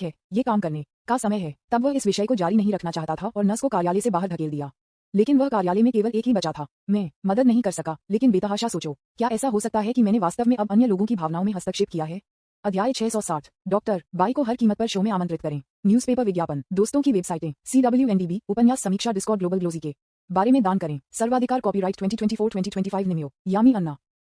है, ये काम करने का समय है। तब वह इस विषय को जारी नहीं रखना चाहता था और नस को कार्यालय से बाहर धकेल दिया। लेकिन वह कार्यालय में केवल एक ही बचा था। मैं मदद नहीं कर सका, लेकिन बेतहाशा सोचो, क्या ऐसा हो सकता है कि मैंने वास्तव में अब अन्य लोगों की भावनाओं में हस्तक्षेप किया है? अध्याय 660। डॉक्टर बाई को हर कीमत पर शो में आमंत्रित करें। न्यूज़पेपर विज्ञापन, दोस्तों की वेबसाइटें, CWNDB, उपन्यास समीक्षा, डिस्कॉर्ड, ग्लोबल ग्लोजी के बारे में दान करें। सर्वाधिकार, कॉपीराइट 2024-2025 निमियो, यामी अन्ना।